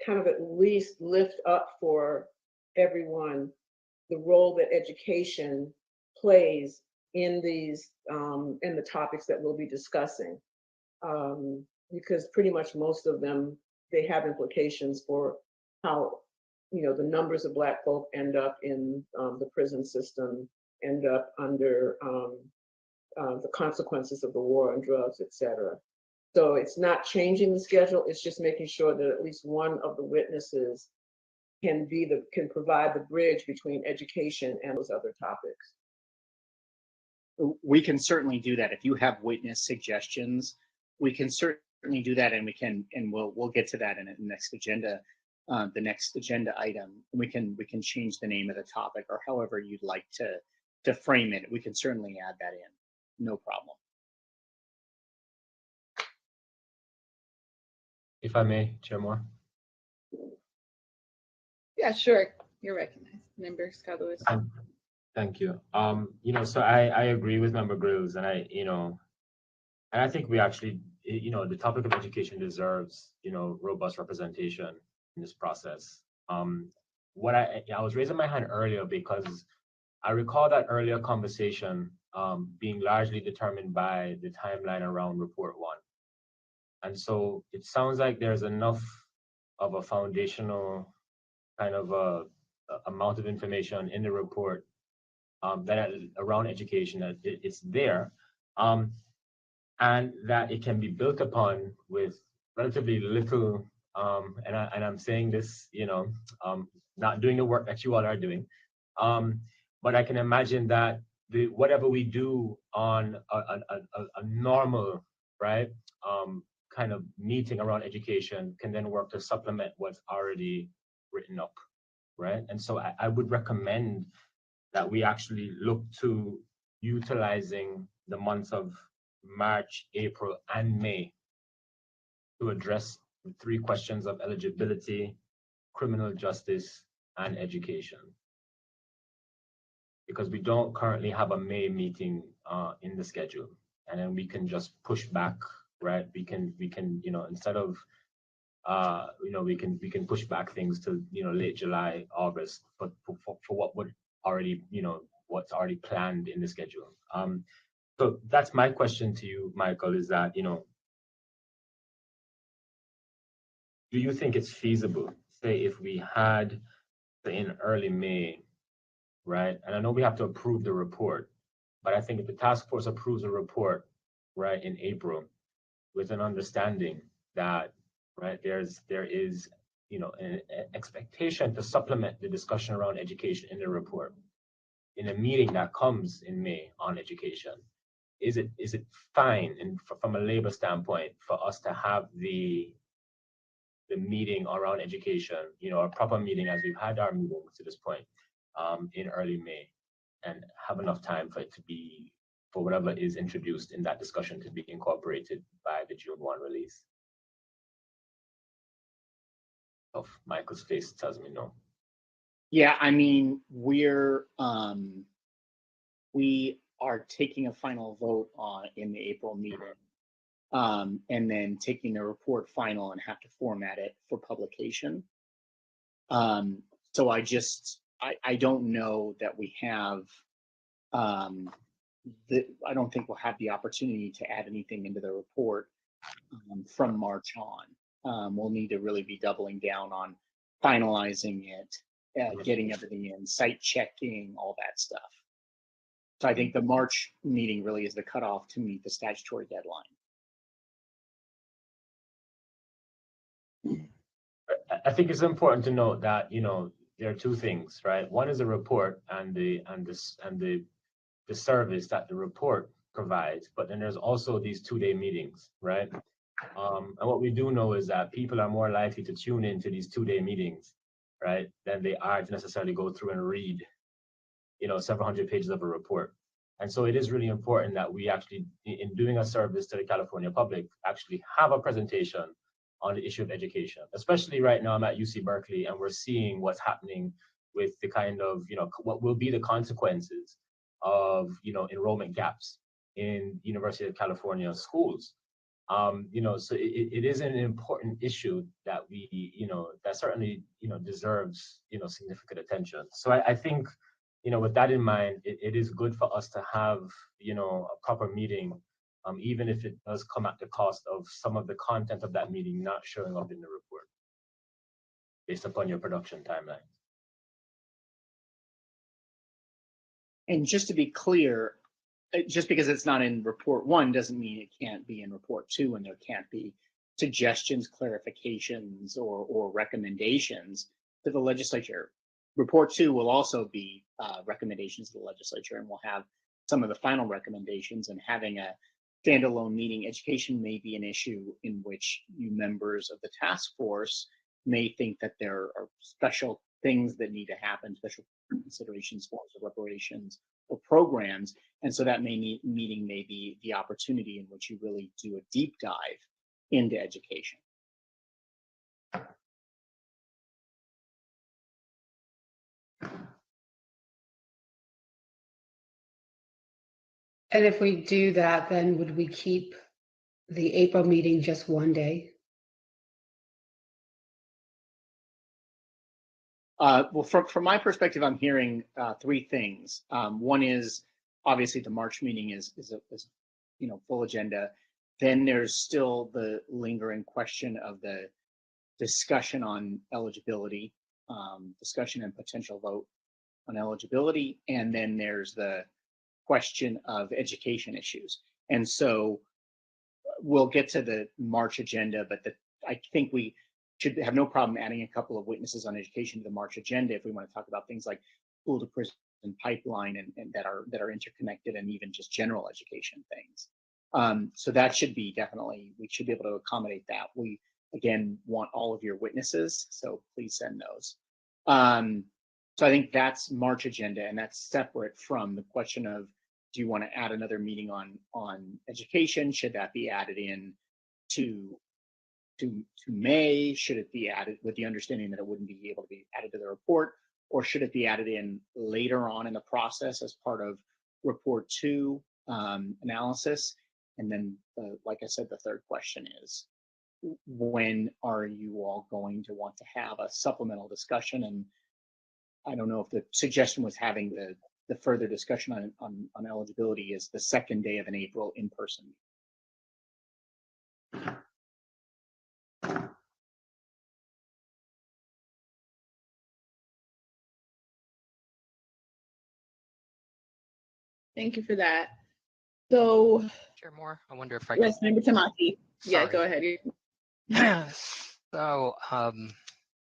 kind of at least lift up for everyone the role that education plays in these in the topics that we'll be discussing, because pretty much most of them, they have implications for how the numbers of Black folk end up in the prison system, end up under the consequences of the war on drugs, et cetera. So it's not changing the schedule, it's just making sure that at least one of the witnesses can provide the bridge between education and those other topics. We can certainly do that. If you have witness suggestions, we can certainly do that, and we'll get to that in the next agenda, the next agenda item. We can change the name of the topic or however you'd like to frame it. We can certainly add that in, no problem. If I may, Chair Moore. Yeah, sure. You're recognized. Member Scott Lewis. Thank you. So I agree with Member Grills, and I think we actually, the topic of education deserves, robust representation in this process. I was raising my hand earlier because I recall that earlier conversation being largely determined by the timeline around Report 1. And so it sounds like there's enough of a foundational kind of amount of information in the report that around education that it's there, and that it can be built upon with relatively little. And I'm saying this, not doing the work that you all are doing, but I can imagine that whatever we do on a normal, right, kind of meeting around education can then work to supplement what's already written up, right? And so I would recommend that we actually look to utilizing the months of March, April, and May to address the 3 questions of eligibility, criminal justice, and education. Because we don't currently have a May meeting in the schedule, and then we can just push back, right? We can instead of we can push back things to late July, August, but for what would already what's already planned in the schedule. So that's my question to you, Michael, is that do you think it's feasible, say if we had in early May, right? And I know we have to approve the report, but I think if the task force approves a report, right, in April, with an understanding that, right, there is an expectation to supplement the discussion around education in the report in a meeting that comes in May on education, is it fine, and from a labor standpoint, for us to have the meeting around education, a proper meeting as we've had our meetings to this point, in early May, and have enough time for it to be, for whatever is introduced in that discussion to be incorporated by the June 1 release? Of Michael's face tells me no. Yeah, I mean, we are taking a final vote in the April meeting, and then taking the report final and have to format it for publication. So I don't know that we have, I don't think we'll have the opportunity to add anything into the report from March on. We'll need to really be doubling down on finalizing it, getting everything in, site checking, all that stuff. So I think the March meeting really is the cutoff to meet the statutory deadline. I think it's important to note that there are 2 things, right? One is a report and the service that the report provides, but then there's also these 2-day meetings, right? And what we do know is that people are more likely to tune into these 2-day meetings, right, than they are to necessarily go through and read, several hundred pages of a report. And so it is really important that we actually, in doing a service to the California public, actually have a presentation on the issue of education. Especially right now, I'm at UC Berkeley, and we're seeing what's happening with the kind of, what will be the consequences of, enrollment gaps in University of California schools. So it is an important issue that we, that certainly, deserves, significant attention. So I think, with that in mind, it is good for us to have, a proper meeting, even if it does come at the cost of some of the content of that meeting not showing up in the report. based upon your production timeline. And just to be clear, just because it's not in report 1 doesn't mean it can't be in report 2, and there can't be suggestions, clarifications, or recommendations to the legislature. Report 2 will also be recommendations to the legislature, and we'll have some of the final recommendations. And having a standalone meeting, education may be an issue in which you members of the task force may think that there are special things that need to happen, special considerations, forms of reparations or programs. And so that meeting may be the opportunity in which you really do a deep dive into education. And if we do that, then would we keep the April meeting just one day? Well, from my perspective, I'm hearing 3 things. One is obviously the March meeting is full agenda. Then there's still the lingering question of the discussion on eligibility, discussion and potential vote on eligibility, and then there's the question of education issues. And so we'll get to the March agenda, but I think we should have no problem adding a couple of witnesses on education to the March agenda if we want to talk about things like school to prison pipeline and that are interconnected, and even just general education things. So that should be definitely, we should be able to accommodate that. We, again, want all of your witnesses, so please send those. So I think that's March agenda, and that's separate from the question of, do you want to add another meeting on education? Should that be added in to May? Should it be added with the understanding that it wouldn't be able to be added to the report? Or should it be added in later on in the process as part of report 2 analysis? And then, like I said, the third question is, when are you all going to want to have a supplemental discussion? And I don't know if the suggestion was having the further discussion on eligibility is the second day of an April in-person. Thank you for that. So, Chair Moore, I wonder if I yes, Member Tamaki. Yeah, Sorry. go ahead. So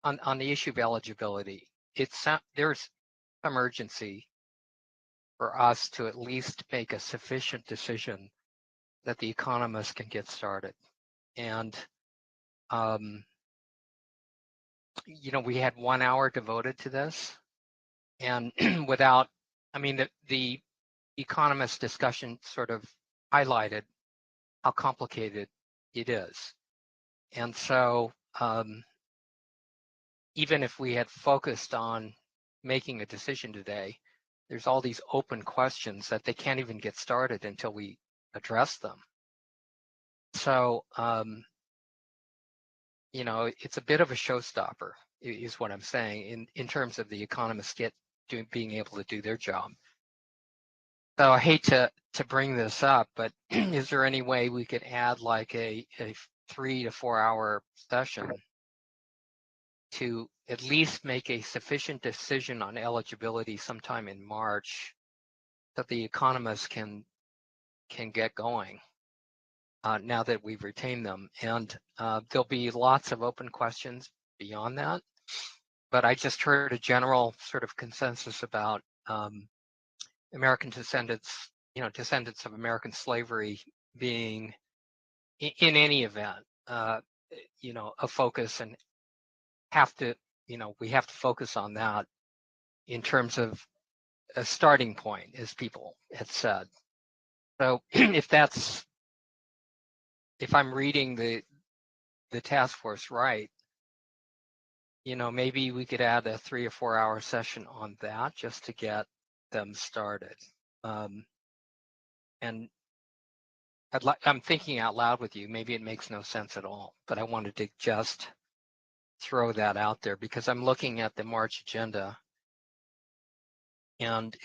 on the issue of eligibility, there's some urgency for us to at least make a sufficient decision that the economists can get started. And we had 1 hour devoted to this, and without, I mean, the economist discussion sort of highlighted how complicated it is. And so even if we had focused on making a decision today, there's all these open questions that they can't even get started until we address them. So, it's a bit of a showstopper, is what I'm saying, in terms of the economists being able to do their job. So I hate to bring this up, but is there any way we could add like a 3 to 4 hour session to at least make a sufficient decision on eligibility sometime in March that the economists can get going now that we've retained them? And there'll be lots of open questions beyond that, but I just heard a general sort of consensus about American descendants, descendants of American slavery being, in any event, a focus, and we have to focus on that in terms of a starting point, as people had said. So if I'm reading the task force right, maybe we could add a 3 or 4 hour session on that just to get them started. And I'm thinking out loud with you. Maybe it makes no sense at all, but I wanted to just throw that out there because I'm looking at the March agenda. And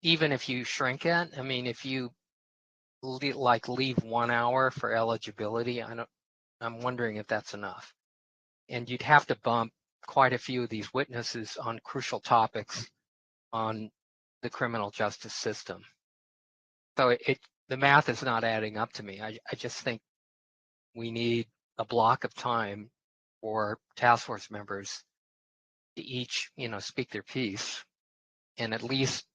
even if you shrink it, I mean, if you leave 1 hour for eligibility, I'm wondering if that's enough. and you'd have to bump quite a few of these witnesses on crucial topics on the criminal justice system. So the math is not adding up to me. I just think we need a block of time for task force members to each, speak their piece and at least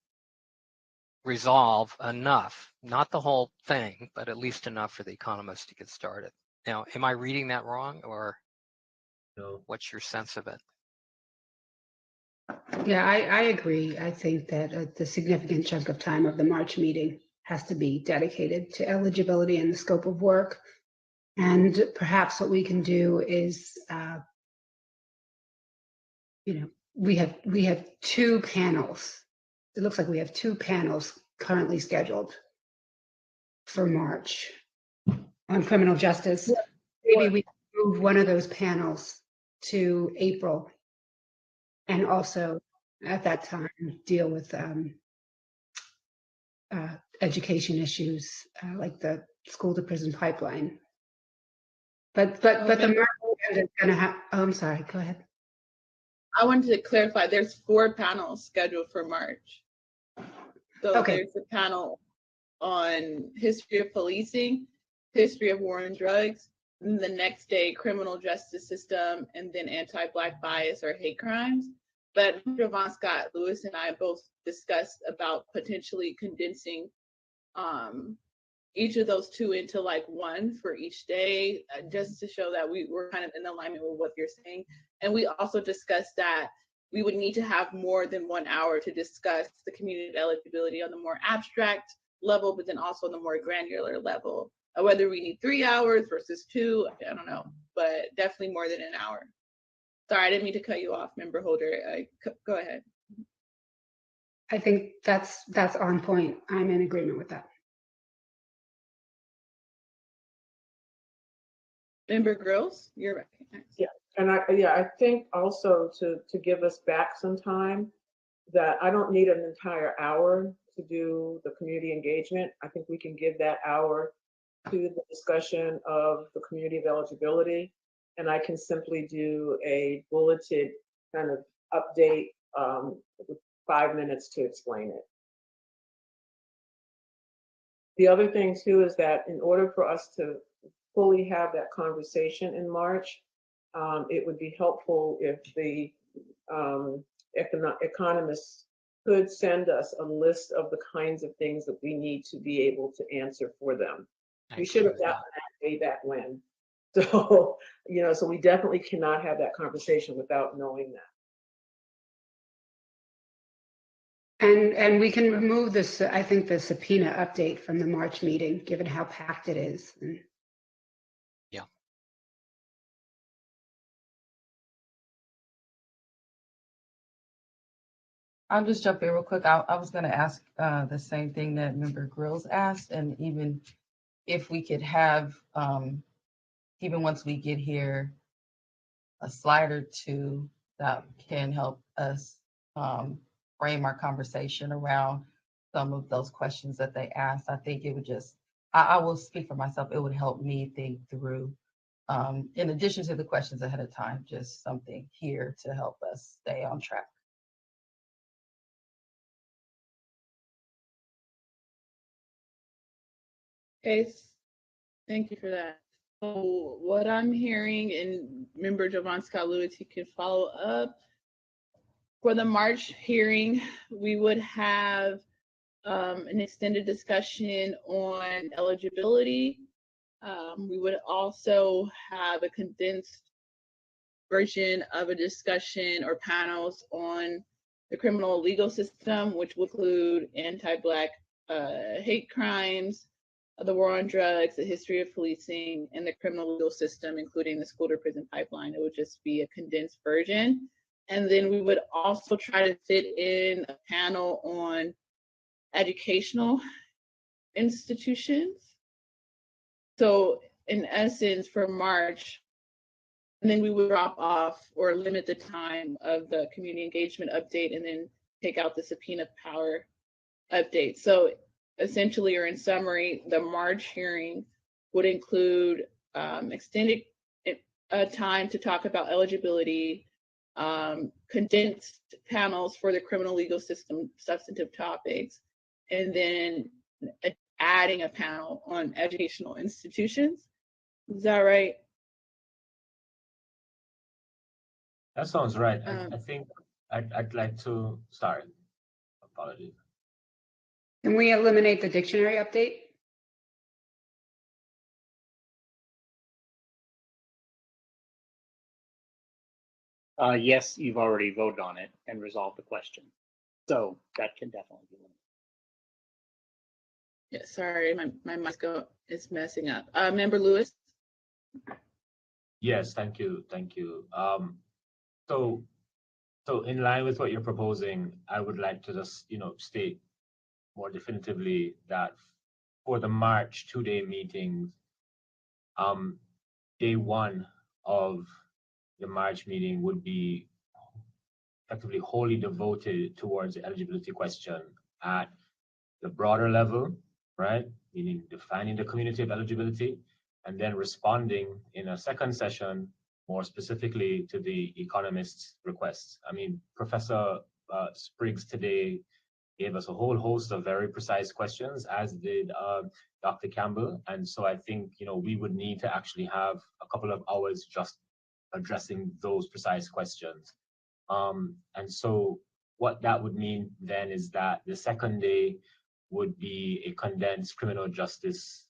resolve enough, not the whole thing, but at least enough for the economists to get started. Now, am I reading that wrong, or No. what's your sense of it? Yeah, I agree. I think that the significant chunk of time of the March meeting has to be dedicated to eligibility and the scope of work. And perhaps what we can do is, we have two panels. It looks like we have two panels currently scheduled for March on criminal justice. Maybe we move one of those panels to April, and also at that time deal with education issues like the school to prison pipeline. But the March is going to have. Oh, I'm sorry. Go ahead. I wanted to clarify. There's 4 panels scheduled for March. So Okay. There's a panel on history of policing, history of war on drugs, and the next day criminal justice system, and then anti-Black bias or hate crimes. But Javon Scott Lewis and I both discussed about potentially condensing each of those 2 into like one for each day, just to show that we were kind of in alignment with what you're saying. And we also discussed that we would need to have more than 1 hour to discuss the community eligibility on the more abstract level, but then also on the more granular level. Whether we need 3 hours versus 2, I don't know, but definitely more than an hour. Sorry, I didn't mean to cut you off, Member Holder. Go ahead. I think that's on point. I'm in agreement with that. Member Grills, you're right. Yeah, and I think also to give us back some time, that I don't need an entire hour to do the community engagement. I think we can give that hour to the discussion of the community of eligibility, and I can simply do a bulleted kind of update with 5 minutes to explain it. The other thing too is that in order for us to fully have that conversation in March, it would be helpful if the economists could send us a list of the kinds of things that we need to be able to answer for them. We should have gotten that way back when. So, so we definitely cannot have that conversation without knowing that. And we can remove this, I think, the subpoena update from the March meeting, given how packed it is. Yeah. I'll just jump in real quick. I was going to ask the same thing that Member Grills asked, and even if we could have, even once we get here, a slide or 2 that can help us frame our conversation around some of those questions that they asked. I think it would just, I will speak for myself, it would help me think through, in addition to the questions ahead of time, just something here to help us stay on track. Okay, thank you for that. So what I'm hearing, and Member Javon Scott Lewis, you can follow up. For the March hearing, we would have an extended discussion on eligibility. We would also have a condensed version of a discussion or panels on the criminal legal system, which will include anti-Black hate crimes, the war on drugs, the history of policing, and the criminal legal system, including the school to prison pipeline. It would just be a condensed version. And then we would also try to fit in a panel on educational institutions. So in essence, for March, and then we would drop off or limit the time of the community engagement update and then take out the subpoena power update. So essentially, or in summary, the March hearing would include extended a time to talk about eligibility, condensed panels for the criminal legal system substantive topics, and then adding a panel on educational institutions. Is that right? That sounds right. I think I'd like to, sorry, apologies. Can we eliminate the dictionary update? Yes, you've already voted on it and resolved the question. So that can definitely be limited. Yeah, sorry, my mic is messing up. Member Lewis? Yes, thank you. So in line with what you're proposing, I would like to just, state more definitively that for the March 2-day meetings, day one of the March meeting would be effectively wholly devoted towards the eligibility question at the broader level, right? Meaning defining the community of eligibility, and then responding in a second session more specifically to the economist's requests. I mean, Professor Spriggs today gave us a whole host of very precise questions, as did Dr. Campbell. And so I think, we would need to actually have a couple of hours just addressing those precise questions. And so what that would mean then is that the second day would be a condensed criminal justice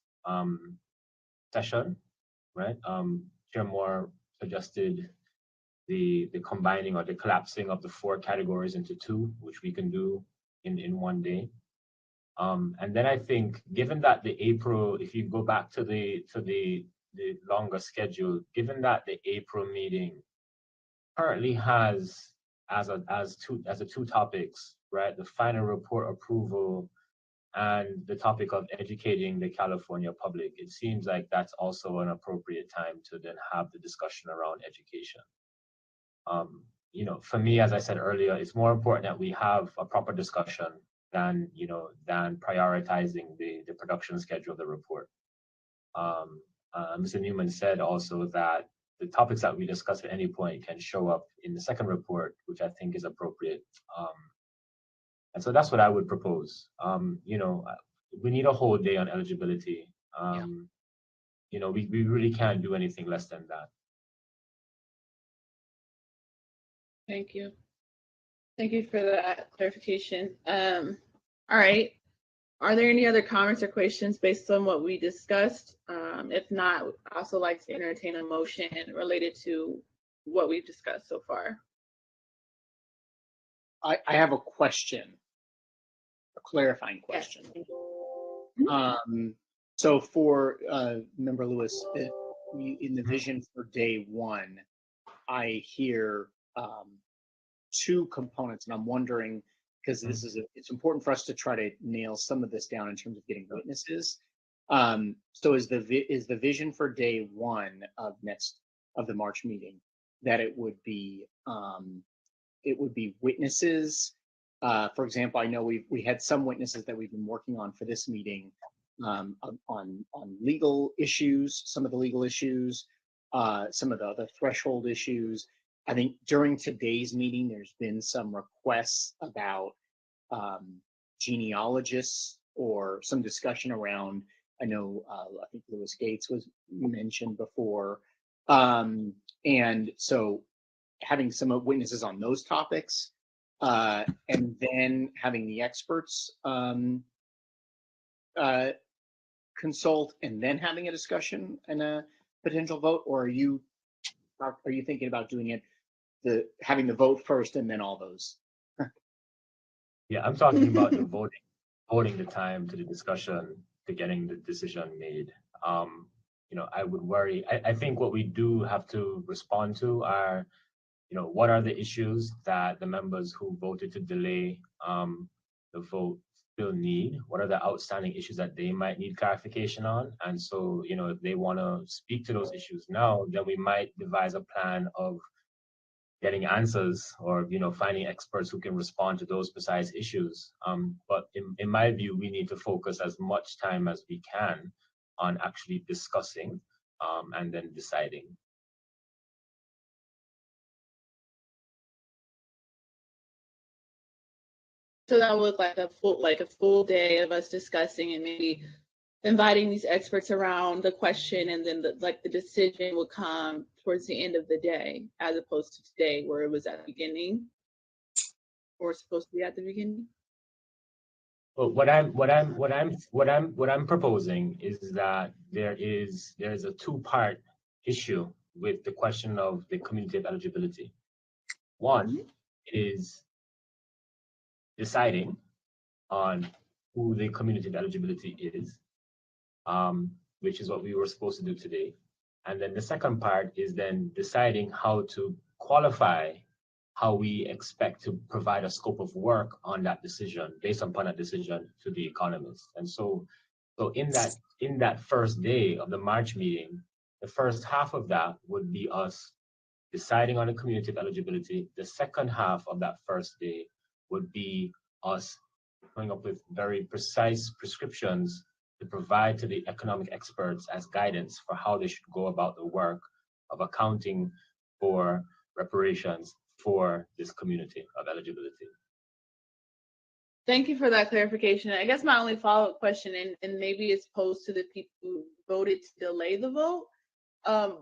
session, right? Chair Moore suggested the combining or the collapsing of the 4 categories into 2, which we can do in one day. And then I think, given that the April, if you go back to the longer schedule, given that the April meeting currently has as the 2 topics, right, the final report approval and the topic of educating the California public, it seems like that's also an appropriate time to then have the discussion around education. For me, as I said earlier, it's more important that we have a proper discussion than prioritizing the production schedule of the report. Mr. Newman said also that the topics that we discuss at any point can show up in the second report, which I think is appropriate. And so that's what I would propose. We need a whole day on eligibility. We really can't do anything less than that. Thank you. Thank you for that clarification. All right. Are there any other comments or questions based on what we discussed? If not, I'd also like to entertain a motion related to what we've discussed so far. I have a question, a clarifying question. Yes. So for Member Lewis, in the vision for day one, I hear 2 components, and I'm wondering, because it's important for us to try to nail some of this down in terms of getting witnesses. So is the vision for day one of the March meeting that it would be witnesses? For example, I know we had some witnesses that we've been working on for this meeting on legal issues, some of the legal issues, some of the other threshold issues. I think during today's meeting, there's been some requests about genealogists or some discussion around, I know, I think Lewis Gates was mentioned before. And so having some witnesses on those topics, and then having the experts consult, and then having a discussion and a potential vote, or are you thinking about doing it, having the vote first and then all those? Yeah, I'm talking about the voting the time to the discussion to getting the decision made. I would worry. I think what we do have to respond to are, what are the issues that the members who voted to delay the vote still need? What are the outstanding issues that they might need clarification on? And so, if they want to speak to those issues now, then we might devise a plan of getting answers, or finding experts who can respond to those precise issues. But in my view, we need to focus as much time as we can on actually discussing and then deciding. So that would look like a full day of us discussing and maybe inviting these experts around the question, and then the decision would come towards the end of the day, as opposed to today where it was at the beginning, or supposed to be at the beginning. Well, what I'm proposing is that there's a two-part issue with the question of the community of eligibility. One is deciding on who the community of eligibility is, which is what we were supposed to do today. And then the second part is then deciding how to qualify how we expect to provide a scope of work on that decision, based upon that decision, to the economists. And so in that first day of the March meeting, the first half of that would be us deciding on the community of eligibility. The second half of that first day would be us coming up with very precise prescriptions to provide to the economic experts as guidance for how they should go about the work of accounting for reparations for this community of eligibility. Thank you for that clarification. I guess my only follow-up question, and maybe it's posed to the people who voted to delay the vote,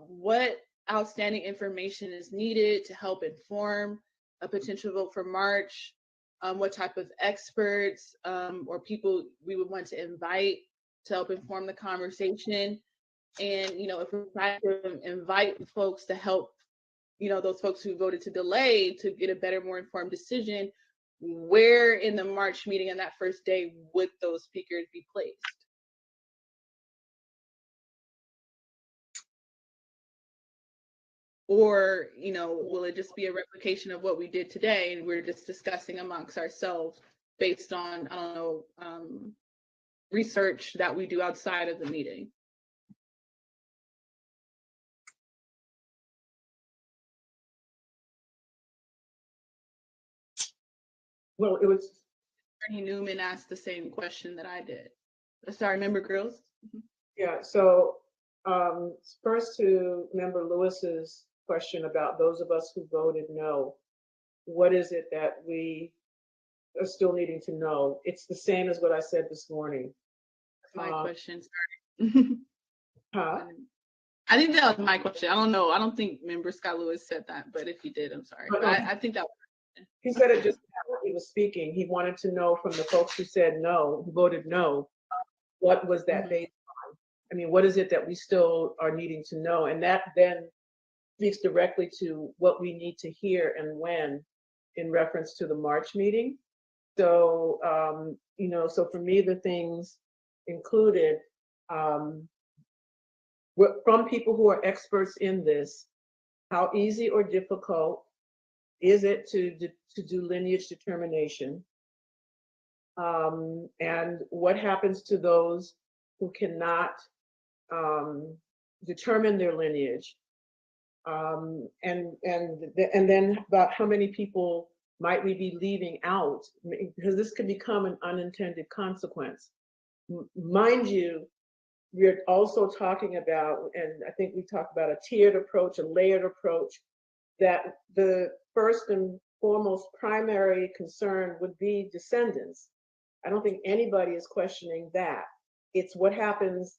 what outstanding information is needed to help inform a potential vote for March? What type of experts or people we would want to invite to help inform the conversation? And, if we try to invite folks to help, those folks who voted to delay to get a better, more informed decision, where in the March meeting on that first day would those speakers be placed? Or, will it just be a replication of what we did today and we're just discussing amongst ourselves based on, I don't know, research that we do outside of the meeting? Well, it was Attorney Newman asked the same question that I did. Sorry, Member Grills? Yeah, so first to Member Lewis's question about those of us who voted no, what is it that we are still needing to know? It's the same as what I said this morning. My question, sorry. Huh? I think that was my question. I don't know. I don't think Member Scott Lewis said that, but if he did, I'm sorry. But I think that was. He said it just when he was speaking. He wanted to know from the folks who said no, who voted no, what was that based on? I mean, what is it that we still are needing to know? And that then speaks directly to what we need to hear and when in reference to the March meeting. So, so for me, the things included from people who are experts in this, how easy or difficult is it to do lineage determination? And what happens to those who cannot determine their lineage? And then about how many people might we be leaving out? Because this could become an unintended consequence. Mind you, we're also talking about, and I think we talked about a tiered approach, a layered approach, that the first and foremost primary concern would be descendants. I don't think anybody is questioning that. It's what happens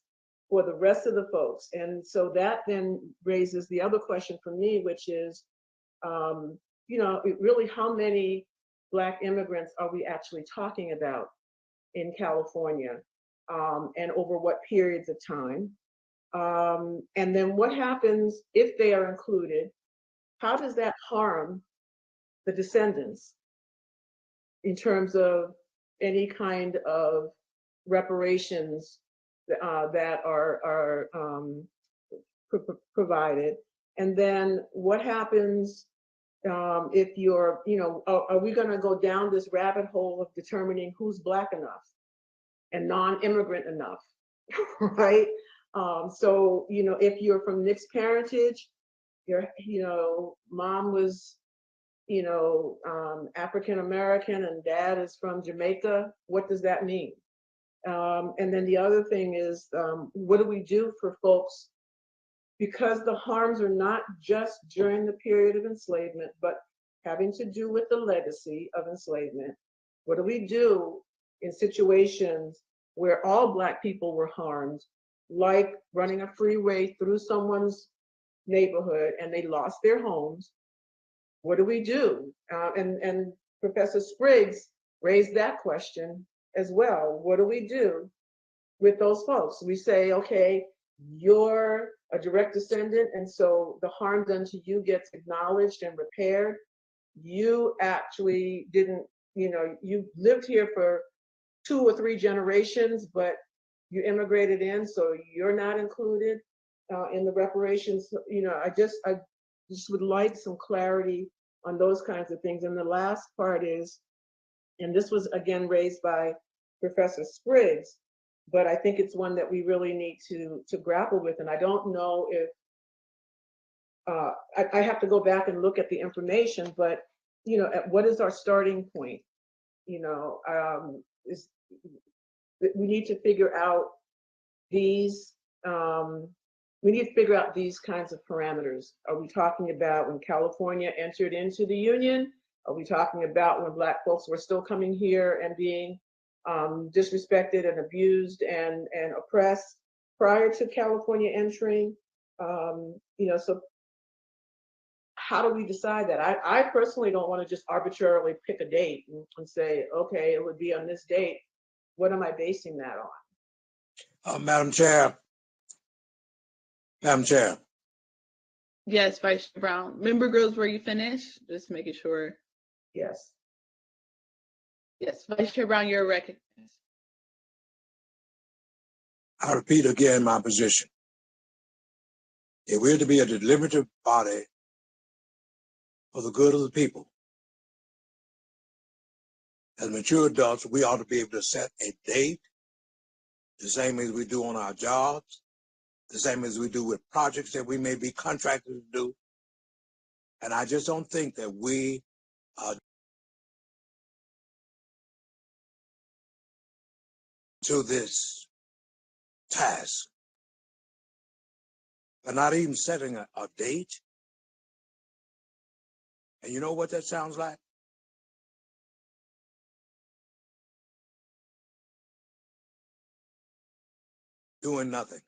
for the rest of the folks. And so that then raises the other question for me, which is, really how many Black immigrants are we actually talking about in California, and over what periods of time? And then what happens if they are included? How does that harm the descendants in terms of any kind of reparations that are provided? And then what happens if you're, are we going to go down this rabbit hole of determining who's Black enough and non-immigrant enough, right? So, if you're from mixed parentage, mom was, African American and dad is from Jamaica, what does that mean? And then the other thing is, what do we do for folks? Because the harms are not just during the period of enslavement, but having to do with the legacy of enslavement. What do we do in situations where all Black people were harmed, like running a freeway through someone's neighborhood and they lost their homes? What do we do? And Professor Spriggs raised that question as well. What do we do with those folks? We say, okay, you're a direct descendant, and so the harm done to you gets acknowledged and repaired. You actually didn't, you lived here for 2 or 3 generations, but you immigrated in, so you're not included in the reparations. I just would like some clarity on those kinds of things. And the last part is, and this was again raised by Professor Spriggs, but I think it's one that we really need to grapple with. And I don't know if I have to go back and look at the information, but what is our starting point? Is we need to figure out these. We need to figure out these kinds of parameters. Are we talking about when California entered into the Union? Are we talking about when Black folks were still coming here and being disrespected and abused and oppressed prior to California entering? So how do we decide that? I personally don't want to just arbitrarily pick a date and say, okay, it would be on this date. What am I basing that on? Madam Chair. Madam Chair. Yes, Vice Chair Brown. Member Grills, were you finished? Just making sure. Yes. Yes, Vice Chair Brown, you're recognized. I repeat again my position. If we're to be a deliberative body for the good of the people, as mature adults, we ought to be able to set a date, the same as we do on our jobs, the same as we do with projects that we may be contracted to do. And I just don't think that we to this task, but not even setting a date. And you know what that sounds like? Doing nothing.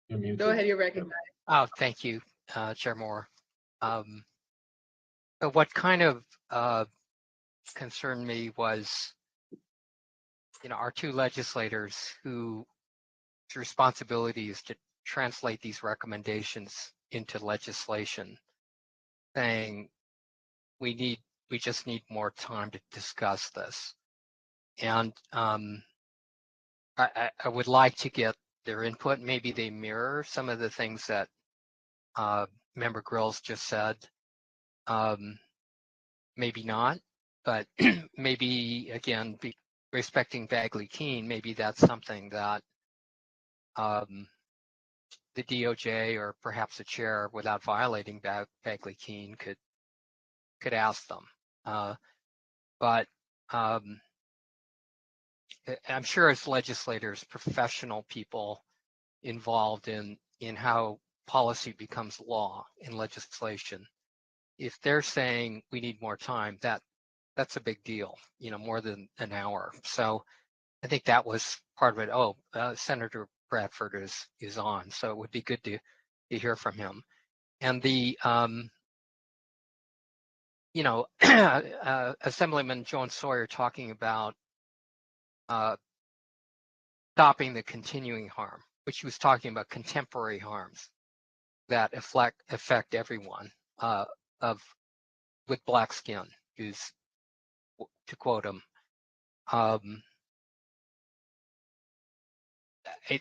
You're muted. Go ahead, you're recognized. Oh, thank you, Chair Moore. So what kind of concerned me was, our 2 legislators whose responsibility is to translate these recommendations into legislation, saying we just need more time to discuss this. And I would like to get their input. Maybe they mirror some of the things that Member Grills just said. Maybe not, but maybe, again, respecting Bagley-Keene, maybe that's something that the DOJ or perhaps the chair, without violating Bagley-Keene, could ask them. But I'm sure as legislators, professional people involved in how policy becomes law in legislation, if they're saying we need more time, that's a big deal, more than an hour. So I think that was part of it. Oh, Senator Bradford is on, so it would be good to hear from him. And the Assemblyman Joan Sawyer talking about stopping the continuing harm, which he was talking about contemporary harms that affect everyone with Black skin, to quote him. I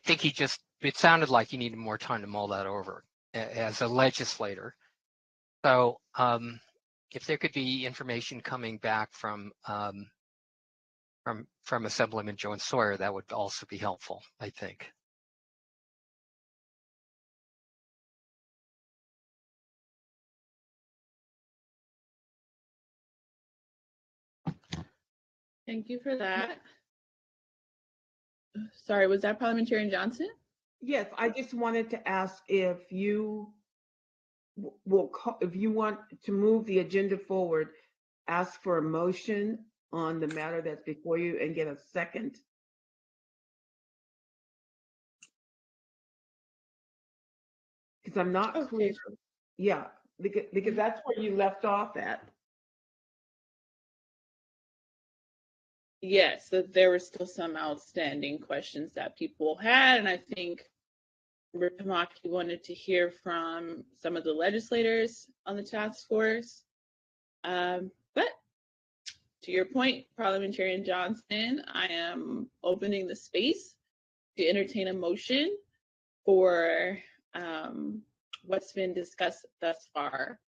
think it sounded like he needed more time to mull that over as a legislator. So if there could be information coming back from Assemblyman Joan Sawyer, that would also be helpful, I think. Thank you for that. Sorry, was that Parliamentarian Johnson? Yes, I just wanted to ask if you will, if you want to move the agenda forward, ask for a motion on the matter that's before you and get a second. Because I'm not clear. Yeah, because that's where you left off at. Yes, so there were still some outstanding questions that people had, and I think Rep. Tamaki wanted to hear from some of the legislators on the task force. But to your point, Parliamentarian Johnson, I am opening the space to entertain a motion for what's been discussed thus far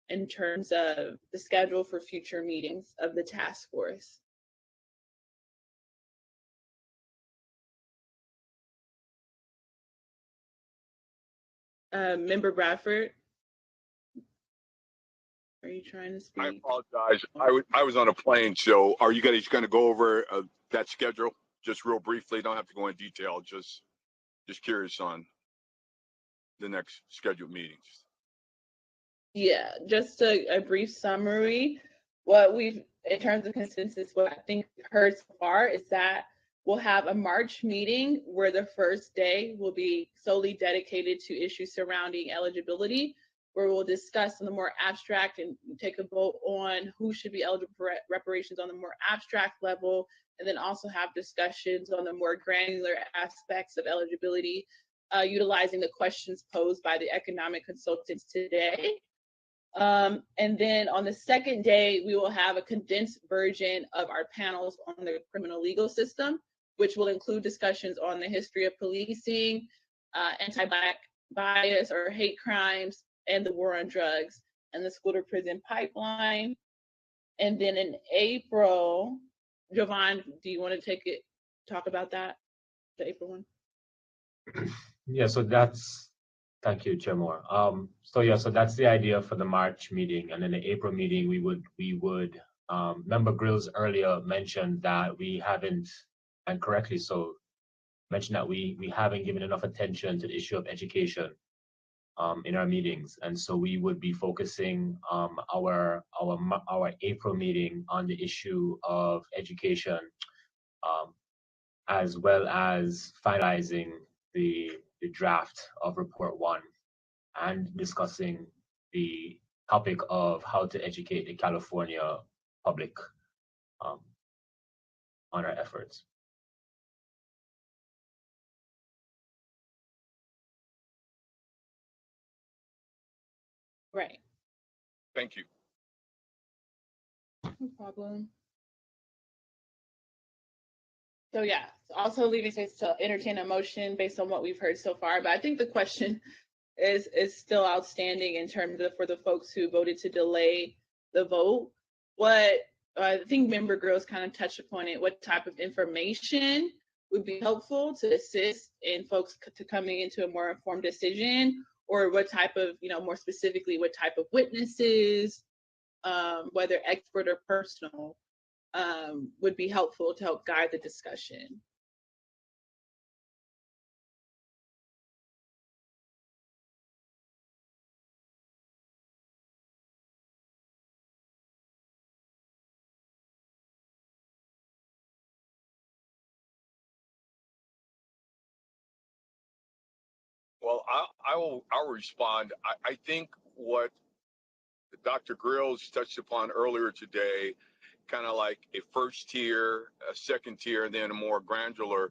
in terms of the schedule for future meetings of the task force. Member Bradford, are you trying to speak? I apologize. I was on a plane, so are you guys going to go over that schedule just real briefly? Don't have to go in detail. Just curious on the next scheduled meetings. Yeah, just a brief summary. What we've, in terms of consensus, what I think we've heard so far is that we'll have a March meeting where the first day will be solely dedicated to issues surrounding eligibility, where we'll discuss on the more abstract and take a vote on who should be eligible for reparations on the more abstract level, and then also have discussions on the more granular aspects of eligibility, utilizing the questions posed by the economic consultants today. And then on the second day, we will have a condensed version of our panels on the criminal legal system, which will include discussions on the history of policing, anti-Black bias or hate crimes, and the war on drugs, and the school to prison pipeline. And then in April, Jovan, do you want to talk about that, the April one? Yeah, so that's, thank you, Chair Moore. So that's the idea for the March meeting, and then the April meeting, we would Member Grills earlier mentioned that we haven't, and correctly so, mentioned that we haven't given enough attention to the issue of education in our meetings, and so we would be focusing our April meeting on the issue of education, as well as finalizing the draft of Report 1 and discussing the topic of how to educate the California public on our efforts. Right. Thank you. No problem. So yeah, also leaving space to entertain a motion based on what we've heard so far. But I think the question is still outstanding in terms of for the folks who voted to delay the vote. What I think Member Grills kind of touched upon it. What type of information would be helpful to assist in folks to coming into a more informed decision, or what type of, more specifically, what type of witnesses, whether expert or personal, would be helpful to help guide the discussion. Well, I'll respond. I think what Dr. Grills touched upon earlier today, kind of like a first tier, a second tier, and then a more granular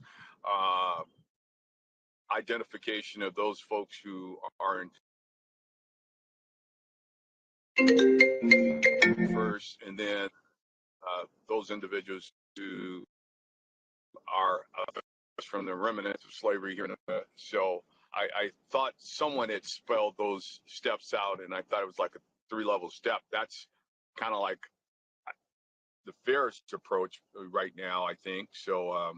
identification of those folks who are in first, and then those individuals who are from the remnants of slavery here. So I thought someone had spelled those steps out, and I thought it was like a 3-level step. That's kind of like the fairest approach right now, I think. So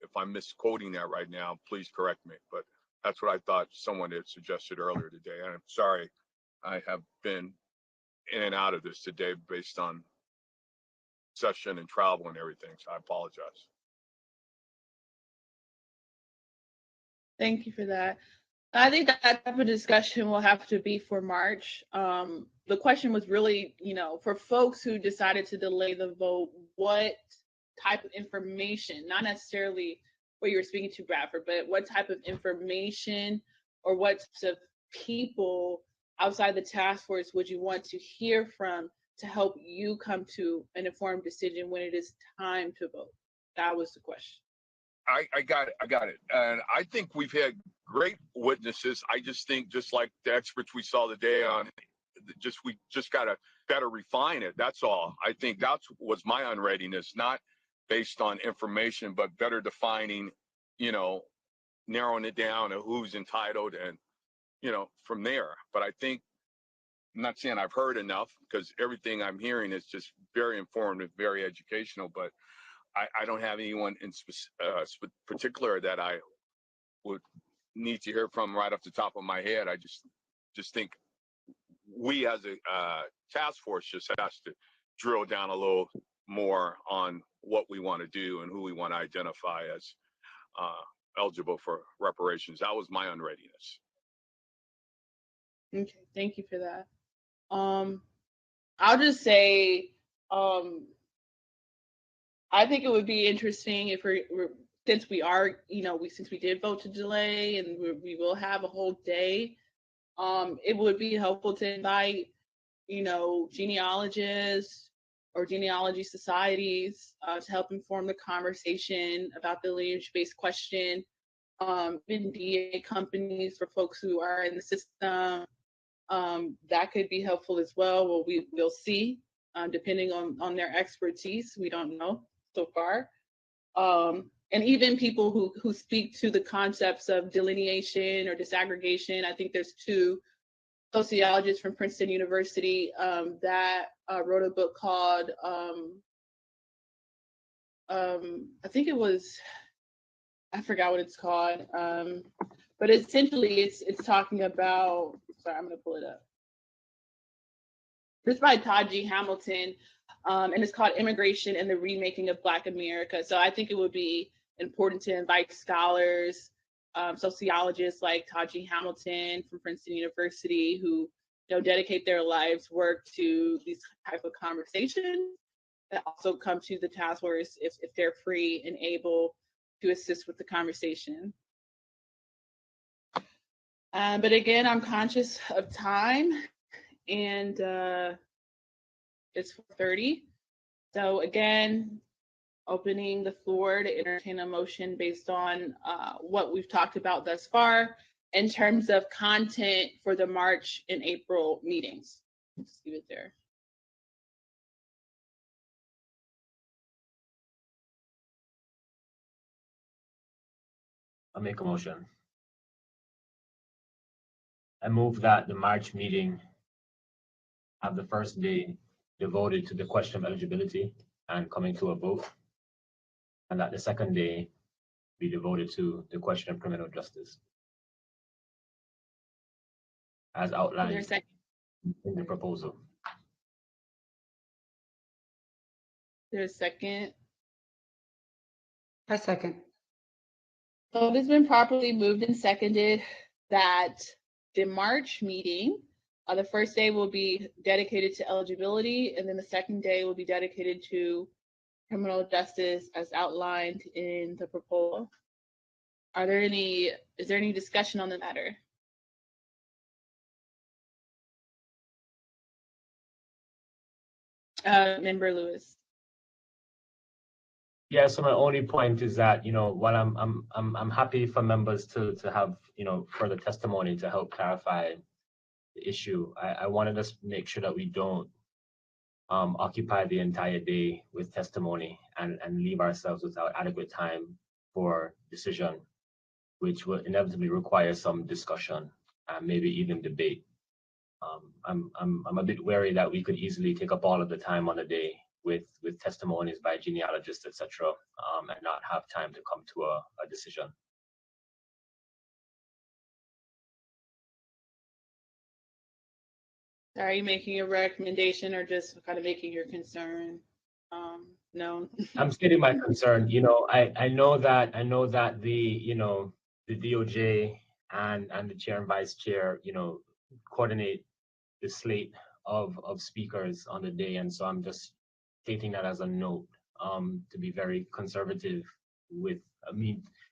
if I'm misquoting that right now, please correct me. But that's what I thought someone had suggested earlier today. And I'm sorry, I have been in and out of this today based on session and travel and everything, so I apologize. Thank you for that. I think that type of discussion will have to be for March. The question was really, for folks who decided to delay the vote, what type of information, not necessarily what you were speaking to, Bradford, but what type of information or what types of people outside the task force would you want to hear from to help you come to an informed decision when it is time to vote? That was the question. I got it. And I think we've had great witnesses. I just think, just like the experts we saw today on, we just got to better refine it. That's all. I think that's was my unreadiness, not based on information, but better defining, narrowing it down to who's entitled and, from there. But I think, I'm not saying I've heard enough, because everything I'm hearing is just very informative, very educational, but I don't have anyone in particular that I would need to hear from right off the top of my head. I just think we as a task force just has to drill down a little more on what we want to do and who we want to identify as eligible for reparations. That was my unreadiness. Okay, thank you for that. I'll just say, I think it would be interesting if since we are, since we did vote to delay and we will have a whole day, it would be helpful to invite, genealogists or genealogy societies to help inform the conversation about the lineage-based question, even DA companies for folks who are in the system. That could be helpful as well. Well, we'll see, depending on their expertise. We don't know so far. And even people who speak to the concepts of delineation or disaggregation. I think there's two sociologists from Princeton University that wrote a book called, I think it was, I forgot what it's called, but essentially it's talking about, sorry, I'm gonna pull it up. It's by Taji Hamilton, and it's called Immigration and the Remaking of Black America. So I think it would be important to invite scholars, sociologists like Taji Hamilton from Princeton University, who dedicate their lives' work to these type of conversations, that also come to the task force if they're free and able to assist with the conversation. But again, I'm conscious of time, and it's 4:30. So again, opening the floor to entertain a motion based on what we've talked about thus far in terms of content for the March and April meetings. Just leave it there. I'll make a motion. I move that the March meeting have the first day devoted to the question of eligibility and coming to a vote, and that the second day be devoted to the question of criminal justice, as outlined in the proposal. There's a second. I second. So it has been properly moved and seconded that the March meeting, the first day will be dedicated to eligibility, and then the second day will be dedicated to criminal justice as outlined in the proposal. Is there any discussion on the matter? Member Lewis. Yeah, so my only point is that, while I'm happy for members to have, further testimony to help clarify the issue, I wanted us to make sure that we don't occupy the entire day with testimony and leave ourselves without adequate time for decision, which will inevitably require some discussion and maybe even debate. I'm a bit wary that we could easily take up all of the time on the day with testimonies by genealogists, etc., and not have time to come to a decision. Are you making a recommendation or just kind of making your concern? known. I'm stating my concern. I know that the DOJ and the chair and vice chair, coordinate the slate of speakers on the day, and so I'm just stating that as a note, to be very conservative with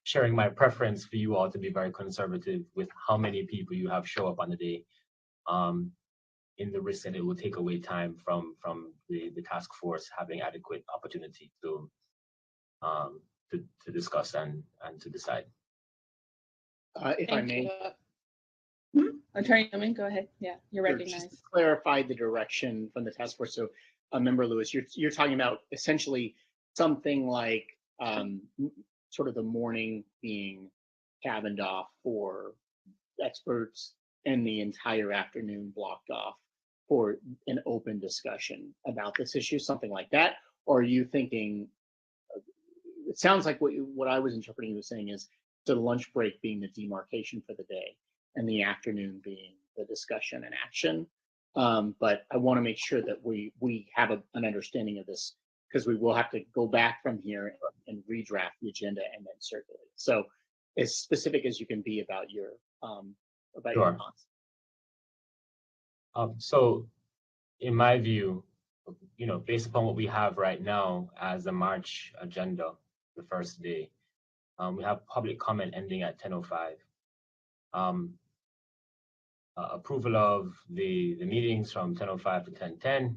sharing my preference for you all to be very conservative with how many people you have show up on the day, in the risk that it will take away time from the task force having adequate opportunity to discuss and to decide. If I may, Attorney Newman, go ahead. Yeah, you're Sure, recognized. just to clarify the direction from the task force. So, Member Lewis, you're talking about essentially something like sort of the morning being cabined off for experts and the entire afternoon blocked off for an open discussion about this issue, something like that? Or are you thinking, it sounds like what I was interpreting you was saying is the lunch break being the demarcation for the day and the afternoon being the discussion and action. But I want to make sure that we have an understanding of this, because we will have to go back from here and redraft the agenda and then circulate it. So as specific as you can be about your your thoughts. So in my view, based upon what we have right now as the March agenda, the first day, we have public comment ending at 10:05. Approval of the meetings from 10:05 to 10:10.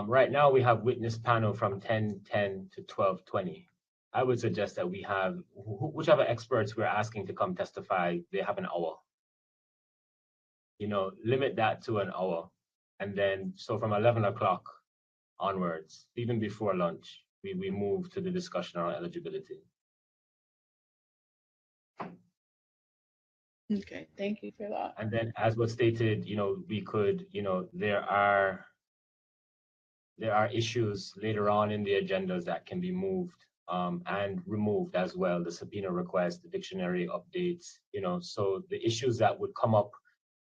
Right now we have witness panel from 10:10 to 12:20. I would suggest that we have whichever experts we're asking to come testify, they have an hour. Limit that to an hour. And then, so from 11 o'clock onwards, even before lunch, we move to the discussion on eligibility. Okay, thank you for that. And then, as was stated, we could, there are issues later on in the agendas that can be moved and removed as well. The subpoena request, the dictionary updates, so the issues that would come up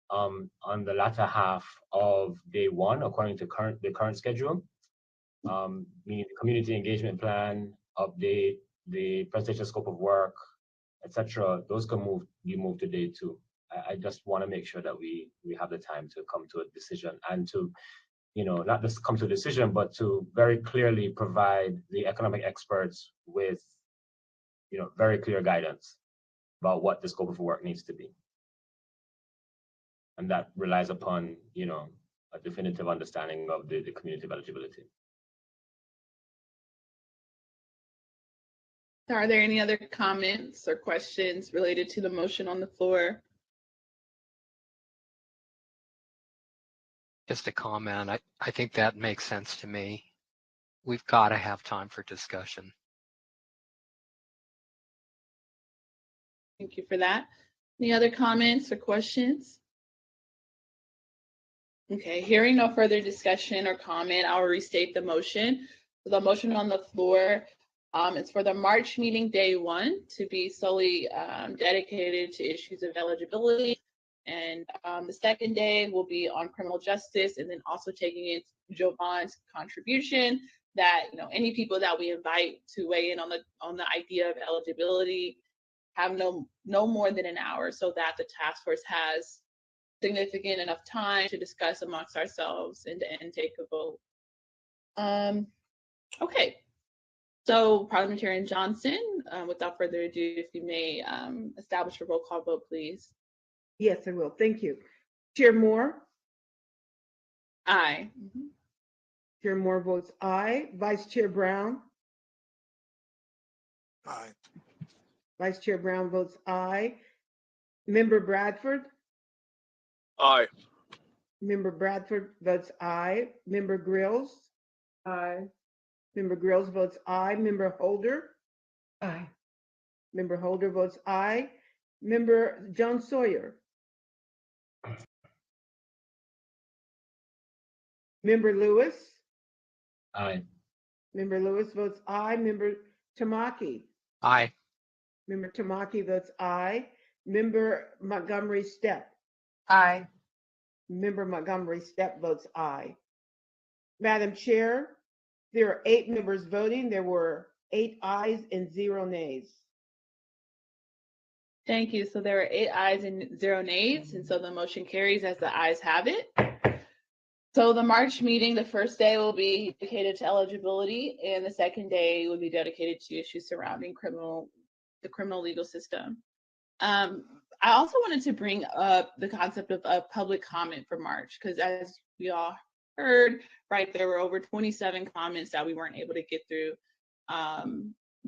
on the latter half of day one, according to the current schedule, meaning the community engagement plan, update, the presentation scope of work, etc. Those can be moved to day two. I just want to make sure that we have the time to come to a decision and to, not just come to a decision, but to very clearly provide the economic experts with, very clear guidance about what the scope of work needs to be. And that relies upon, a definitive understanding of the community of eligibility. Are there any other comments or questions related to the motion on the floor? Just a comment. I think that makes sense to me. We've got to have time for discussion. Thank you for that. Any other comments or questions? Okay, hearing no further discussion or comment, I'll restate the motion. So the motion on the floor is for the March meeting day one to be solely dedicated to issues of eligibility. And the second day will be on criminal justice, and then also taking in Jovan's contribution that, any people that we invite to weigh in on the idea of eligibility have no more than an hour, so that the task force has significant enough time to discuss amongst ourselves and take a vote. Okay, so Parliamentarian Johnson, without further ado, if you may establish a roll call vote, please. Yes, I will. Thank you. Chair Moore? Aye. Chair Moore votes aye. Vice Chair Brown? Aye. Vice Chair Brown votes aye. Member Bradford? Aye. Member Bradford votes aye. Member Grills? Aye. Member Grills votes aye. Member Holder? Aye. Member Holder votes aye. Member John Sawyer? Member Lewis? Aye. Member Lewis votes aye. Member Tamaki? Aye. Member Tamaki votes aye. Member Montgomery Steppe? Aye. Member Montgomery Steppe votes aye. Madam Chair, there are 8 members voting. There were 8 ayes and 0 nays. Thank you. So there are 8 ayes and 0 nays, and so the motion carries as the ayes have it. So the March meeting, the first day will be dedicated to eligibility, and the second day will be dedicated to issues surrounding the criminal legal system. I also wanted to bring up the concept of public comment for March, because as we all heard, right, there were over 27 comments that we weren't able to get through,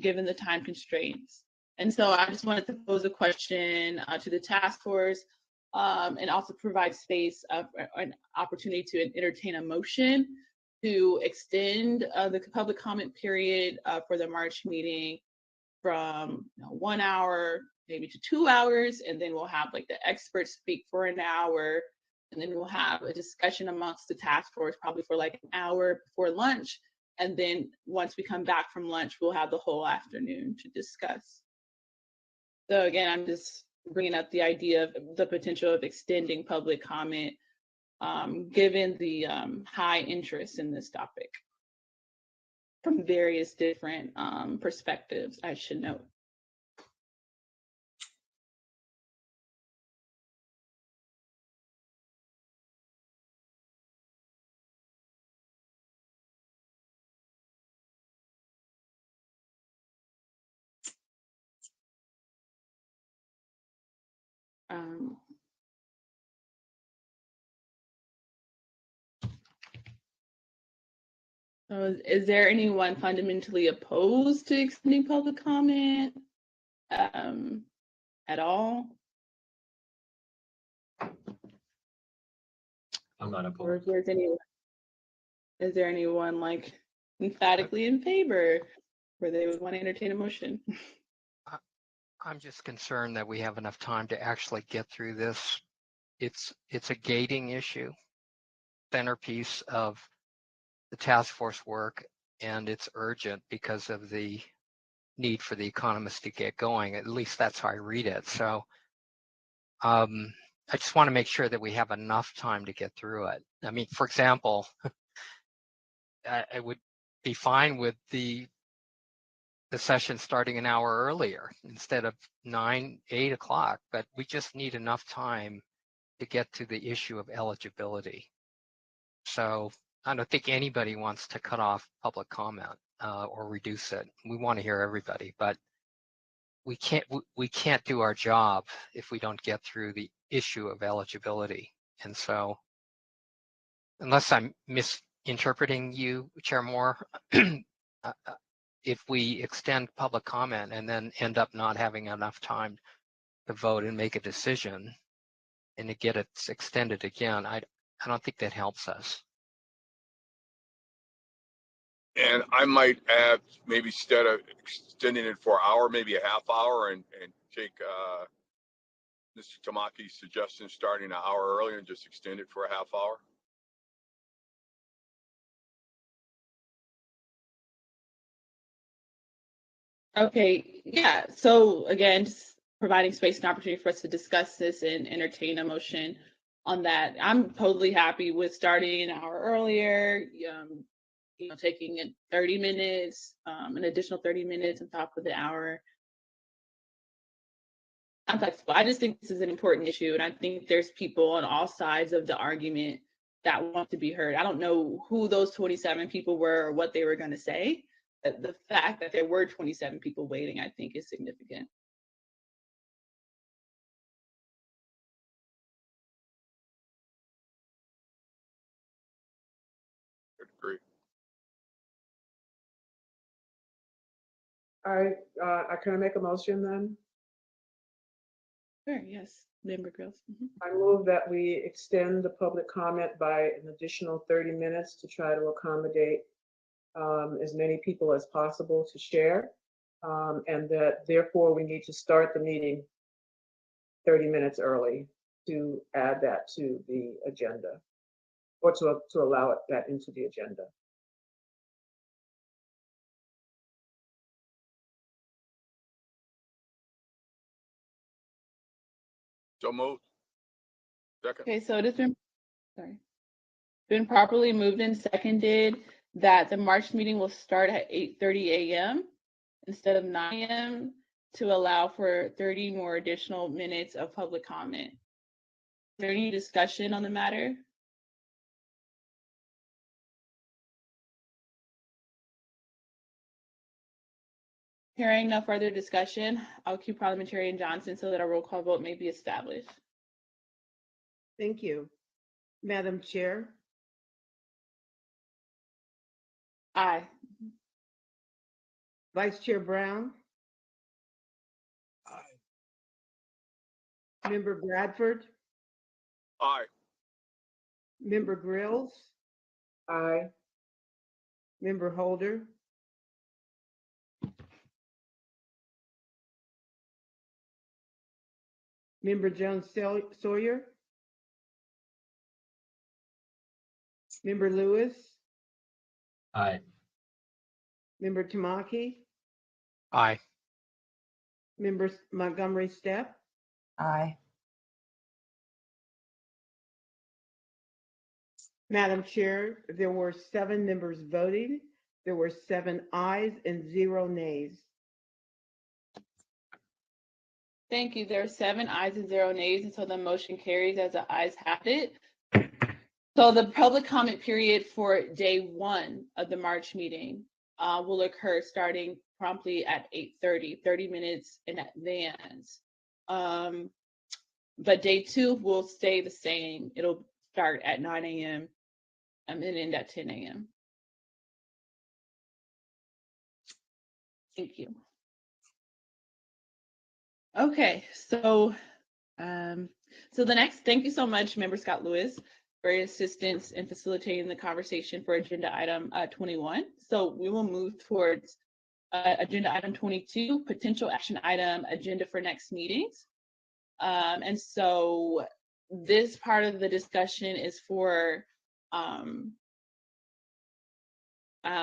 given the time constraints. And so I just wanted to pose a question to the task force, and also provide space, an opportunity to entertain a motion to extend the public comment period for the March meeting from 1 hour maybe to 2 hours, and then we'll have like the experts speak for an hour, and then we'll have a discussion amongst the task force probably for like an hour before lunch, and then once we come back from lunch, we'll have the whole afternoon to discuss. So again, I'm just bringing up the idea of the potential of extending public comment, given the high interest in this topic from various different perspectives, I should note. So is there anyone fundamentally opposed to extending public comment at all? I'm not Or opposed. is there anyone like emphatically in favor where they would want to entertain a motion? I'm just concerned that we have enough time to actually get through this. It's a gating issue, centerpiece of the task force work, and it's urgent because of the need for the economists to get going. At least that's how I read it. So I just want to make sure that we have enough time to get through it. I mean, for example, I would be fine with the session starting an hour earlier instead of 8 o'clock, but we just need enough time to get to the issue of eligibility. So I don't think anybody wants to cut off public comment or reduce it. We want to hear everybody, but we can't do our job if we don't get through the issue of eligibility. And so unless I'm misinterpreting you, Chair Moore, if we extend public comment and then end up not having enough time to vote and make a decision and to get it extended again, I don't think that helps us. And I might add, maybe instead of extending it for an hour, maybe a half hour, and take Mr. Tamaki's suggestion, starting an hour earlier and just extend it for a half hour. Okay, yeah. So again, just providing space and opportunity for us to discuss this and entertain a motion on that. I'm totally happy with starting an hour earlier, taking it 30 minutes, an additional 30 minutes on top of the hour. I'm flexible. I just think this is an important issue, and I think there's people on all sides of the argument that want to be heard. I don't know who those 27 people were or what they were going to say. The fact that there were 27 people waiting, I think, is significant. Agree. Can I make a motion then? Sure, yes, Member Grills. I move that we extend the public comment by an additional 30 minutes to try to accommodate as many people as possible to share, and that therefore we need to start the meeting 30 minutes early to add that to the agenda, or to allow that into the agenda. So moved. Second. Okay, so it has been properly moved and seconded that the March meeting will start at 8:30 a.m. instead of 9 a.m. to allow for 30 more additional minutes of public comment. Is there any discussion on the matter? Hearing no further discussion, I'll cue Parliamentarian Johnson so that a roll call vote may be established. Thank you. Madam Chair, Aye. Vice Chair Brown, Aye. Member Bradford, Aye. Member Grills, Aye. Member Holder, Member Jones Sawyer, Member Lewis, Aye. Member Tamaki, Aye. Member Montgomery Stepp, Aye. Madam Chair, there were 7 members voting. There were 7 ayes and 0 nays. Thank you. There are 7 ayes and 0 nays, and so the motion carries as the ayes have it. So the public comment period for day 1 of the March meeting will occur starting promptly at 8:30, 30 minutes in advance. But day 2 will stay the same. It'll start at 9 a.m. and end at 10 a.m. Thank you. Okay, so the next, thank you so much, Member Scott Lewis, for your assistance in facilitating the conversation for agenda item 21. So we will move towards agenda item 22, potential action item, agenda for next meetings. And so this part of the discussion is for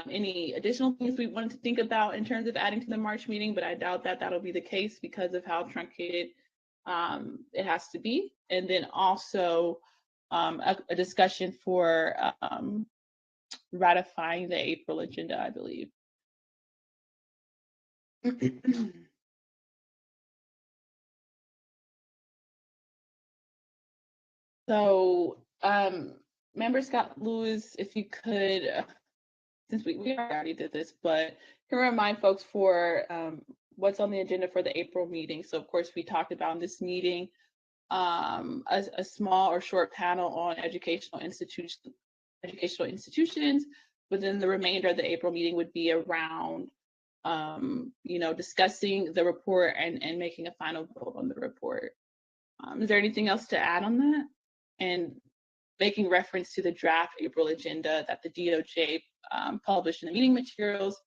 any additional things we wanted to think about in terms of adding to the March meeting, but I doubt that that'll be the case because of how truncated it has to be. And then also a discussion for ratifying the April agenda, I believe. So, Member Scott Lewis, if you could, since we already did this, but can remind folks for what's on the agenda for the April meeting. So, of course, we talked about in this meeting a small or short panel on educational institutions, but then the remainder of the April meeting would be around, discussing the report and making a final vote on the report. Is there anything else to add on that? And making reference to the draft April agenda that the DOJ published in the meeting materials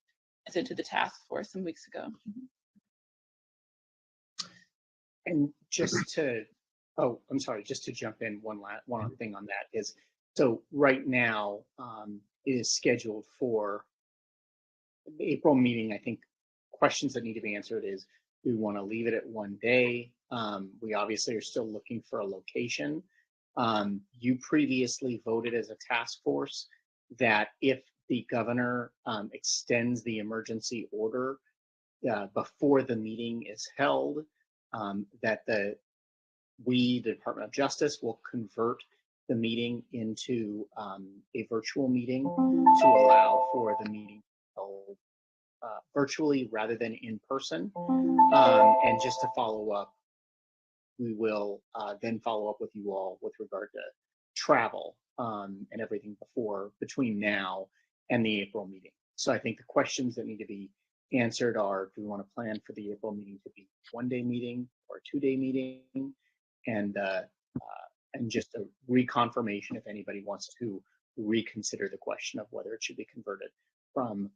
and sent to the task force some weeks ago. And just to, I'm sorry, just to jump in, one other thing on that is, so right now it is scheduled for the April meeting. I think questions that need to be answered is, do we want to leave it at 1 day? We obviously are still looking for a location. You previously voted as a task force that if the governor extends the emergency order before the meeting is held, that the Department of Justice will convert the meeting into a virtual meeting to allow for the meeting held virtually rather than in person. And just to follow up, we will then follow up with you all with regard to travel and everything between now and the April meeting. So I think the questions that need to be answered are, do we want to plan for the April meeting to be a 1-day meeting or a 2-day meeting? And just a reconfirmation if anybody wants to reconsider the question of whether it should be converted from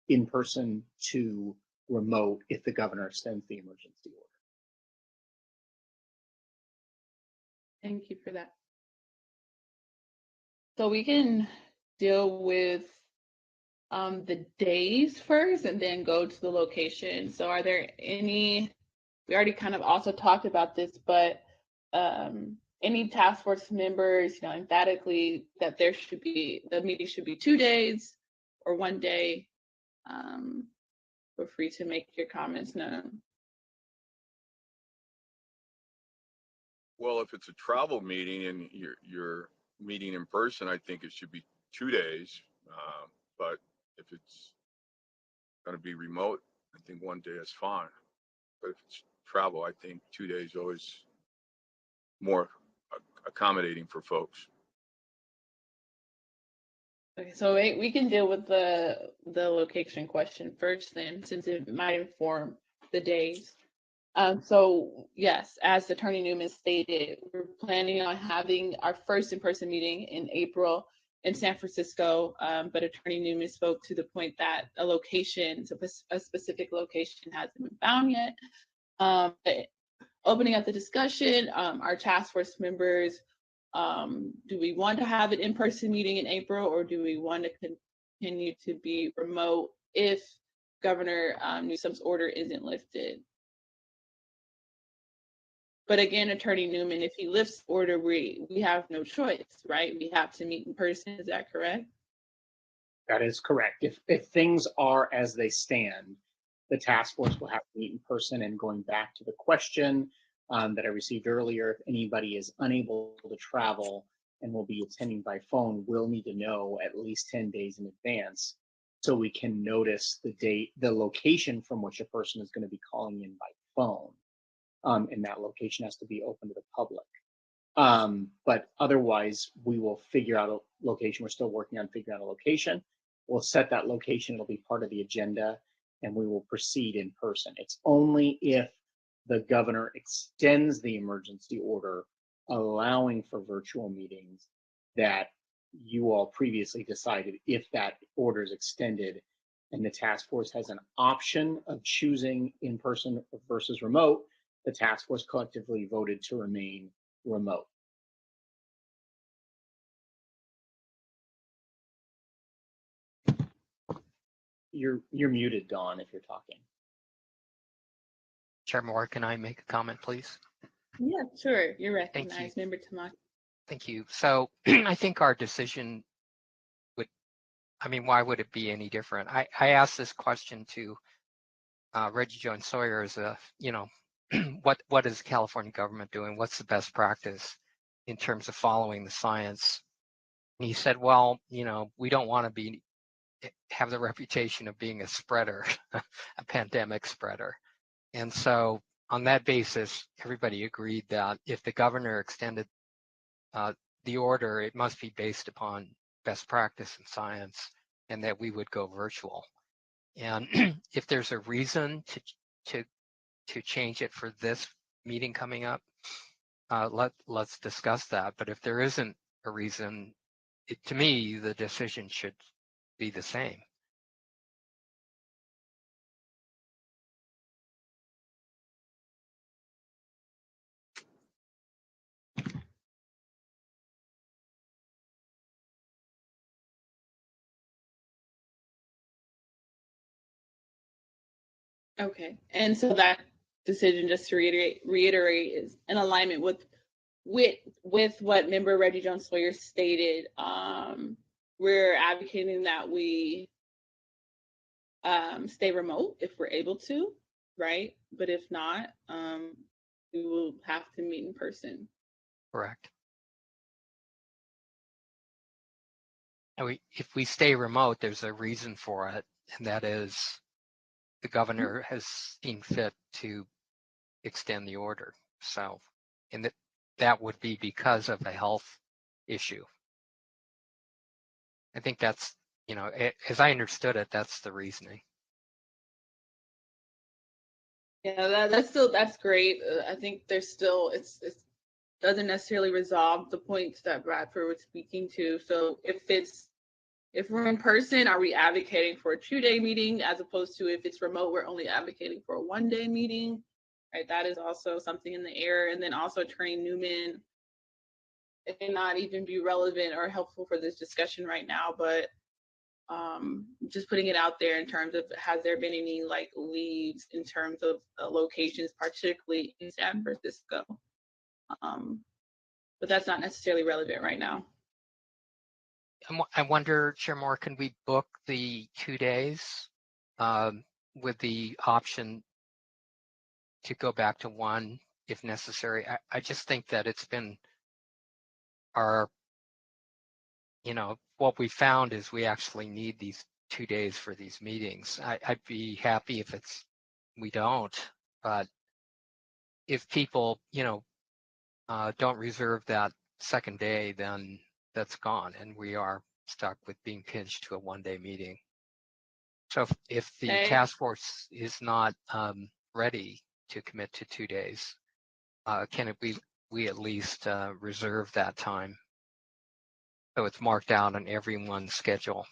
in-person to remote if the governor extends the emergency order. Thank you for that. So we can deal with the days first and then go to the location. So are there any, we already kind of also talked about this, but any task force members, emphatically that the meeting should be 2 days or 1 day, feel free to make your comments known. Well, if it's a travel meeting and you're meeting in person, I think it should be 2 days. But if it's going to be remote, I think 1 day is fine. But if it's travel, I think 2 days is always more accommodating for folks. Okay, so we can deal with the location question first then, since it might inform the days. So yes, as Attorney Newman stated, we're planning on having our first in-person meeting in April in San Francisco, but Attorney Newman spoke to the point that a specific location hasn't been found yet. But opening up the discussion, our task force members, do we want to have an in-person meeting in April, or do we want to continue to be remote if Governor Newsom's order isn't lifted? But again, Attorney Newman, if he lifts order, we have no choice, right? We have to meet in person. Is that correct? That is correct. If things are as they stand, the task force will have to meet in person. And going back to the question that I received earlier, if anybody is unable to travel and will be attending by phone, we'll need to know at least 10 days in advance so we can notice the date, the location from which a person is going to be calling in by phone. And that location has to be open to the public. But otherwise, we will figure out a location. We're still working on figuring out a location. We'll set that location. It'll be part of the agenda, and we will proceed in person. It's only if the governor extends the emergency order, allowing for virtual meetings, that you all previously decided if that order is extended and the task force has an option of choosing in person versus remote, the task force collectively voted to remain remote. You're muted, Dawn, if you're talking. Chair Moore, can I make a comment, please? Yeah, sure. You're recognized, Member Tamaki. Thank you. So I think our decision why would it be any different? I asked this question to Reggie Jones Sawyer as what is the California government doing? What's the best practice in terms of following the science? And he said, well, we don't want to have the reputation of being a spreader, a pandemic spreader. And so on that basis, everybody agreed that if the governor extended the order, it must be based upon best practice in science, and that we would go virtual. And if there's a reason to change it for this meeting coming up, let's discuss that. But if there isn't a reason, to me, the decision should be the same. Okay, and so that decision, just to reiterate, is in alignment with what Member Reggie Jones Sawyer stated. We're advocating that we stay remote if we're able to, right? But if not, we will have to meet in person. Correct. And if we stay remote, there's a reason for it, and that is the governor has seen fit to extend the order. So, and that would be because of a health issue. I think that's, as I understood it, that's the reasoning. Yeah, that's great. I think there's still, it doesn't necessarily resolve the points that Bradford was speaking to. So if we're in person, are we advocating for a 2-day meeting, as opposed to if it's remote, we're only advocating for a 1-day meeting, right? That is also something in the air. And then also Attorney Newman, it may not even be relevant or helpful for this discussion right now, but just putting it out there in terms of, has there been any leads in terms of locations, particularly in San Francisco? but that's not necessarily relevant right now. I wonder, Chair Moore, can we book the 2 days with the option to go back to 1 if necessary? I just think that it's been our, what we found is we actually need these 2 days for these meetings. I'd be happy if we don't, but if people, don't reserve that second day, then that's gone, and we are stuck with being pinched to a 1-day meeting. So if the task force is not ready to commit to 2 days, can we at least reserve that time so it's marked out on everyone's schedule?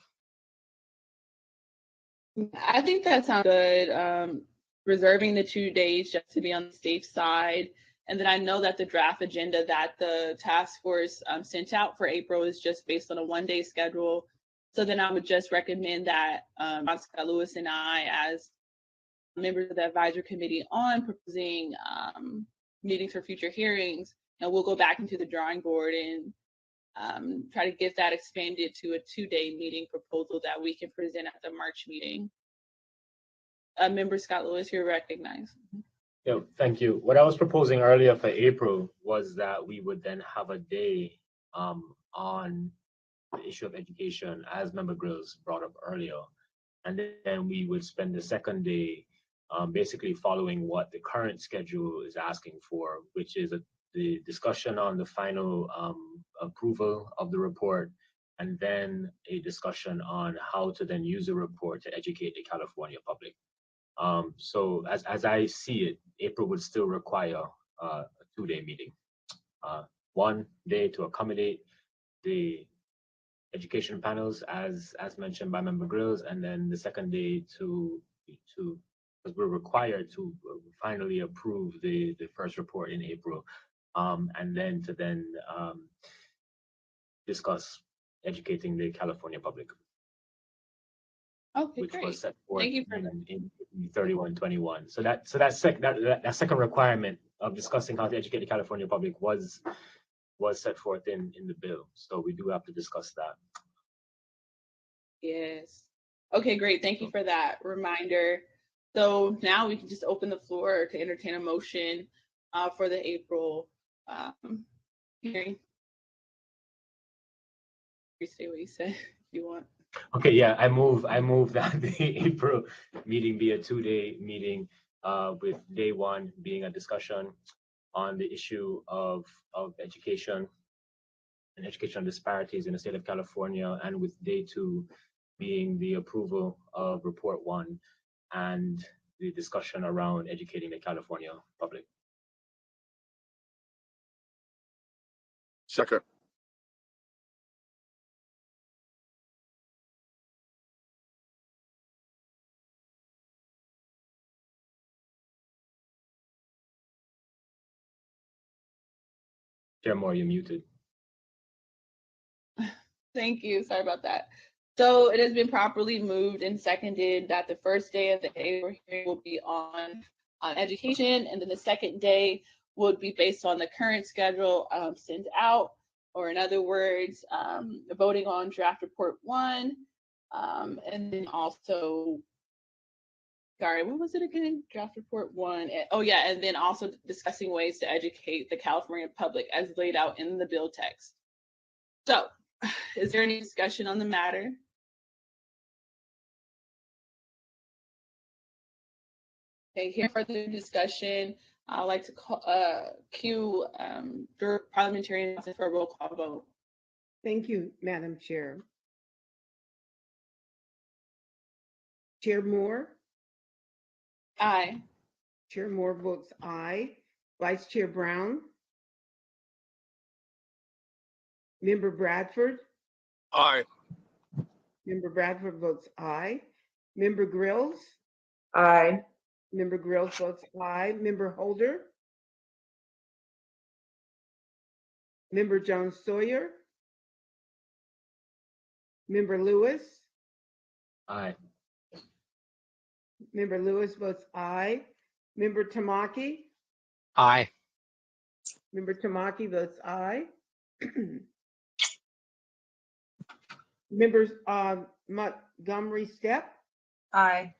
I think that sounds good. Reserving the 2 days just to be on the safe side. And then I know that the draft agenda that the task force sent out for April is just based on a 1-day schedule. So then I would just recommend that Scott Lewis and I, as members of the advisory committee on proposing meetings for future hearings, we'll go back into the drawing board and try to get that expanded to a 2-day meeting proposal that we can present at the March meeting. Member Scott Lewis, you're recognized. Yeah, thank you. What I was proposing earlier for April was that we would then have a day on the issue of education, as Member Grills brought up earlier, and then we would spend the second day basically following what the current schedule is asking for, which is the discussion on the final approval of the report, and then a discussion on how to then use the report to educate the California public. So as I see it, April would still require a 2-day meeting. 1 day to accommodate the education panels as mentioned by Member Grills, and then the second day to because we're required to finally approve the first report in April, and then to discuss educating the California public. Okay, which great. was set forth Thank you for that. in 3121. So that second requirement of discussing how to educate the California public was set forth in the bill. So we do have to discuss that. Yes. Okay, great. Thank you for that reminder. So now we can just open the floor to entertain a motion for the April hearing. Restate what you said if you want. Okay, yeah, I move that the April meeting be a 2-day meeting, with day 1 being a discussion on the issue of education and educational disparities in the state of California, and with day 2 being the approval of report 1 and the discussion around educating the California public. Second. Chair Moore, you're muted. Thank you. Sorry about that. So it has been properly moved and seconded that the first day of the April hearing will be on education, and then the second day would be based on the current schedule sent out, or in other words, voting on draft report 1, and then also, sorry, what was it again? Draft report 1. Oh yeah, and then also discussing ways to educate the California public as laid out in the bill text. So, is there any discussion on the matter? Okay, here for the discussion, I'd like to cue parliamentarian for a roll call vote. Thank you, Madam Chair. Chair Moore? Aye. Chair Moore votes aye. Vice Chair Brown? Member Bradford? Aye. Member Bradford votes aye. Member Grills? Aye. Member Grills votes aye. Member Holder? Member Jones Sawyer? Member Lewis? Aye. Member Lewis votes aye. Member Tamaki? Aye. Member Tamaki votes aye. Members Montgomery Stepp. Aye.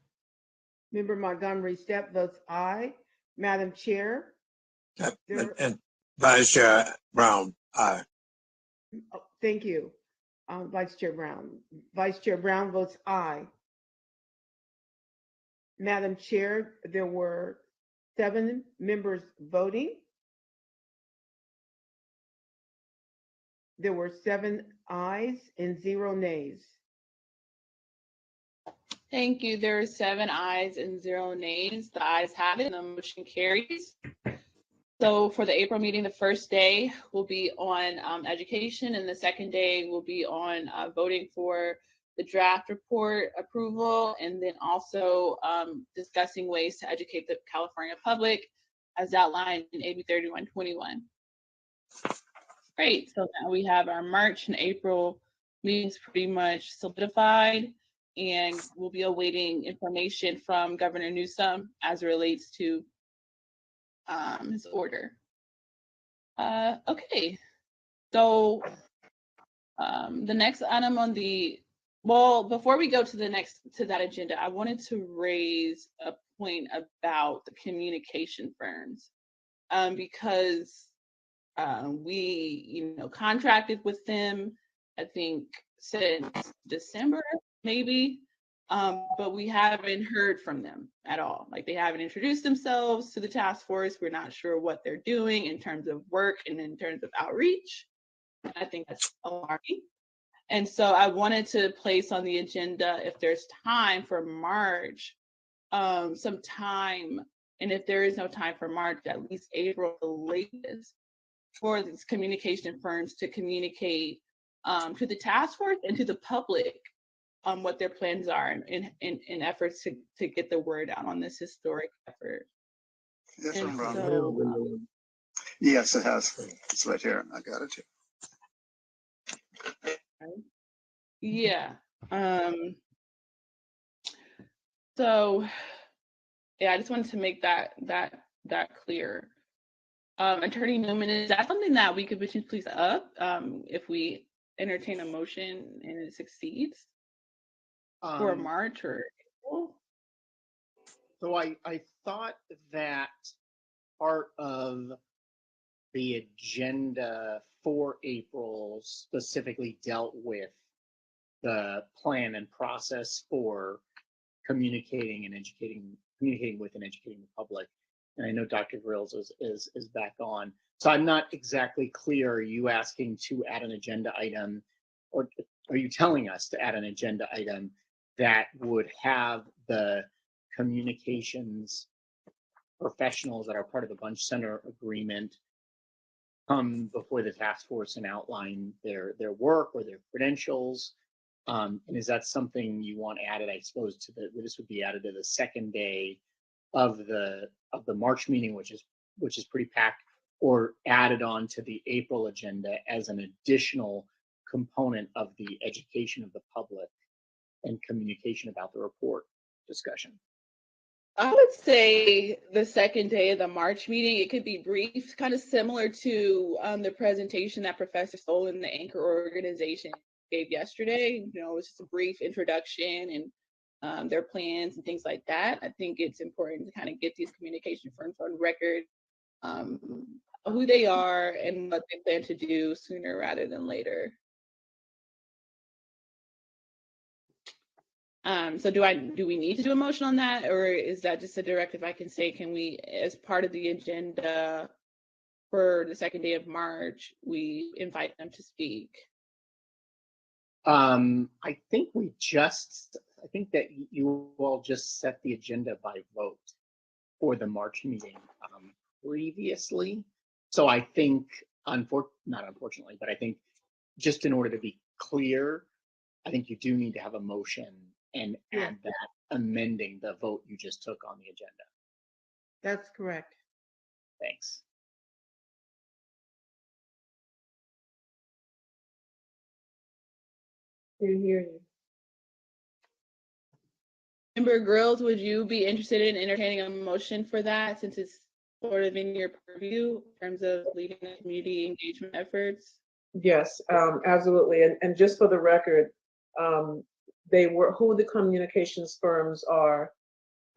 Member Montgomery Stepp votes aye. Madam Chair. And Vice Chair Brown, aye. Thank you. Vice Chair Brown. Vice Chair Brown votes aye. Madam Chair, there were 7 members voting. There were 7 ayes and 0 nays. Thank you. There are 7 ayes and 0 nays. The ayes have it and the motion carries. So for the April meeting, the first day will be on education, and the second day will be on voting for the draft report approval, and then also discussing ways to educate the California public as outlined in AB 3121. Great. So now we have our March and April meetings pretty much solidified, and we'll be awaiting information from Governor Newsom as it relates to his order. Okay, so the next item on the, well, before we go to that agenda, I wanted to raise a point about the communication firms, because we, contracted with them, I think since December, maybe. But we haven't heard from them at all. Like, they haven't introduced themselves to the task force. We're not sure what they're doing in terms of work and in terms of outreach. And I think that's alarming. And so I wanted to place on the agenda, if there's time for March, some time, and if there is no time for March, at least April, the latest, for these communication firms to communicate to the task force and to the public what their plans are in efforts to get the word out on this historic effort. Yes, And Ron. so, Yes, it has. It's right here. I got it. yeah. So yeah, I just wanted to make that clear. Attorney Newman, is that something that we could potentially please up if we entertain a motion and it succeeds for March or April? So I thought that part of the agenda for April specifically dealt with the plan and process for communicating with and educating the public. And I know Dr. Grills is back on. So I'm not exactly clear. Are you asking to add an agenda item, or are you telling us to add an agenda item that would have the communications professionals that are part of the Bunch Center agreement come before the task force and outline their work or their credentials? And is that something you want added, I suppose, this would be added to the second day of the March meeting, which is pretty packed, or added on to the April agenda as an additional component of the education of the public and communication about the report discussion? I would say the second day of the March meeting, it could be brief, kind of similar to the presentation that Professor Stoll and the Anchor organization gave yesterday. It's just a brief introduction and their plans and things like that. I think it's important to kind of get these communication firms on record, who they are and what they plan to do sooner rather than later. So do we need to do a motion on that, or is that just a directive I can say, can we, as part of the agenda for the second day of March, we invite them to speak? I think that you all just set the agenda by vote for the March meeting previously. So I think, not unfortunately, but I think just in order to be clear, I think you do need to have a motion and add that amending the vote you just took on the agenda. That's correct. Thanks. Didn't hear you. Member Grills, would you be interested in entertaining a motion for that, since it's sort of in your purview in terms of leading the community engagement efforts? Yes, absolutely. And just for the record, they were, who the communications firms are,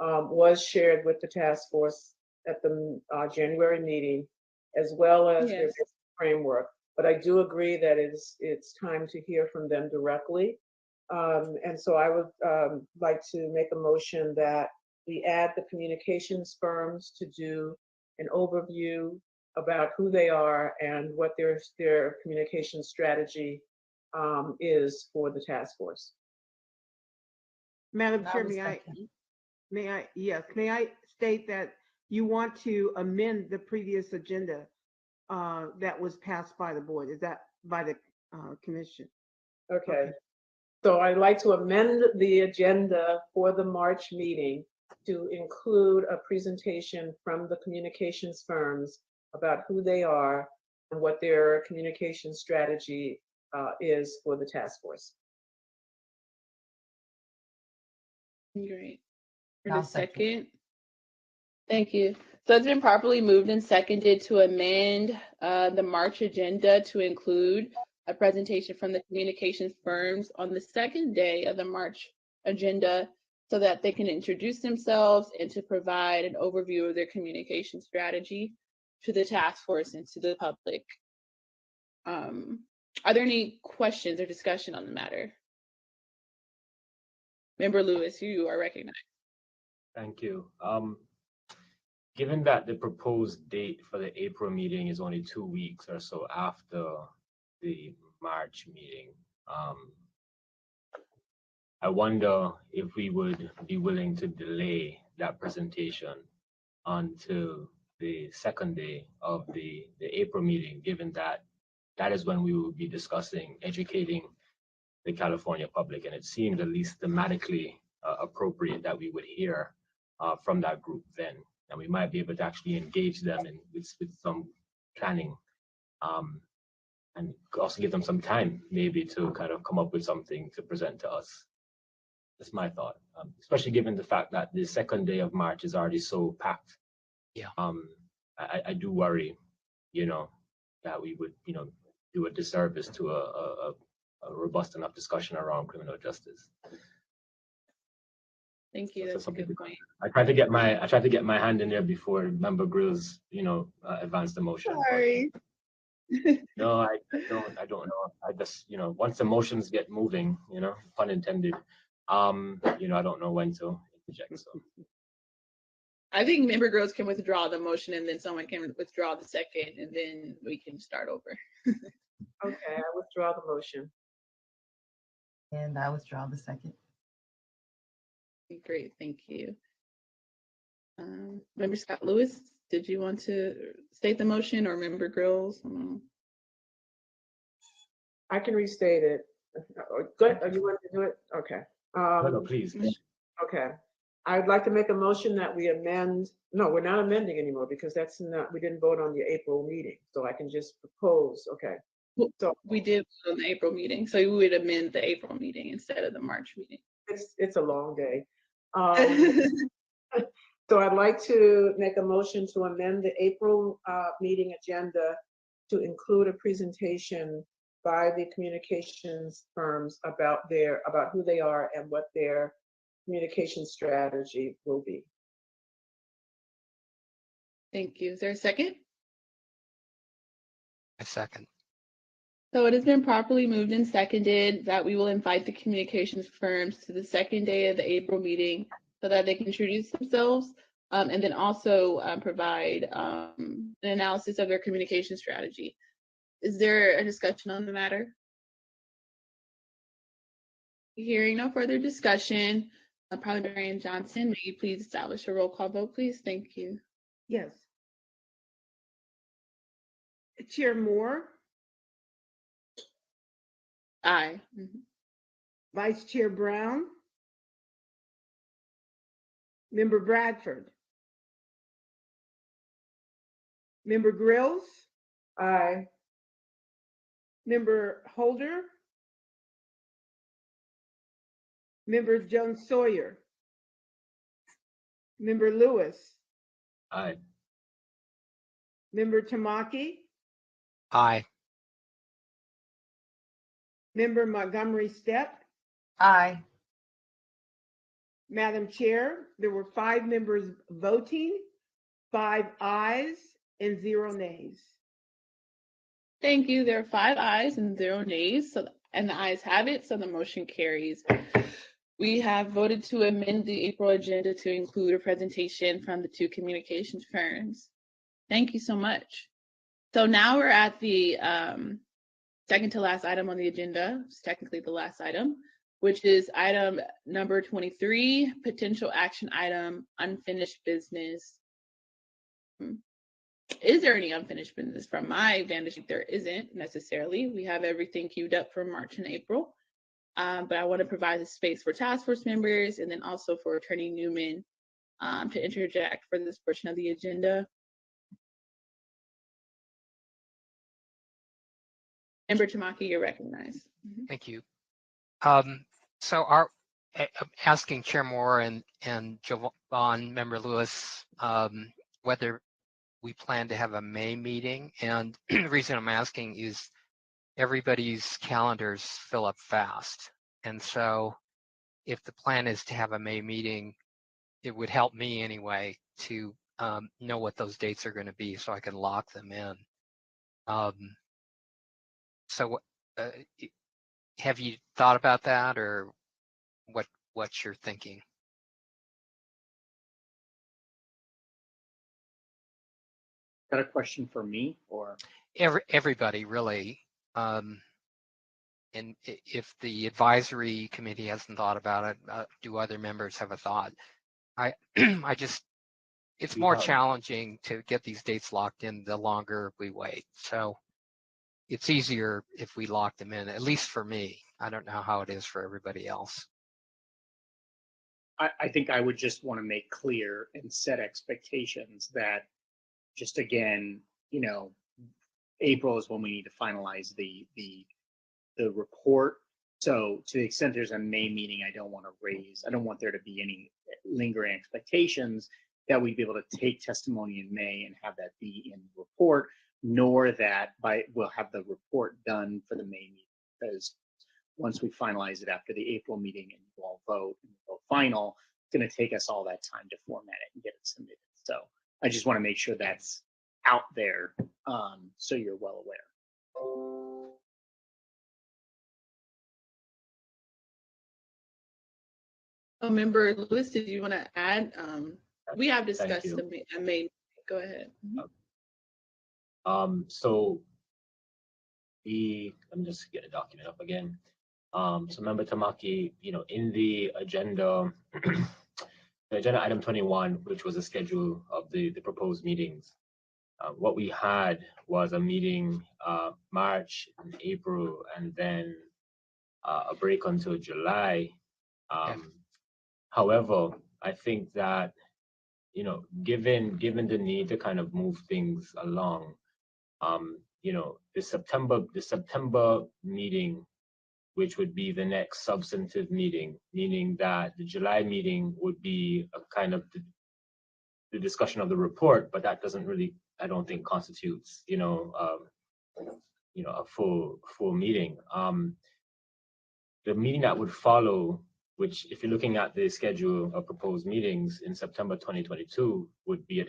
was shared with the task force at the January meeting, as well as their Yes. framework. But I do agree that it's time to hear from them directly. And so I would like to make a motion that we add the communications firms to do an overview about who they are and what their communication strategy is for the task force. Madam I Chair, was may I state that you want to amend the previous agenda that was passed by the board? Is that by the commission? Okay. So I'd like to amend the agenda for the March meeting to include a presentation from the communications firms about who they are and what their communication strategy is for the task force. Great. For I'll the second. second. Thank you. So it's been properly moved and seconded to amend the March agenda to include a presentation from the communications firms on the second day of the March agenda so that they can introduce themselves and to provide an overview of their communication strategy to the task force and to the public. Are there any questions or discussion on the matter? Member Lewis, you are recognized. Thank you. Given that the proposed date for the April meeting is only 2 weeks or so after the March meeting, I wonder if we would be willing to delay that presentation until the second day of the April meeting, given that that is when we will be discussing educating the California public. And it seemed at least thematically appropriate that we would hear from that group then. And we might be able to actually engage them with some planning and also give them some time maybe to kind of come up with something to present to us. That's my thought, especially given the fact that the second day of March is already so packed. Yeah. I do worry, that we would, do a disservice to a robust enough discussion around criminal justice. Thank you. That's a good point. I tried to get my hand in there before Member Grills, advanced the motion. Sorry. No, I don't know. I just, once the motions get moving, pun intended, I don't know when to interject. So I think member girls can withdraw the motion and then someone can withdraw the second and then we can start over. Okay, I withdraw the motion. And I withdraw the second. Great, thank you. Member Scott Lewis, did you want to state the motion or member Grills? I can restate it. Good, you want to do it? Okay. no, please. Okay. I'd like to make a motion that we amend, no, we're not amending anymore because that's not, we didn't vote on the April meeting. So I can just propose, okay. So we did vote on the April meeting, so we would amend the April meeting instead of the March meeting. It's a long day. So I'd like to make a motion to amend the April meeting agenda to include a presentation by the communications firms about who they are and what their communication strategy will be. Thank you. Is there a second? A second. So it has been properly moved and seconded that we will invite the communications firms to the second day of the April meeting so that they can introduce themselves and then also provide an analysis of their communication strategy. Is there a discussion on the matter? Hearing no further discussion, Parliamentarian Johnson, may you please establish a roll call vote, please? Thank you. Yes. Chair Moore? Aye. Vice Chair Brown? Member Bradford? Member Grills? Aye. Member Holder? Member Jones Sawyer? Member Lewis? Aye. Member Tamaki? Aye. Member Montgomery Stepp. Aye. Madam Chair, there were 5 members voting, 5 ayes and 0 nays. Thank you. There are 5 ayes and 0 nays, and the ayes have it, so the motion carries. We have voted to amend the April agenda to include a presentation from the 2 communications firms. Thank you so much. So now we're at the second to last item on the agenda. It's technically the last item, which is item number 23, potential action item, unfinished business. Is there any unfinished business? From my vantage, there isn't necessarily. We have everything queued up for March and April. But I want to provide the space for task force members and then also for Attorney Newman to interject for this portion of the agenda. Member Tamaki, you're recognized. Thank you. So I'm asking Chair Moore and Jovan, Member Lewis, whether we plan to have a May meeting. And the reason I'm asking is everybody's calendars fill up fast. And so if the plan is to have a May meeting, it would help me anyway to know what those dates are going to be so I can lock them in. So have you thought about that, or what you're thinking? Is that a question for me or? Everybody really. And if the advisory committee hasn't thought about it, do other members have a thought? It's more challenging to get these dates locked in the longer we wait. So it's easier if we lock them in, at least for me. I don't know how it is for everybody else. I think I would just want to make clear and set expectations that, just again, April is when we need to finalize the report. So to the extent there's a May meeting, I don't want there to be any lingering expectations that we'd be able to take testimony in May and have that be in the report, nor that we'll have the report done for the May meeting, because once we finalize it after the April meeting and you all vote and go final, it's going to take us all that time to format it and get it submitted. So I just want to make sure that's out there, so you're well aware. Member Lewis, did you want to add? We have discussed a May. Go ahead. So let me just get the document up again. So Member Tamaki, in the agenda, the agenda item 21, which was a schedule of the proposed meetings, what we had was a meeting March and April, and then a break until July. However, I think that, given the need to kind of move things along, the September meeting, which would be the next substantive meeting, meaning that the July meeting would be a kind of the discussion of the report, but that doesn't really, I don't think, constitutes, a full meeting. The meeting that would follow, which, if you're looking at the schedule of proposed meetings in September 2022, would be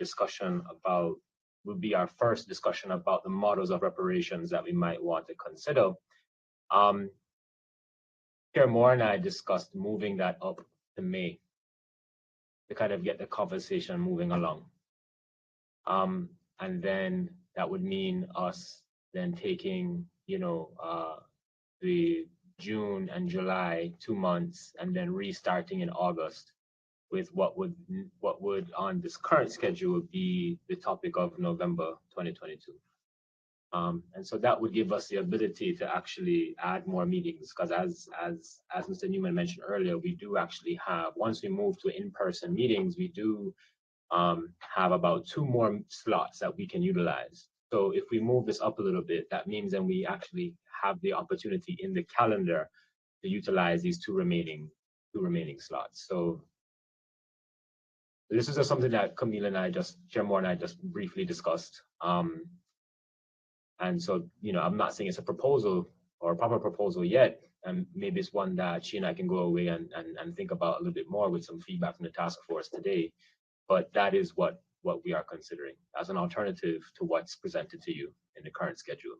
our first discussion about the models of reparations that we might want to consider. Chair Moore and I discussed moving that up to May to kind of get the conversation moving along. And then that would mean us then taking, the June and July 2 months, and then restarting in August with what would on this current schedule be the topic of November 2022. And so that would give us the ability to actually add more meetings, because as Mr. Newman mentioned earlier, we do actually have, once we move to in-person meetings, we do have about 2 more slots that we can utilize. So if we move this up a little bit, that means then we actually have the opportunity in the calendar to utilize these two remaining slots. So this is just something that Chair Moore and I just briefly discussed. And so, I'm not saying it's a proposal or a proper proposal yet. And maybe it's one that she and I can go away and think about a little bit more with some feedback from the task force today. But that is what we are considering as an alternative to what's presented to you in the current schedule.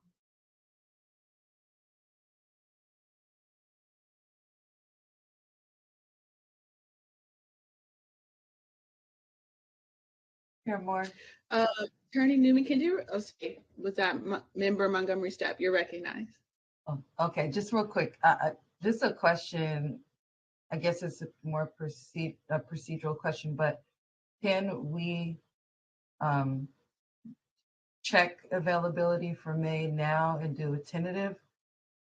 Here more. Attorney Newman, can you, was that member Montgomery Stepp? You're recognized. Oh, okay, just real quick, just a question. I guess it's a more procedural question, but can we check availability for May now and do a tentative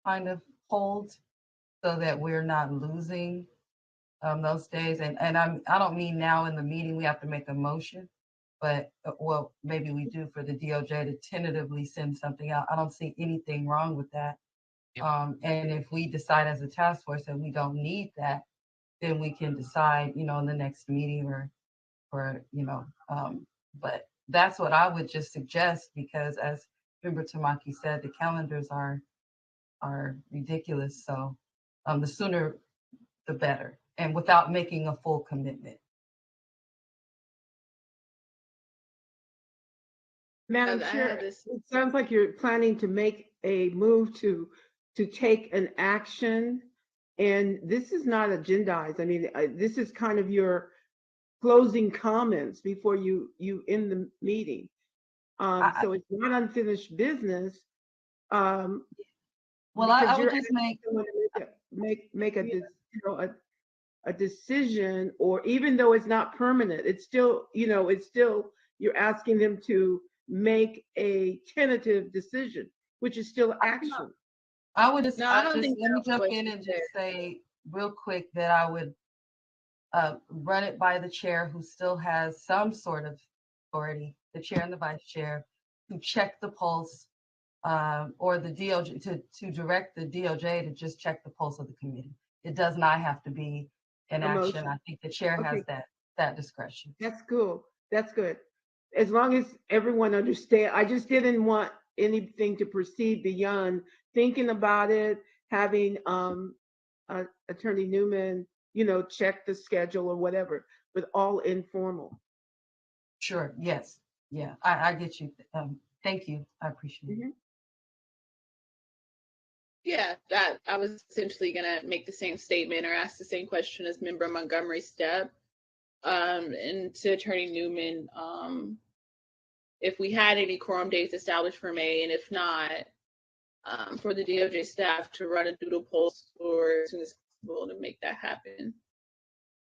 kind of hold so that we're not losing those days? And I don't mean now in the meeting we have to make a motion, but well, maybe we do for the DOJ to tentatively send something out. I don't see anything wrong with that. And if we decide as a task force that we don't need that, then we can decide, in the next meeting or but that's what I would just suggest, because as Member Tamaki said, the calendars are ridiculous. So the sooner the better, and without making a full commitment. Madam Chair, it sounds like you're planning to make a move to take an action, and this is not agendized. I mean, this is kind of your closing comments before you end the meeting. So it's not unfinished business. Well, I would just make a decision, or even though it's not permanent, it's still, you're asking them to make a tentative decision, which is still action. I would just, No, I don't think let me that's jump what in she and said. just say real quick that I would run it by the chair, who still has some sort of authority, the chair and the vice chair, to check the pulse, or the DOJ, to direct the DOJ to just check the pulse of the committee. It does not have to be an action. I think the chair has that discretion. That's cool. That's good. As long as everyone understands. I just didn't want anything to proceed beyond thinking about it, having Attorney Newman, check the schedule or whatever, but all informal. Sure. Yes. Yeah. I get you. Thank you. I appreciate it. Yeah, that I was essentially going to make the same statement or ask the same question as Member Montgomery Stepp. And to Attorney Newman, if we had any quorum dates established for May, and if not, for the DOJ staff to run a doodle poll or as soon as possible to make that happen.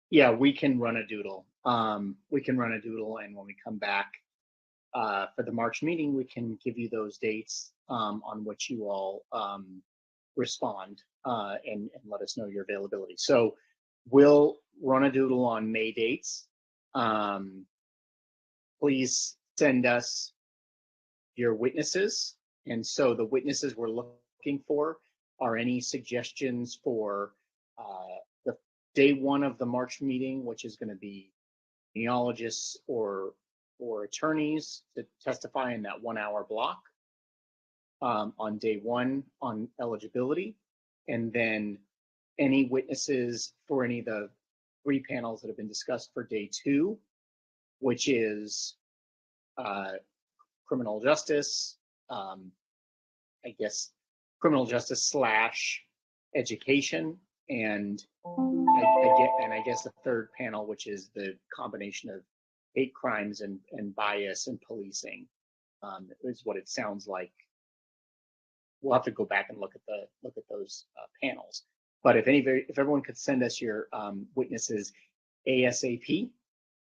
Yeah, we can run a doodle. And when we come back for the March meeting, we can give you those dates on which you all respond and let us know your availability. So we'll run a doodle on May dates. Please send us your witnesses. And so the witnesses we're looking for are any suggestions for the day one of the March meeting, which is going to be genealogists or attorneys to testify in that 1 hour block on day one on eligibility, and then any witnesses for any of the 3 panels that have been discussed for day 2, which is criminal justice, I guess criminal justice / education, and I guess the 3rd panel, which is the combination of hate crimes and bias and policing, is what it sounds like. We'll have to go back and look at those panels. But if everyone could send us your witnesses ASAP,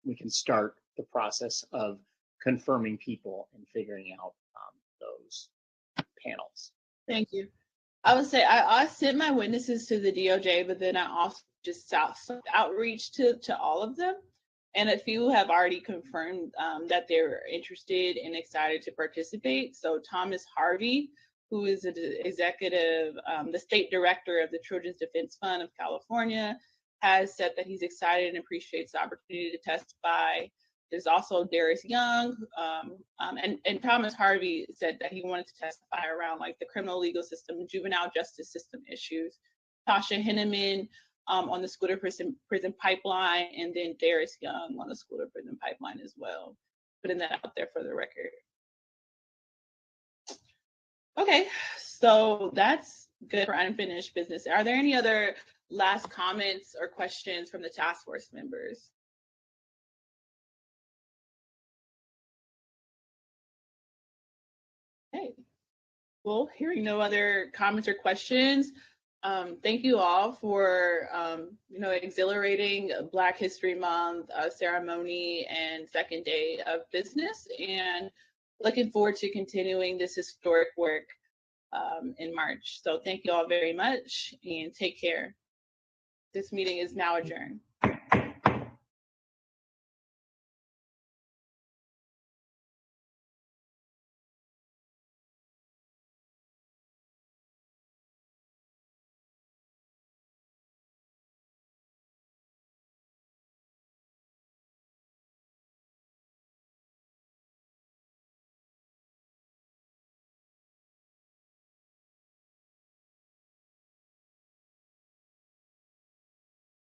we can start the process of confirming people and figuring out those panels. Thank you. I would say I sent my witnesses to the DOJ, but then I also just outreach to all of them. And a few have already confirmed that they're interested and excited to participate. So Thomas Harvey, who is the executive, the state director of the Children's Defense Fund of California, has said that he's excited and appreciates the opportunity to testify. There's also Darius Young, and Thomas Harvey said that he wanted to testify around like the criminal legal system, juvenile justice system issues. Tasha Henneman on the school to prison pipeline, and then Darius Young on the school to prison pipeline as well. Putting that out there for the record. Okay, so that's good for unfinished business. Are there any other last comments or questions from the task force members? Okay, well, hearing no other comments or questions, thank you all for exhilarating Black History Month ceremony and second day of business, and looking forward to continuing this historic work in March. So thank you all very much and take care. This meeting is now adjourned.